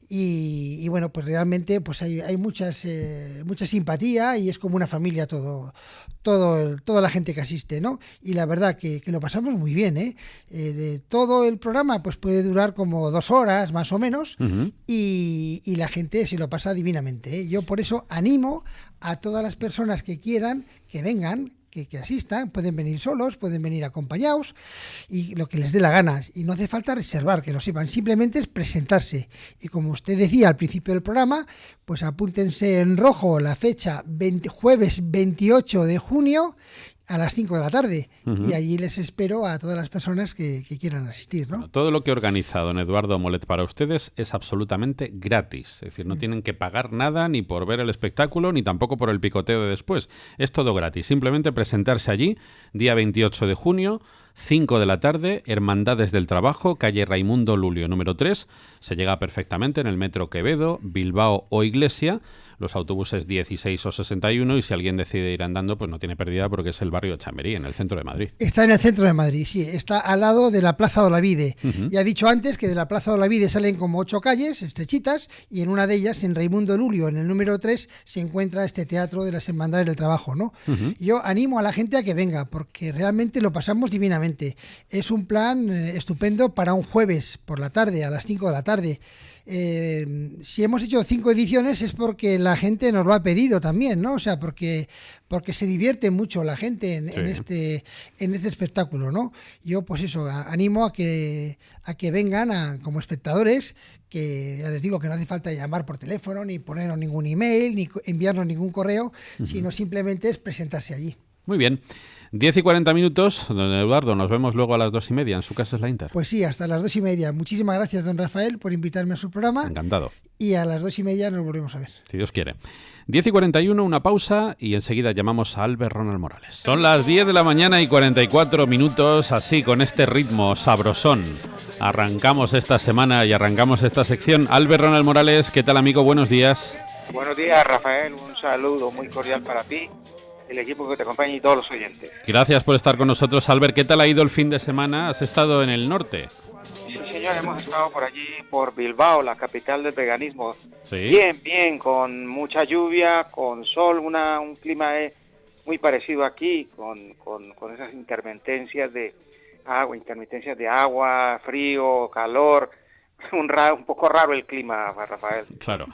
y bueno, pues realmente pues hay mucha simpatía, y es como una familia toda la gente que asiste, ¿no? Y la verdad que lo pasamos muy bien, ¿eh? De todo el programa pues puede durar como 2 horas más o menos, y la gente se lo pasa divinamente, ¿eh? Yo por eso animo a todas las personas que quieran que vengan, que asistan, pueden venir solos, pueden venir acompañados, y lo que les dé la gana, y no hace falta reservar, que lo sepan, simplemente es presentarse. Y como usted decía al principio del programa, pues apúntense en rojo la fecha, jueves 28 de junio a las 5 de la tarde, y allí les espero a todas las personas que quieran asistir, ¿no? Bueno, todo lo que he organizado, don Eduardo Molet, para ustedes es absolutamente gratis, es decir, no tienen que pagar nada ni por ver el espectáculo, ni tampoco por el picoteo de después, es todo gratis, simplemente presentarse allí, día 28 de junio, 5 de la tarde, Hermandades del Trabajo, calle Raimundo Lulio, número 3, se llega perfectamente en el metro Quevedo, Bilbao o Iglesia, los autobuses 16 o 61, y si alguien decide ir andando, pues no tiene pérdida, porque es el barrio de Chamberí, en el centro de Madrid. Está en el centro de Madrid, sí, está al lado de la Plaza de Olavide. Ya he dicho antes que de la Plaza de Olavide salen como 8 calles estrechitas, y en una de ellas, en Raimundo Lulio, en el número 3, se encuentra este Teatro de las Hermandades del Trabajo, ¿no? Yo animo a la gente a que venga, porque realmente lo pasamos divinamente. Es un plan estupendo para un jueves por la tarde, a las 5 de la tarde. Si hemos hecho 5 ediciones es porque la gente nos lo ha pedido también, ¿no? O sea, porque se divierte mucho la gente en este espectáculo, ¿no? Yo, pues eso, animo a que vengan como espectadores, que ya les digo que no hace falta llamar por teléfono, ni ponernos ningún email, ni enviarnos ningún correo, sino simplemente es presentarse allí. Muy bien. 10 y 40 minutos, don Eduardo, nos vemos luego a las 2:30, en su casa es la Inter. Pues sí, hasta las 2:30. Muchísimas gracias, don Rafael, por invitarme a su programa. Encantado. Y a las 2:30 nos volvemos a ver. Si Dios quiere. 10 y 41, una pausa, y enseguida llamamos a Albert Ronald Morales. Son las 10 de la mañana y 44 minutos, así, con este ritmo sabrosón. Arrancamos esta semana y arrancamos esta sección. Albert Ronald Morales, ¿qué tal, amigo? Buenos días. Buenos días, Rafael. Un saludo muy cordial para ti, el equipo que te acompaña y todos los oyentes. Gracias por estar con nosotros, Albert. ¿Qué tal ha ido el fin de semana? ¿Has estado en el norte? Sí, señor, hemos estado por allí, por Bilbao, la capital del veganismo. ¿Sí? Bien, con mucha lluvia, con sol, un clima muy parecido aquí, con esas intermitencias de agua, frío, calor. Un poco raro el clima, Rafael. Claro.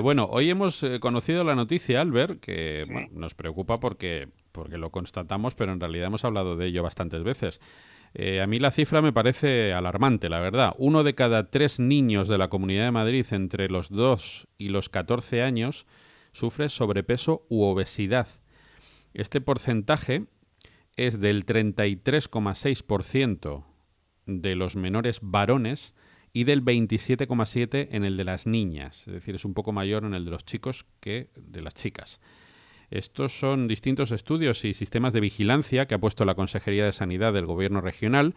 Bueno, hoy hemos conocido la noticia, Albert, que bueno, nos preocupa porque lo constatamos, pero en realidad hemos hablado de ello bastantes veces. A mí la cifra me parece alarmante, la verdad. 1 de cada 3 niños de la Comunidad de Madrid entre los 2 y los 14 años sufre sobrepeso u obesidad. Este porcentaje es del 33,6% de los menores varones y del 27,7% en el de las niñas. Es decir, es un poco mayor en el de los chicos que de las chicas. Estos son distintos estudios y sistemas de vigilancia que ha puesto la Consejería de Sanidad del Gobierno regional,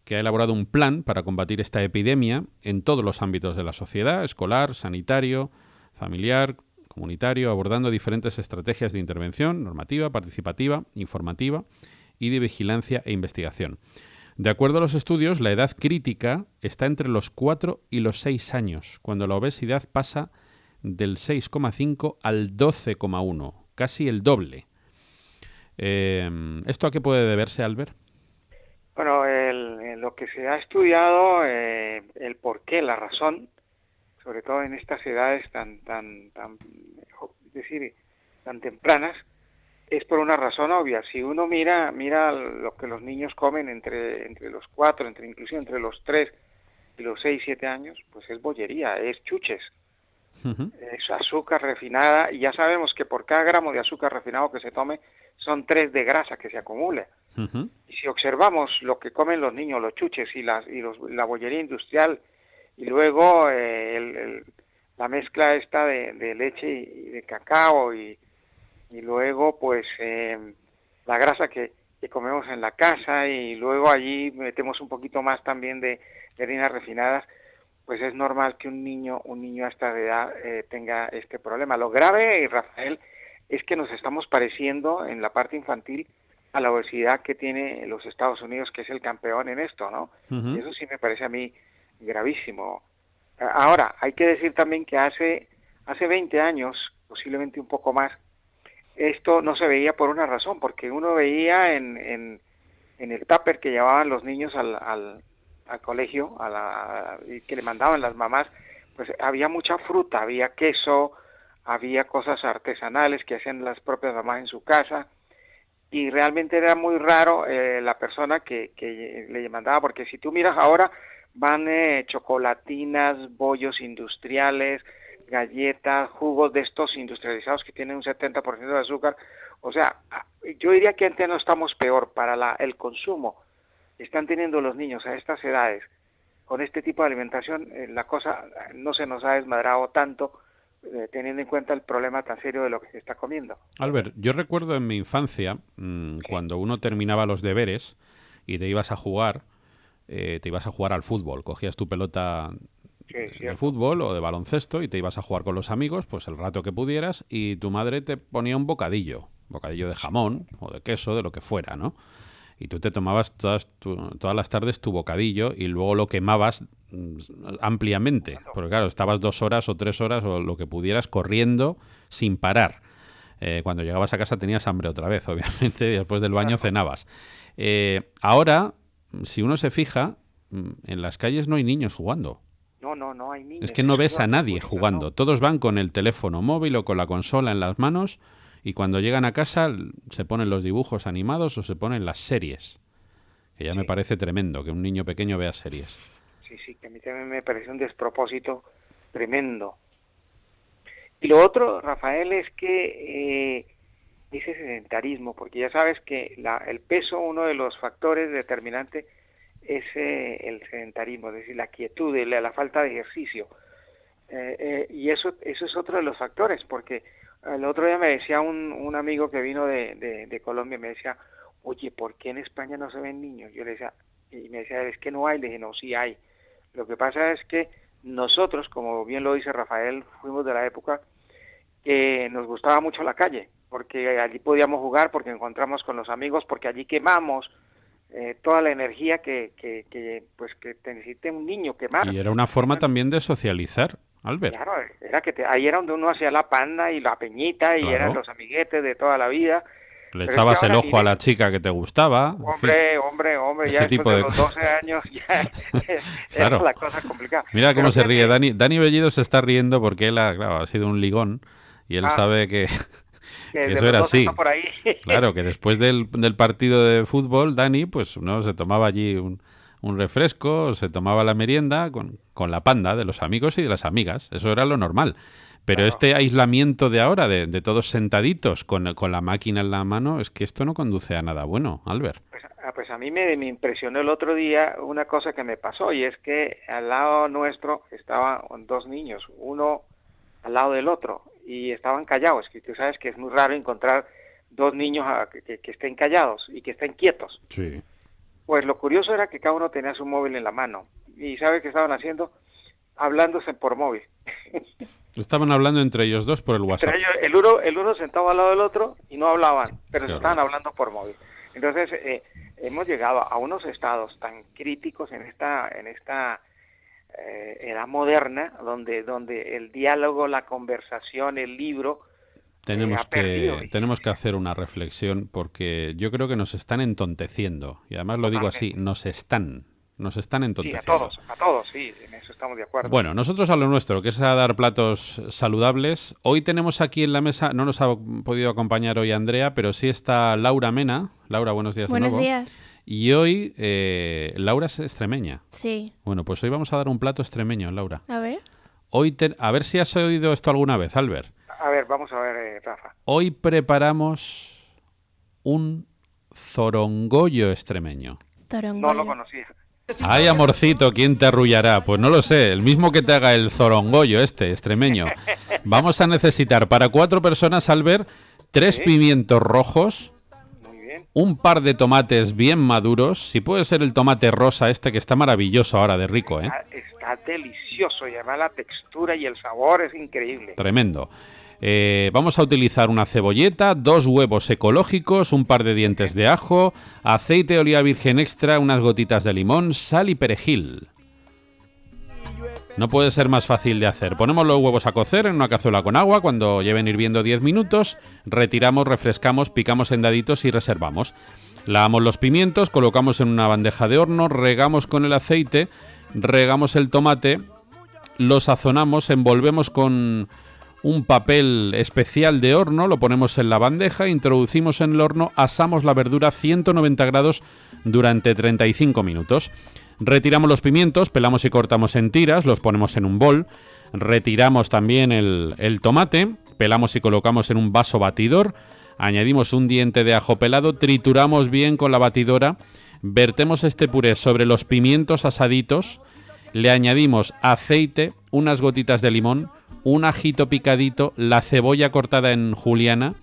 que ha elaborado un plan para combatir esta epidemia en todos los ámbitos de la sociedad, escolar, sanitario, familiar, comunitario, abordando diferentes estrategias de intervención, normativa, participativa, informativa y de vigilancia e investigación. De acuerdo a los estudios, la edad crítica está entre los 4 y los 6 años, cuando la obesidad pasa del 6,5 al 12,1, casi el doble. ¿Esto a qué puede deberse, Albert? Bueno, lo que se ha estudiado, el porqué, la razón, sobre todo en estas edades tan tempranas, es por una razón obvia. Si uno mira lo que los niños comen entre los 4, inclusive entre los 3 y los 6, 7 años, pues es bollería, es chuches. Es azúcar refinada, y ya sabemos que por cada gramo de azúcar refinado que se tome son 3 de grasa que se acumula. Y si observamos lo que comen los niños, los chuches y la bollería industrial, y luego la mezcla esta de leche y de cacao, y luego pues la grasa que comemos en la casa, y luego allí metemos un poquito más también de harinas refinadas, pues es normal que un niño a esta edad tenga este problema. Lo grave, Rafael, es que nos estamos pareciendo en la parte infantil a la obesidad que tiene los Estados Unidos, que es el campeón en esto, ¿no? Y eso sí me parece a mí gravísimo. Ahora, hay que decir también que hace 20 años, posiblemente un poco más, esto no se veía por una razón, porque uno veía en el tupper que llevaban los niños al colegio, y que le mandaban las mamás, pues había mucha fruta, había queso, había cosas artesanales que hacían las propias mamás en su casa, y realmente era muy raro la persona que le mandaba, porque si tú miras ahora, van chocolatinas, bollos industriales, galletas, jugos de estos industrializados que tienen un 70% de azúcar. O sea, yo diría que antes no estamos peor para el consumo. Están teniendo los niños a estas edades con este tipo de alimentación, la cosa no se nos ha desmadrado tanto, teniendo en cuenta el problema tan serio de lo que se está comiendo. Albert, yo recuerdo en mi infancia, cuando uno terminaba los deberes y te ibas a jugar al fútbol, cogías tu pelota de fútbol o de baloncesto y te ibas a jugar con los amigos, pues el rato que pudieras, y tu madre te ponía un bocadillo de jamón o de queso, de lo que fuera, ¿no? Y tú te tomabas todas las tardes tu bocadillo y luego lo quemabas ampliamente. Porque claro, estabas 2 horas o 3 horas o lo que pudieras corriendo sin parar. Cuando llegabas a casa tenías hambre otra vez, obviamente, y después del baño cenabas. Ahora, si uno se fija, en las calles no hay niños jugando. No hay niños. Es que no ves a nadie jugando. Todos van con el teléfono móvil o con la consola en las manos, y cuando llegan a casa se ponen los dibujos animados o se ponen las series. Que ya me parece tremendo que un niño pequeño vea series. Sí, que a mí también me parece un despropósito tremendo. Y lo otro, Rafael, es que ese sedentarismo, porque ya sabes que el peso, uno de los factores determinantes es el sedentarismo, es decir, la quietud, la falta de ejercicio. Y eso es otro de los factores, porque el otro día me decía un amigo que vino de Colombia, me decía, oye, ¿por qué en España no se ven niños? Yo le decía, y me decía, es que no hay. Le dije, no, sí hay. Lo que pasa es que nosotros, como bien lo dice Rafael, fuimos de la época que nos gustaba mucho la calle, porque allí podíamos jugar, porque encontramos con los amigos, porque allí quemamos toda la energía que te necesite un niño quemar. Y era una forma también de socializar, Albert. Claro, ahí era donde uno hacía la panda y la peñita, y claro, eran los amiguetes de toda la vida. Le echabas el ojo a la chica que te gustaba. Hombre, ya después de los 12 años ya claro, era la cosa complicada. Mira cómo se ríe. Dani Bellido se está riendo porque él ha sido un ligón y él sabe que eso era así. Claro, que después del partido de fútbol, Dani, pues no se tomaba allí un refresco, se tomaba la merienda con la panda de los amigos y de las amigas. Eso era lo normal. Pero claro, este aislamiento de ahora, de todos sentaditos con la máquina en la mano, es que esto no conduce a nada bueno, Albert. Pues a mí me impresionó el otro día una cosa que me pasó, y es que al lado nuestro estaban 2 niños, uno al lado del otro, y estaban callados, que tú sabes que es muy raro encontrar 2 niños que estén callados y que estén quietos. Sí. Pues lo curioso era que cada uno tenía su móvil en la mano, y ¿sabes qué estaban haciendo? Hablándose por móvil. Estaban hablando entre ellos dos por el WhatsApp. Entre ellos, el uno sentado al lado del otro y no hablaban, pero se estaban hablando por móvil. Entonces, hemos llegado a unos estados tan críticos en esta edad moderna, donde el diálogo, la conversación, el libro tenemos que hacer una reflexión, porque yo creo que nos están entonteciendo, y además lo digo así, nos están entonteciendo. Sí, a todos, sí, estamos de acuerdo. Bueno, nosotros a lo nuestro, que es a dar platos saludables. Hoy tenemos aquí en la mesa, no nos ha podido acompañar hoy Andrea, pero sí está Laura Mena. Laura, buenos días de nuevo. Buenos días. Y hoy Laura es extremeña. Sí. Bueno, pues hoy vamos a dar un plato extremeño, Laura. A ver. Hoy a ver si has oído esto alguna vez, Albert. A ver, vamos a ver, Rafa. Hoy preparamos un zorongollo extremeño. No lo conocía. Ay, amorcito, ¿quién te arrullará? Pues no lo sé, el mismo que te haga el zorongollo extremeño. Vamos a necesitar para 4 personas, Albert, 3 pimientos rojos, un par de tomates bien maduros, si puede ser el tomate rosa que está maravilloso ahora de rico, ¿eh? Está delicioso y además la textura y el sabor es increíble. Tremendo. Vamos a utilizar una cebolleta, 2 huevos ecológicos, un par de dientes de ajo, aceite de oliva virgen extra, unas gotitas de limón, sal y perejil. No puede ser más fácil de hacer. Ponemos los huevos a cocer en una cazuela con agua. Cuando lleven hirviendo 10 minutos, retiramos, refrescamos, picamos en daditos y reservamos. Lavamos los pimientos, colocamos en una bandeja de horno, regamos con el aceite, regamos el tomate, lo sazonamos, envolvemos con un papel especial de horno, lo ponemos en la bandeja, introducimos en el horno, asamos la verdura a 190 grados durante 35 minutos. Retiramos los pimientos, pelamos y cortamos en tiras, los ponemos en un bol. Retiramos también el tomate, pelamos y colocamos en un vaso batidor. Añadimos un diente de ajo pelado, trituramos bien con la batidora. Vertemos este puré sobre los pimientos asaditos. Le añadimos aceite, unas gotitas de limón, un ajito picadito, la cebolla cortada en juliana.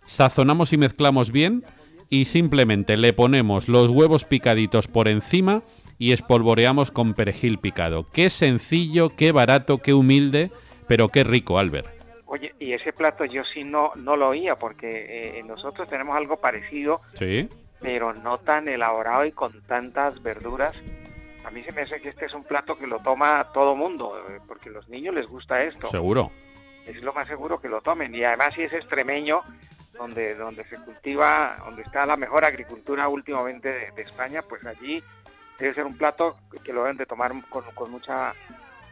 Sazonamos y mezclamos bien y simplemente le ponemos los huevos picaditos por encima y espolvoreamos con perejil picado. Qué sencillo, qué barato, qué humilde, pero qué rico, Albert. Oye, y ese plato yo sí no lo oía, porque nosotros tenemos algo parecido, ¿sí? Pero no tan elaborado y con tantas verduras. A mí se me hace que este es un plato que lo toma todo mundo, porque a los niños les gusta esto. Seguro. Es lo más seguro que lo tomen. Y además si es extremeño, donde se cultiva, donde está la mejor agricultura últimamente de España, pues allí debe ser un plato que lo deben de tomar con mucha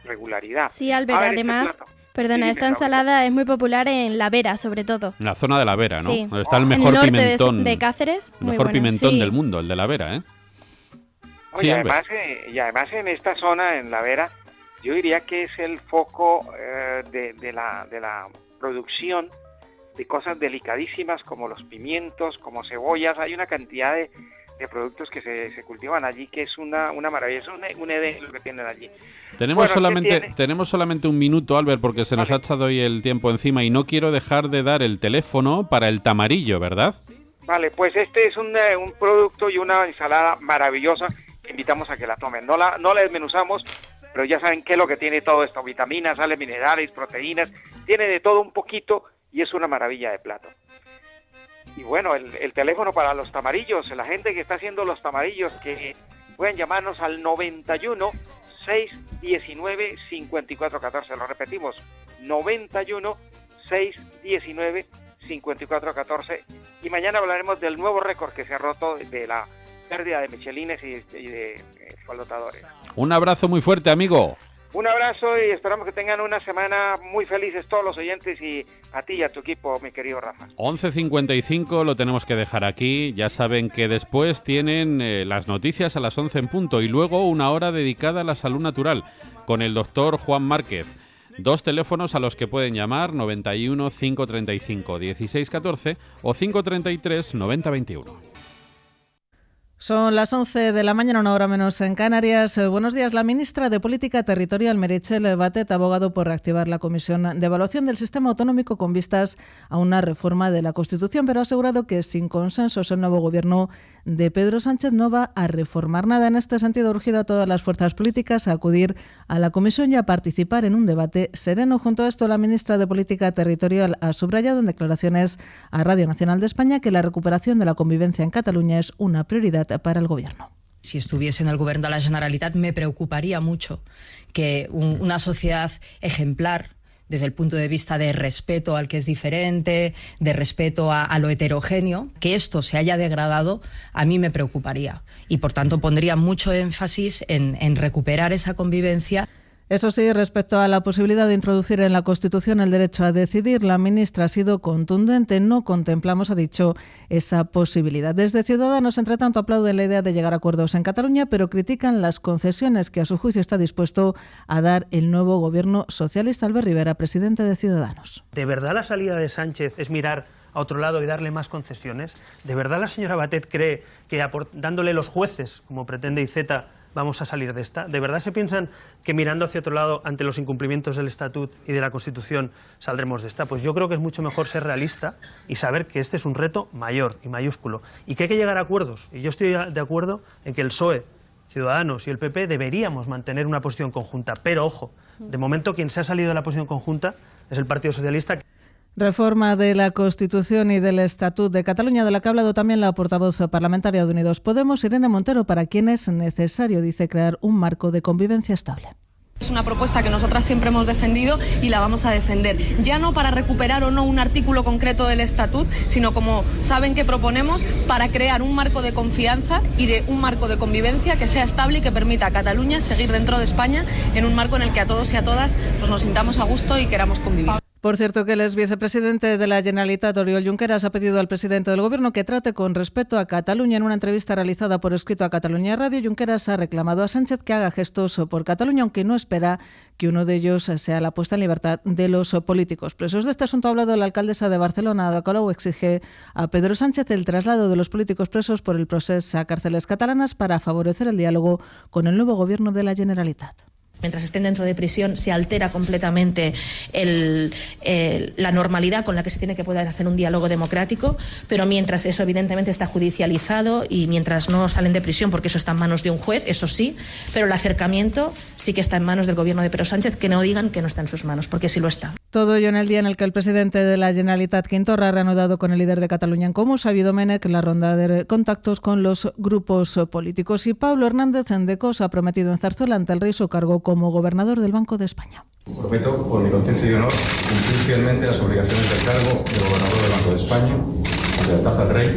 regularidad. Sí, Albert, además, perdona, esta ensalada es muy popular en La Vera, sobre todo. En la zona de La Vera, ¿no? Sí. Donde está el mejor norte pimentón de Cáceres. El mejor pimentón del mundo, el de La Vera, ¿eh? Oye, y además en esta zona, en La Vera, yo diría que es el foco de la producción de cosas delicadísimas como los pimientos, como cebollas. Hay una cantidad de productos que se cultivan allí que es una maravilla, es un Edén lo que tienen allí. Tenemos solamente un minuto, Albert, porque se nos ha echado hoy el tiempo encima y no quiero dejar de dar el teléfono para el tamarillo, ¿verdad? Vale, pues este es un producto y una ensalada maravillosa que invitamos a que la tomen. No la desmenuzamos, pero ya saben qué es lo que tiene todo esto: vitaminas, sales minerales, proteínas, tiene de todo un poquito y es una maravilla de plato. Y bueno, el teléfono para los tamarillos, la gente que está haciendo los tamarillos, que pueden llamarnos al 91 619 5414. Lo repetimos, 91 619 5414. Y mañana hablaremos del nuevo récord que se ha roto de la pérdida de michelines y de flotadores. Un abrazo muy fuerte, amigo. Un abrazo y esperamos que tengan una semana muy felices todos los oyentes y a ti y a tu equipo, mi querido Rafa. 11:55 lo tenemos que dejar aquí. Ya saben que después tienen las noticias a las 11 en punto y luego una hora dedicada a la salud natural con el doctor Juan Márquez. 2 teléfonos a los que pueden llamar: 91 535 1614 o 533 9021. Son las 11 de la mañana, una hora menos en Canarias. Buenos días. La ministra de Política Territorial, Meritxell Batet, ha abogado por reactivar la Comisión de Evaluación del Sistema Autonómico con vistas a una reforma de la Constitución, pero ha asegurado que sin consensos el nuevo gobierno de Pedro Sánchez no va a reformar nada. En este sentido, ha urgido a todas las fuerzas políticas a acudir a la comisión y a participar en un debate sereno. Junto a esto, la ministra de Política Territorial ha subrayado en declaraciones a Radio Nacional de España que la recuperación de la convivencia en Cataluña es una prioridad para el Gobierno. Si estuviese en el Govern de la Generalitat, me preocuparía mucho que una sociedad ejemplar desde el punto de vista de respeto al que es diferente, de respeto a lo heterogéneo, que esto se haya degradado, a mí me preocuparía. Y por tanto pondría mucho énfasis en recuperar esa convivencia. Eso sí, respecto a la posibilidad de introducir en la Constitución el derecho a decidir, la ministra ha sido contundente. No contemplamos, ha dicho, esa posibilidad. Desde Ciudadanos, entre tanto, aplauden la idea de llegar a acuerdos en Cataluña, pero critican las concesiones que a su juicio está dispuesto a dar el nuevo gobierno socialista. Albert Rivera, presidente de Ciudadanos. ¿De verdad la salida de Sánchez es mirar a otro lado y darle más concesiones? ¿De verdad la señora Batet cree que dándole los jueces, como pretende Iceta, vamos a salir de esta? ¿De verdad se piensan que mirando hacia otro lado ante los incumplimientos del Estatut y de la Constitución saldremos de esta? Pues yo creo que es mucho mejor ser realista y saber que este es un reto mayor y mayúsculo y que hay que llegar a acuerdos. Y yo estoy de acuerdo en que el PSOE, Ciudadanos y el PP deberíamos mantener una posición conjunta. Pero ojo, de momento quien se ha salido de la posición conjunta es el Partido Socialista. Reforma de la Constitución y del Estatut de Cataluña, de la que ha hablado también la portavoz parlamentaria de Unidos Podemos, Irene Montero, para quien es necesario, dice, crear un marco de convivencia estable. Es una propuesta que nosotras siempre hemos defendido y la vamos a defender, ya no para recuperar o no un artículo concreto del Estatut, sino, como saben, que proponemos para crear un marco de confianza y de un marco de convivencia que sea estable y que permita a Cataluña seguir dentro de España en un marco en el que a todos y a todas pues, nos sintamos a gusto y queramos convivir. Por cierto, que el exvicepresidente de la Generalitat, Oriol Junqueras, ha pedido al presidente del Gobierno que trate con respeto a Cataluña. En una entrevista realizada por escrito a Cataluña Radio, Junqueras ha reclamado a Sánchez que haga gestos por Cataluña, aunque no espera que uno de ellos sea la puesta en libertad de los políticos presos. De este asunto ha hablado la alcaldesa de Barcelona, Ada Colau. Exige a Pedro Sánchez el traslado de los políticos presos por el proceso a cárceles catalanas para favorecer el diálogo con el nuevo Gobierno de la Generalitat. Mientras estén dentro de prisión se altera completamente la normalidad con la que se tiene que poder hacer un diálogo democrático, pero mientras eso evidentemente está judicializado y mientras no salen de prisión, porque eso está en manos de un juez, eso sí, pero el acercamiento sí que está en manos del Gobierno de Pedro Sánchez, que no digan que no está en sus manos, porque sí lo está. Todo ello en el día en el que el presidente de la Generalitat, Quim Torra, ha reanudado con el líder de Cataluña en Comú, Xavier Domènech, la ronda de contactos con los grupos políticos. Y Pablo Hernández de Cos ha prometido en Zarzuela ante el rey su cargo como gobernador del Banco de España. Prometo, por mi conciencia y honor, cumplir fielmente las obligaciones del cargo de gobernador del Banco de España, de lealtad al rey, y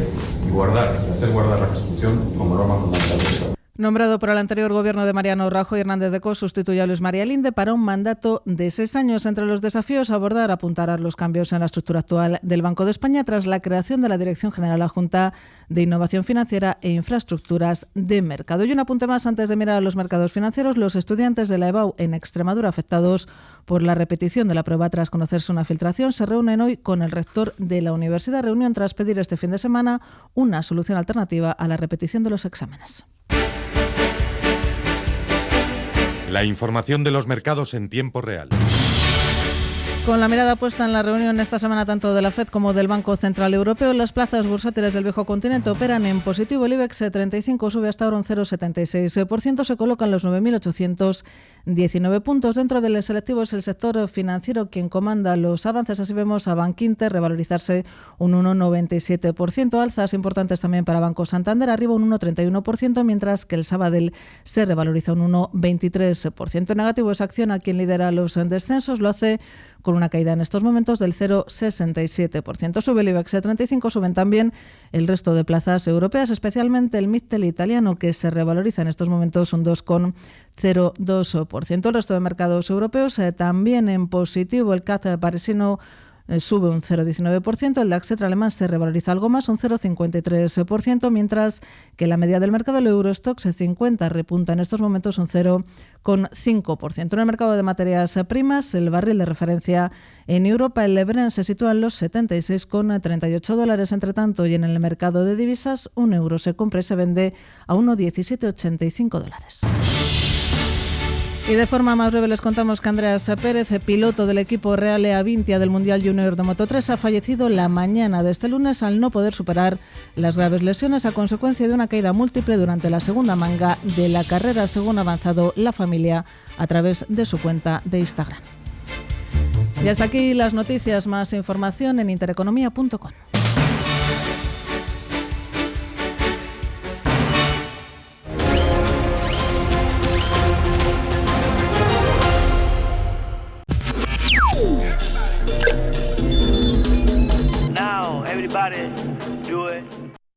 hacer guardar la Constitución como norma fundamental del Estado. Nombrado por el anterior gobierno de Mariano Rajoy, Hernández de Cos sustituye a Luis María Linde para un mandato de 6 años. Entre los desafíos a abordar, apuntar a los cambios en la estructura actual del Banco de España tras la creación de la Dirección General Adjunta de Innovación Financiera e Infraestructuras de Mercado. Y un apunte más antes de mirar a los mercados financieros. Los estudiantes de la EBAU en Extremadura afectados por la repetición de la prueba tras conocerse una filtración se reúnen hoy con el rector de la universidad. Reunión tras pedir este fin de semana una solución alternativa a la repetición de los exámenes. La información de los mercados en tiempo real. Con la mirada puesta en la reunión esta semana tanto de la FED como del Banco Central Europeo, las plazas bursátiles del viejo continente operan en positivo. El IBEX 35 sube hasta ahora un 0,76%, se colocan los 9.819 puntos. Dentro del selectivo es el sector financiero quien comanda los avances. Así vemos a Bankinter revalorizarse un 1,97%. Alzas importantes también para Banco Santander, arriba un 1,31%, mientras que el Sabadell se revaloriza un 1,23%. Negativo es Acciona, quien lidera los descensos, lo hace con una caída en estos momentos del 0,67%. Sube el IBEX 35, suben también el resto de plazas europeas, especialmente el MITTEL italiano, que se revaloriza en estos momentos un 2,02%. El resto de mercados europeos también en positivo. El CAC parisino sube un 0,19%, el DAX alemán se revaloriza algo más, un 0,53%, mientras que la media del mercado, el Eurostoxx 50, repunta en estos momentos un 0,5%. En el mercado de materias primas, el barril de referencia en Europa, el Brent, se sitúa en los $76,38. Entre tanto, y en el mercado de divisas, un euro se compra y se vende a $1,1785. Y de forma más breve les contamos que Andreas Pérez, piloto del equipo Reale Avintia del Mundial Junior de Moto3, ha fallecido la mañana de este lunes al no poder superar las graves lesiones a consecuencia de una caída múltiple durante la segunda manga de la carrera, según ha avanzado la familia a través de su cuenta de Instagram. Y hasta aquí las noticias. Más información en intereconomía.com. Now everybody do it.